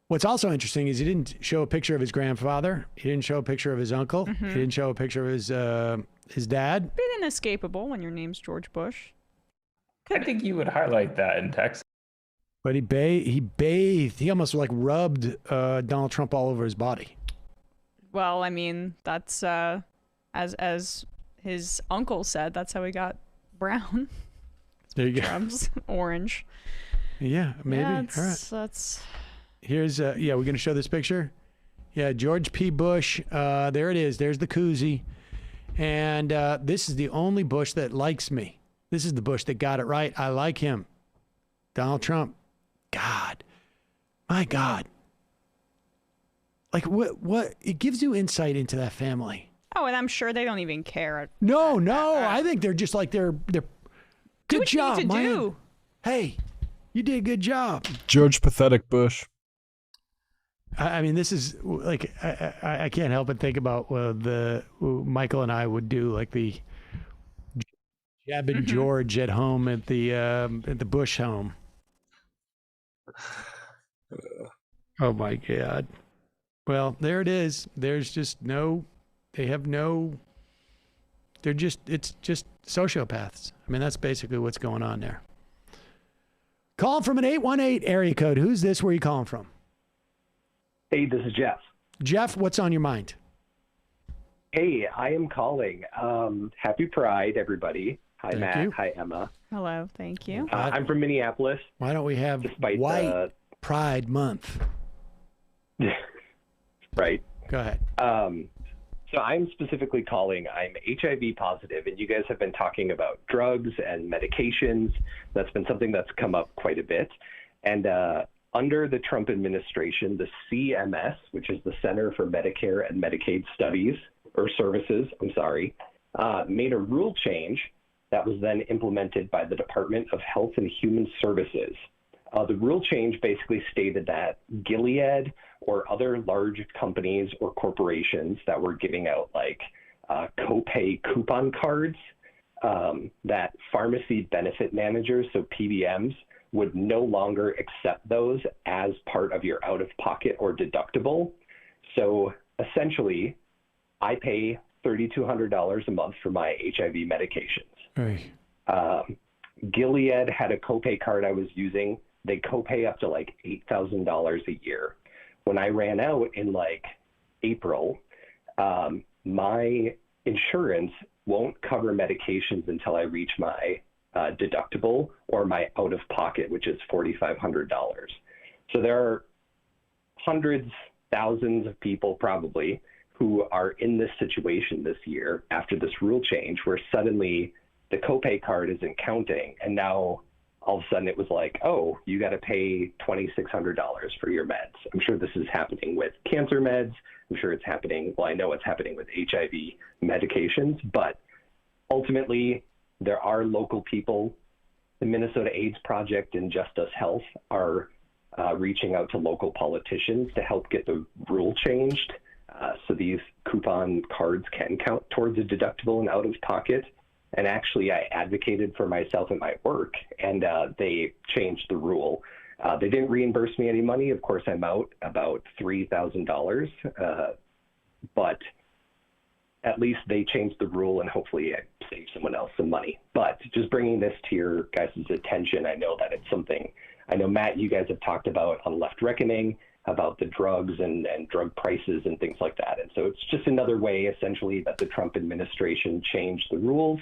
What's also interesting is he didn't show a picture of his grandfather. He didn't show a picture of his uncle. Mm-hmm. He didn't show a picture of his dad. Bit inescapable when your name's George Bush. I think you would highlight that in Texas. But he bathed. He almost rubbed Donald Trump all over his body. Well, I mean, that's as his uncle said, that's how he got brown. There you Trump's orange. Yeah, maybe. Yeah, all right. That's. Here's we're going to show this picture. Yeah, George P. Bush. There it is. There's the koozie. And this is the only Bush that likes me. This is the Bush that got it right. I like him. Donald Trump. God. My God. Like what? It gives you insight into that family. Oh, and I'm sure they don't even care. No, I think they're just like they're good do what job, you need to man. do. Hey, you did a good job. George Pathetic Bush. I mean, this is like I can't help but think about Michael and I would do like the Jeb and George at home at the Bush home. Oh my God. Well, there it is. There's just it's just sociopaths. I mean, that's basically what's going on there. Calling from an 818 area code. Who's this? Where are you calling from? Hey, this is Jeff. Jeff, what's on your mind? Hey, I am calling. Happy Pride, everybody. Hi, Thank Matt. you. Hi, Emma. Hello, thank you. I'm from Minneapolis. Why don't we have White Pride Month? Right. Go ahead. So I'm specifically calling. I'm HIV positive, and you guys have been talking about drugs and medications. That's been something that's come up quite a bit. And under the Trump administration, the CMS, which is the Center for Medicare and Medicaid Services, made a rule change that was then implemented by the Department of Health and Human Services. The rule change basically stated that Gilead or other large companies or corporations that were giving out like copay coupon cards, that pharmacy benefit managers, so PBMs, would no longer accept those as part of your out-of-pocket or deductible. So essentially, I pay $3,200 a month for my HIV medications. Hey. Gilead had a copay card I was using. They copay up to like $8,000 a year. When I ran out in like April, my insurance won't cover medications until I reach my deductible or my out-of-pocket, which is $4,500. So there are hundreds, thousands of people probably who are in this situation this year after this rule change where suddenly the copay card isn't counting, and now all of a sudden it was like, oh, you got to pay $2,600 for your meds. I'm sure this is happening with cancer meds. I'm sure it's happening, well, I know it's happening with HIV medications, but ultimately there are local people. The Minnesota AIDS Project and Just Us Health are reaching out to local politicians to help get the rule changed so these coupon cards can count towards a deductible and out of pocket. And actually, I advocated for myself at my work, and they changed the rule. They didn't reimburse me any money. Of course, I'm out about $3,000, but at least they changed the rule, and hopefully I save someone else some money. But just bringing this to your guys' attention, I know that it's something, I know, Matt, you guys have talked about on Left Reckoning, about the drugs and drug prices and things like that. And so it's just another way, essentially, that the Trump administration changed the rules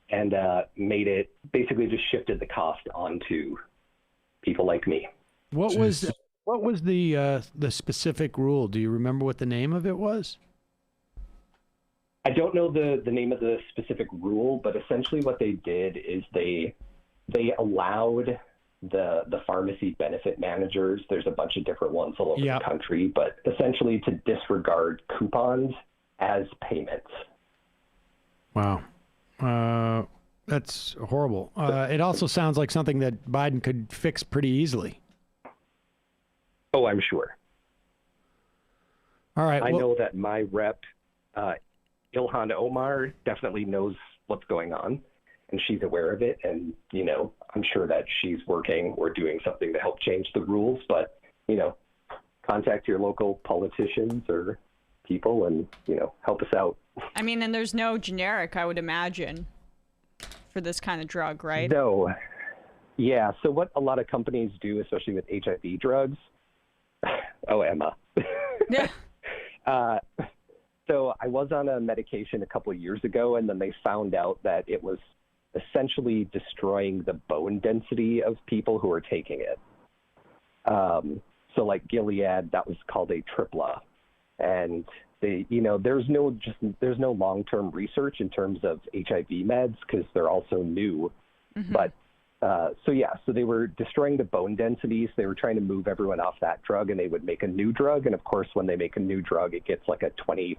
and made it, basically just shifted the cost onto people like me. What was the specific rule? Do you remember what the name of it was? I don't know the name of the specific rule, but essentially what they did is they allowed the pharmacy benefit managers, there's a bunch of different ones all over the country, but essentially to disregard coupons as payments. Wow. That's horrible. It also sounds like something that Biden could fix pretty easily. Oh, I'm sure. All right. I know that my rep, Ilhan Omar, definitely knows what's going on, and she's aware of it. And, you know, I'm sure that she's working or doing something to help change the rules. But, you know, contact your local politicians or people and, you know, help us out. I mean, and there's no generic, I would imagine, for this kind of drug, right? No. Yeah. So what a lot of companies do, especially with HIV drugs. Oh, Emma. Yeah. So I was on a medication a couple of years ago, and then they found out that it was essentially destroying the bone density of people who are taking it. So like Gilead, that was called a tripla. And they, you know, there's no long-term research in terms of HIV meds because they're also new. Mm-hmm. But So they were destroying the bone densities. They were trying to move everyone off that drug, and they would make a new drug. And of course, when they make a new drug, it gets like a 20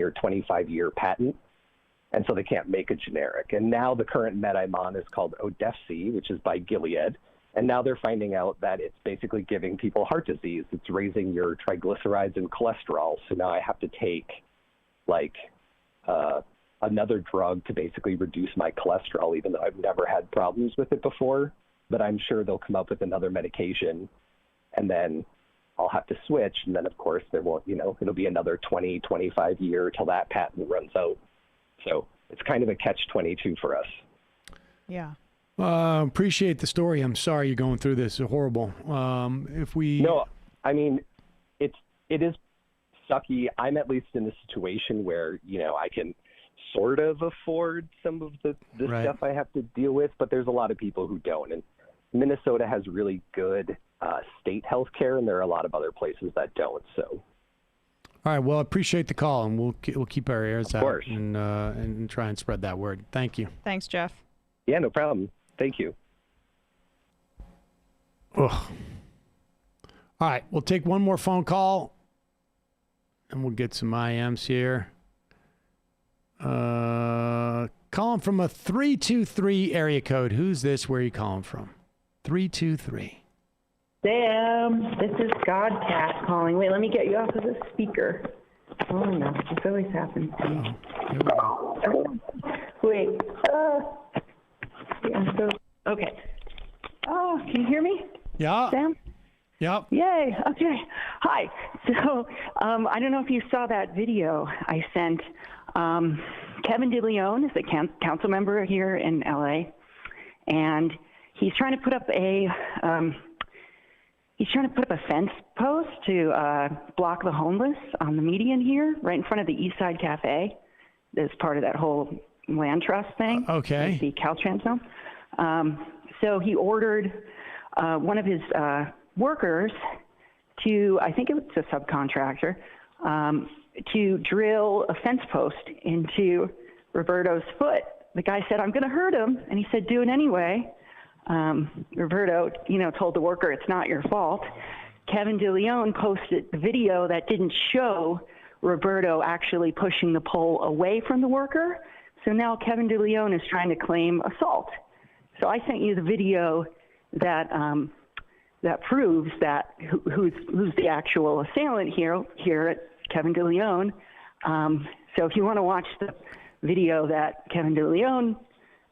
or 25-year patent. And so they can't make a generic. And now the current med I'm on is called Odefsey, which is by Gilead. And now they're finding out that it's basically giving people heart disease. It's raising your triglycerides and cholesterol. So now I have to take like another drug to basically reduce my cholesterol, even though I've never had problems with it before. But I'm sure they'll come up with another medication, and then I'll have to switch. And then, of course, there won't, it'll be another 20, 25 year till that patent runs out. So it's kind of a catch-22 for us. Yeah. Appreciate the story. I'm sorry you're going through this. It's horrible. No, I mean, it is sucky. I'm at least in a situation where, I can sort of afford some of the right. stuff I have to deal with, but there's a lot of people who don't. And Minnesota has really good state health care, and there are a lot of other places that don't. So. All right. Well, I appreciate the call, and we'll keep our ears out and try and spread that word. Thank you. Thanks, Jeff. Yeah, no problem. Thank you. Ugh. All right. We'll take one more phone call, and we'll get some IMs here. Calling from a 323 area code. Who's this? Where are you calling from? 323. Sam, this is Godcat calling. Wait, let me get you off of the speaker. Oh no, this always happens to me. Wait. Yeah, okay. Oh, can you hear me? Yeah. Sam? Yep. Yay. Okay. Hi. So, I don't know if you saw that video I sent. Kevin DeLeon is a council member here in LA, and he's trying to put up a fence post to block the homeless on the median here, right in front of the East Side Cafe. As part of that whole land trust thing. Okay. The Caltrans zone. So he ordered one of his workers to, I think it was a subcontractor, to drill a fence post into Roberto's foot. The guy said, "I'm going to hurt him," and he said, "Do it anyway." Roberto, told the worker, "It's not your fault." Kevin DeLeon posted the video that didn't show Roberto actually pushing the pole away from the worker. So now Kevin DeLeon is trying to claim assault. So I sent you the video that that proves that who's the actual assailant here at Kevin DeLeon. So if you want to watch the video that Kevin DeLeon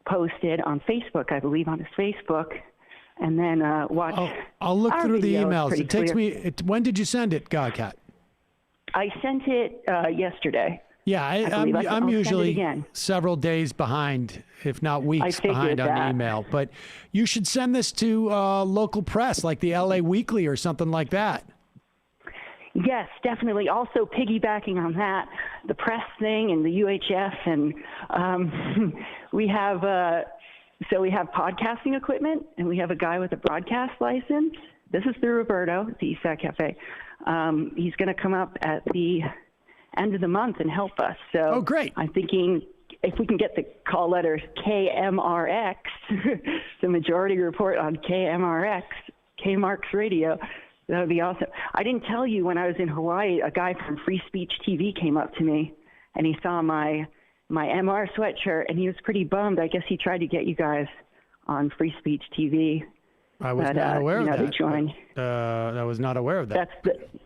posted on Facebook, I believe on his Facebook, and then watch. I'll look through the emails. It takes clear. me. When did you send it, Godcat? I sent it yesterday. Yeah, I'm I'll usually send it again. several days behind, if not weeks figured behind on that. email. But you should send this to local press, like the LA Weekly or something like that. Yes, definitely. Also piggybacking on that, the press thing and the UHF, and we have podcasting equipment, and we have a guy with a broadcast license. This is through Roberto at the East Side Cafe. He's going to come up at the end of the month and help us. So great. I'm thinking if we can get the call letter KMRX, the majority report on KMRX, K-Marks Radio, that would be awesome. I didn't tell you when I was in Hawaii, a guy from Free Speech TV came up to me, and he saw my MR sweatshirt, and he was pretty bummed. I guess he tried to get you guys on Free Speech TV. I was not aware of that. They joined. I was not aware of that.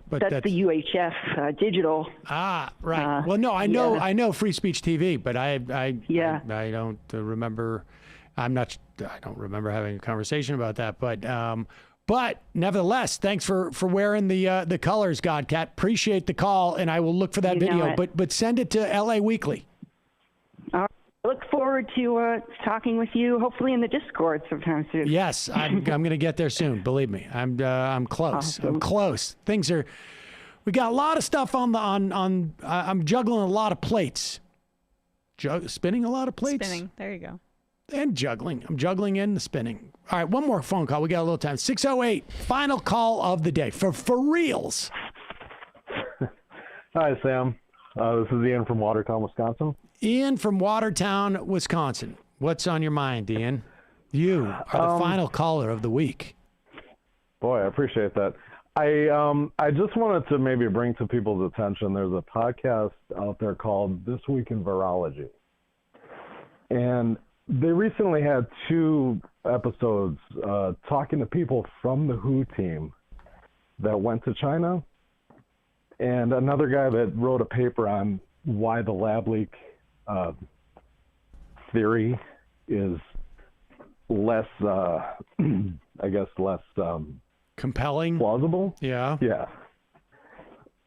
That's the UHF digital. Ah, right. Well, no, I know Free Speech TV, but I don't remember. I don't remember having a conversation about that. But nevertheless, thanks for wearing the colors, Godcat. Appreciate the call, and I will look for that video. But send it to LA Weekly. All right. I look forward to talking with you, hopefully in the Discord sometime soon. Yes, I'm going to get there soon. Believe me, I'm close. Awesome. I'm close. We got a lot of stuff on. I'm juggling a lot of plates. Spinning a lot of plates. Spinning. There you go. And juggling. I'm juggling and the spinning. All right, one more phone call. We got a little time. 608. Final call of the day for reals. Hi, Sam. This is Ian from Watertown, Wisconsin. Ian from Watertown, Wisconsin. What's on your mind, Ian? You are the final caller of the week. Boy, I appreciate that. I just wanted to maybe bring to people's attention, there's a podcast out there called This Week in Virology. And they recently had 2 episodes talking to people from the WHO team that went to China, and another guy that wrote a paper on why the lab leak theory is less, I guess, less compelling, plausible. Yeah. Yeah.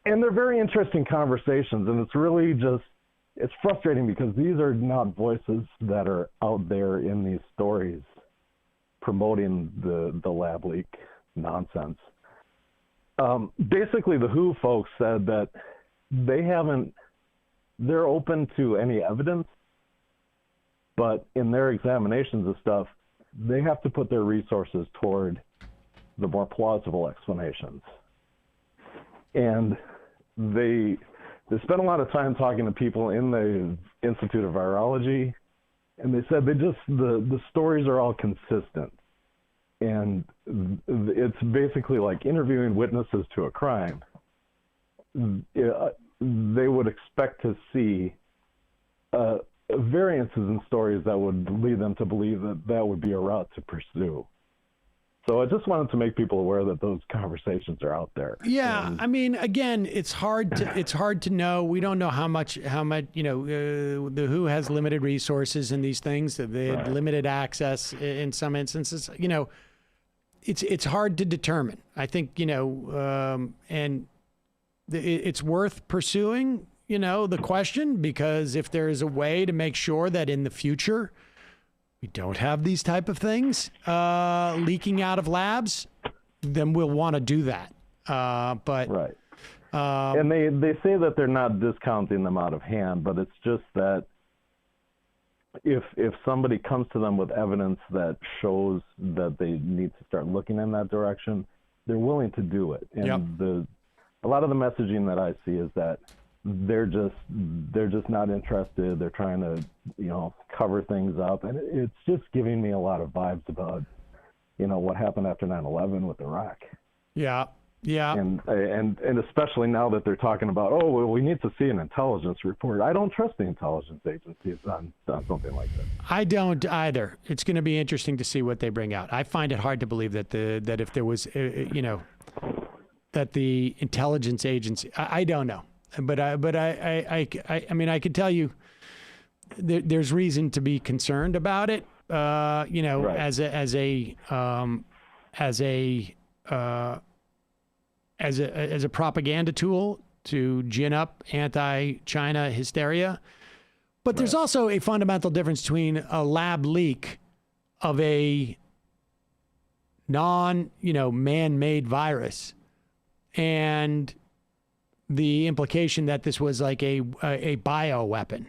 And they're very interesting conversations, and it's really just, it's frustrating because these are not voices that are out there in these stories promoting the lab leak nonsense. Basically, the WHO folks said that they're open to any evidence, but in their examinations of stuff, they have to put their resources toward the more plausible explanations. And they spent a lot of time talking to people in the Institute of Virology, and they said the stories are all consistent. And it's basically like interviewing witnesses to a crime. They would expect to see variances in stories that would lead them to believe that would be a route to pursue. So I just wanted to make people aware that those conversations are out there. Yeah, I mean, again, it's hard to know. We don't know how much the WHO has limited resources in these things. They had limited access in some instances. It's hard to determine. I think and it's worth pursuing. The question, because if there is a way to make sure that in the future we don't have these type of things leaking out of labs, then we'll want to do that. Right. And they say that they're not discounting them out of hand, but it's just that if somebody comes to them with evidence that shows that they need to start looking in that direction, they're willing to do it. And a lot of the messaging that I see is that they're just not interested. They're trying to, cover things up. And it's just giving me a lot of vibes about, what happened after 9/11 with Iraq. Yeah. Yeah. And especially now that they're talking about, we need to see an intelligence report. I don't trust the intelligence agencies on something like this. I don't either. It's going to be interesting to see what they bring out. I find it hard to believe that if there was, that the intelligence agency, I don't know. But I mean, I could tell you there's reason to be concerned about it. Right. as a propaganda tool to gin up anti-China hysteria. But there's also a fundamental difference between a lab leak of a man-made virus and the implication that this was like a bioweapon.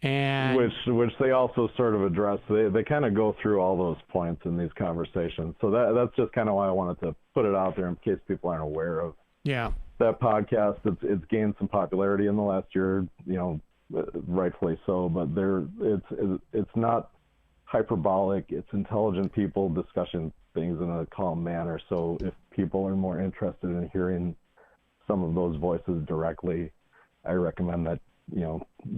And which they also sort of address. They kind of go through all those points in these conversations. So that's just kind of why I wanted to put it out there in case people aren't aware of. Yeah. That podcast, it's gained some popularity in the last year, rightfully so, but it's not hyperbolic. It's intelligent people discussing things in a calm manner. So if people are more interested in hearing some of those voices directly, I recommend that,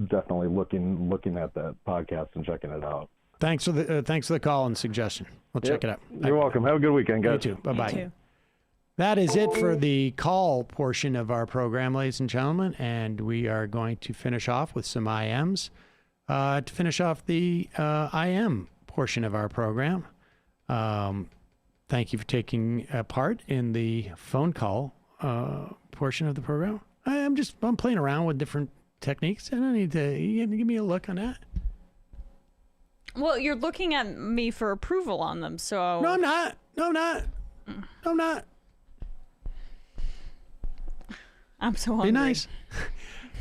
definitely looking at that podcast and checking it out. Thanks for the call and suggestion. We'll check it out. You're welcome. Have a good weekend, guys. You too. Bye-bye. That is it for the call portion of our program, ladies and gentlemen, and we are going to finish off with some IMs to finish off the IM portion of our program. Thank you for taking part in the phone call portion of the program. I'm playing around with different techniques. I don't need to. You give me a look on that. Well, you're looking at me for approval on them, so. No, I'm not. I'm so hungry. Be nice.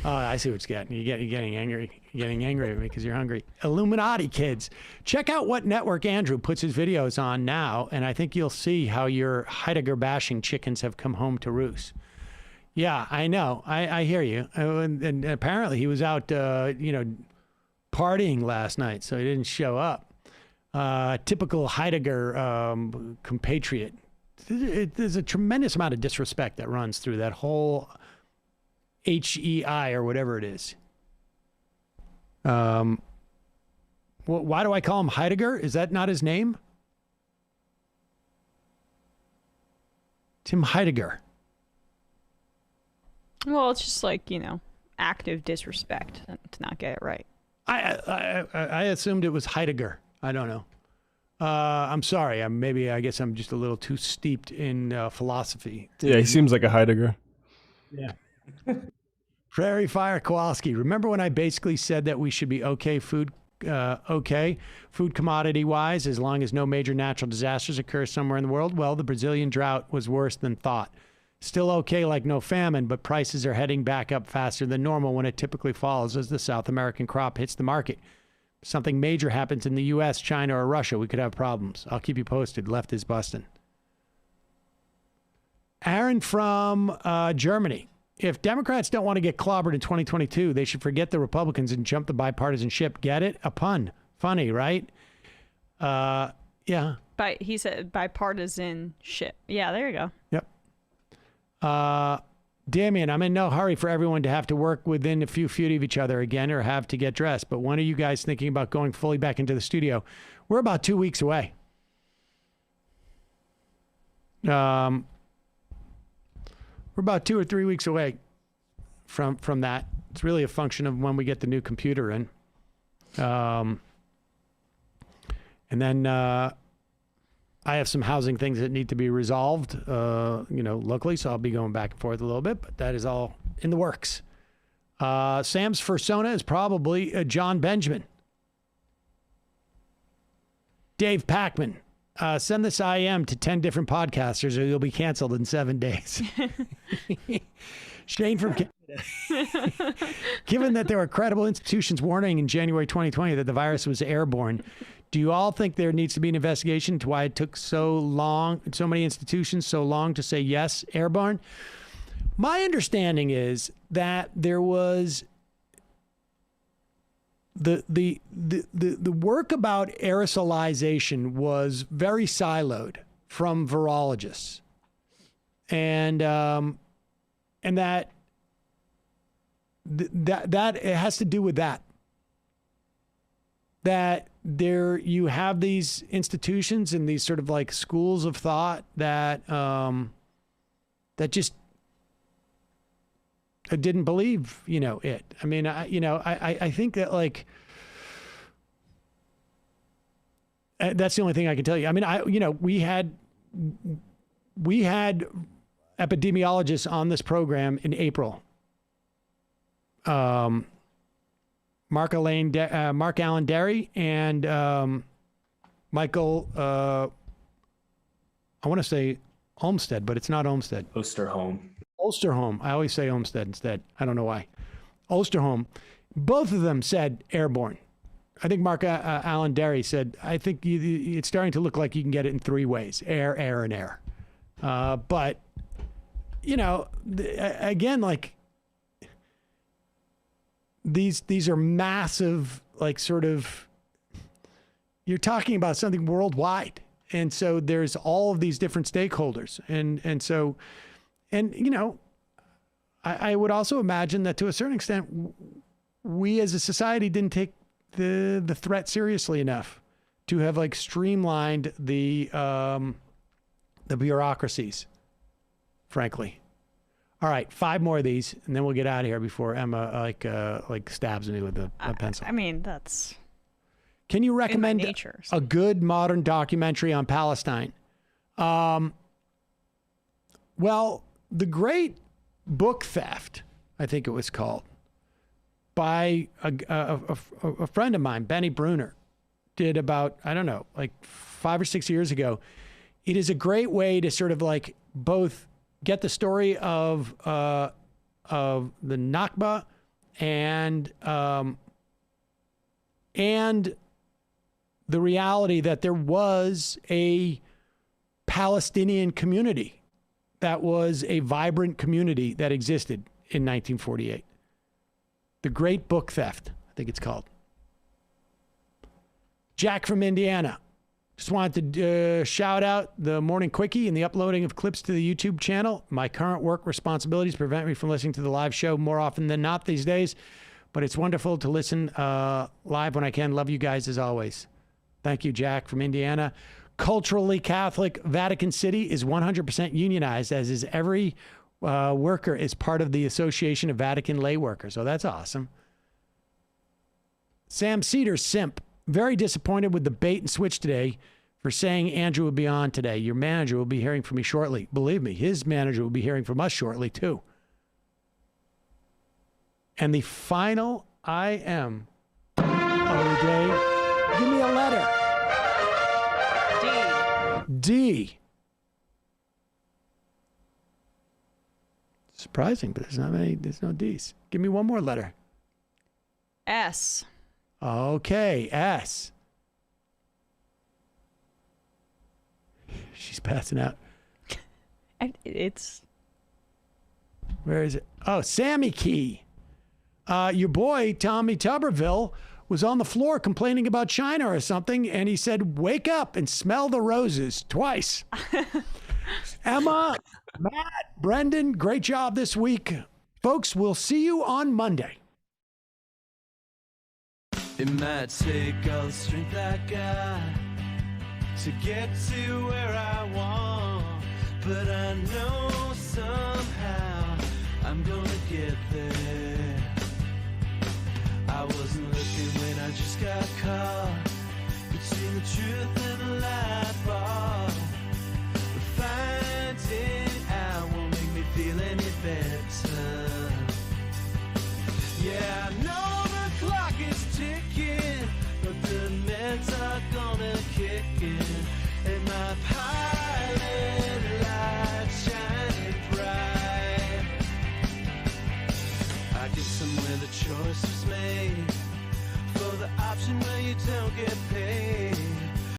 Oh, I see what you're getting. You're getting angry. You're getting angry at me because you're hungry. Illuminati kids. Check out what network Andrew puts his videos on now, and I think you'll see how your Heidegger bashing chickens have come home to roost. Yeah, I know. I hear you. And apparently he was out, partying last night, so he didn't show up. typical Heidegger compatriot. There's a tremendous amount of disrespect that runs through that whole HEI or whatever it is. Why do I call him Heidegger? Is that not his name? Tim Heidegger. Well, it's just like, active disrespect to not get it right. I assumed it was Heidegger. I don't know. I'm sorry. I guess I'm just a little too steeped in philosophy. Yeah, he seems like a Heidegger. Yeah. Prairie Fire Kowalski. Remember when I basically said that we should be okay food commodity wise, as long as no major natural disasters occur somewhere in the world? Well, the Brazilian drought was worse than thought. Still okay, like no famine, but prices are heading back up faster than normal when it typically falls as the South American crop hits the market. Something major happens in the U.S., China, or Russia, we could have problems. I'll keep you posted. Left is busting. Aaron from Germany. If Democrats don't want to get clobbered in 2022, they should forget the Republicans and jump the bipartisanship. Get it? A pun. Funny, right? Yeah. He said bipartisanship. Yeah, there you go. Yep. Damien, I'm in no hurry for everyone to have to work within a few feet of each other again or have to get dressed. But when are you guys thinking about going fully back into the studio? We're about 2 weeks away. We're about 2 or 3 weeks away from that. It's really a function of when we get the new computer in. And then I have some housing things that need to be resolved, locally. So I'll be going back and forth a little bit, but that is all in the works. Sam's fursona is probably John Benjamin. Dave Packman. Send this IM to 10 different podcasters or you'll be canceled in 7 days. Shane from Canada. Given that there were credible institutions warning in January 2020 that the virus was airborne, do you all think there needs to be an investigation into why it took so many institutions so long to say yes, airborne? My understanding is that there was the work about aerosolization was very siloed from virologists, and that it has to do with that there you have these institutions and these sort of like schools of thought that just didn't believe, it. I mean, I think that like, that's the only thing I can tell you. I mean, we had epidemiologists on this program in April. Mark Allen Derry and Michael, I want to say Olmsted, but it's not Olmsted. Osterholm. I always say Olmsted instead. I don't know why. Osterholm. Both of them said airborne. I think Mark Allen Derry said, I think it's starting to look like you can get it in 3 ways. Air, and air. But, again, like, these are massive, like, sort of, you're talking about something worldwide. And so there's all of these different stakeholders. And so, I would also imagine that to a certain extent, we as a society didn't take the threat seriously enough to have like streamlined the bureaucracies, frankly. All right, 5 more of these, and then we'll get out of here before Emma like stabs me with a pencil. I mean, that's. Can you recommend a good modern documentary on Palestine? Well, The Great Book Theft, I think it was called, by a friend of mine, Benny Bruner, did about, I don't know, like 5 or 6 years ago. It is a great way to sort of like both get the story of the Nakba and the reality that there was a Palestinian community that was a vibrant community that existed in Jack from Indiana. Just wanted to shout out the Morning Quickie and the uploading of clips to the YouTube channel. My current work responsibilities prevent me from listening to the live show more often than not these days, but it's wonderful to listen live when I can. Love you guys as always. Thank you, Jack from Indiana. Culturally Catholic Vatican City is 100% unionized, as is every worker is part of the Association of Vatican Lay Workers. So that's awesome. Sam Cedar, simp. Very disappointed with the bait and switch today for saying Andrew will be on today. Your manager will be hearing from me shortly. Believe me, his manager will be hearing from us shortly, too. And the final IM of the day, give me a letter. D. Surprising, but there's no D's. Give me one more letter. S. Okay, S. She's passing out. It's... Where is it? Oh, Sammy Key. Your boy, Tommy Tuberville, was on the floor complaining about China or something, and he said, wake up and smell the roses twice. Emma, Matt, Brendan, great job this week. Folks, we'll see you on Monday. It might take all the strength I got to get to where I want, but I know somehow I'm gonna get there. I wasn't looking when I just got caught between the truth and the light bar, but finding out won't make me feel any better. Yeah, I know the clock is ticking, but the meds are gonna kick in, and my pilot light shining bright. I get somewhere the choice was made,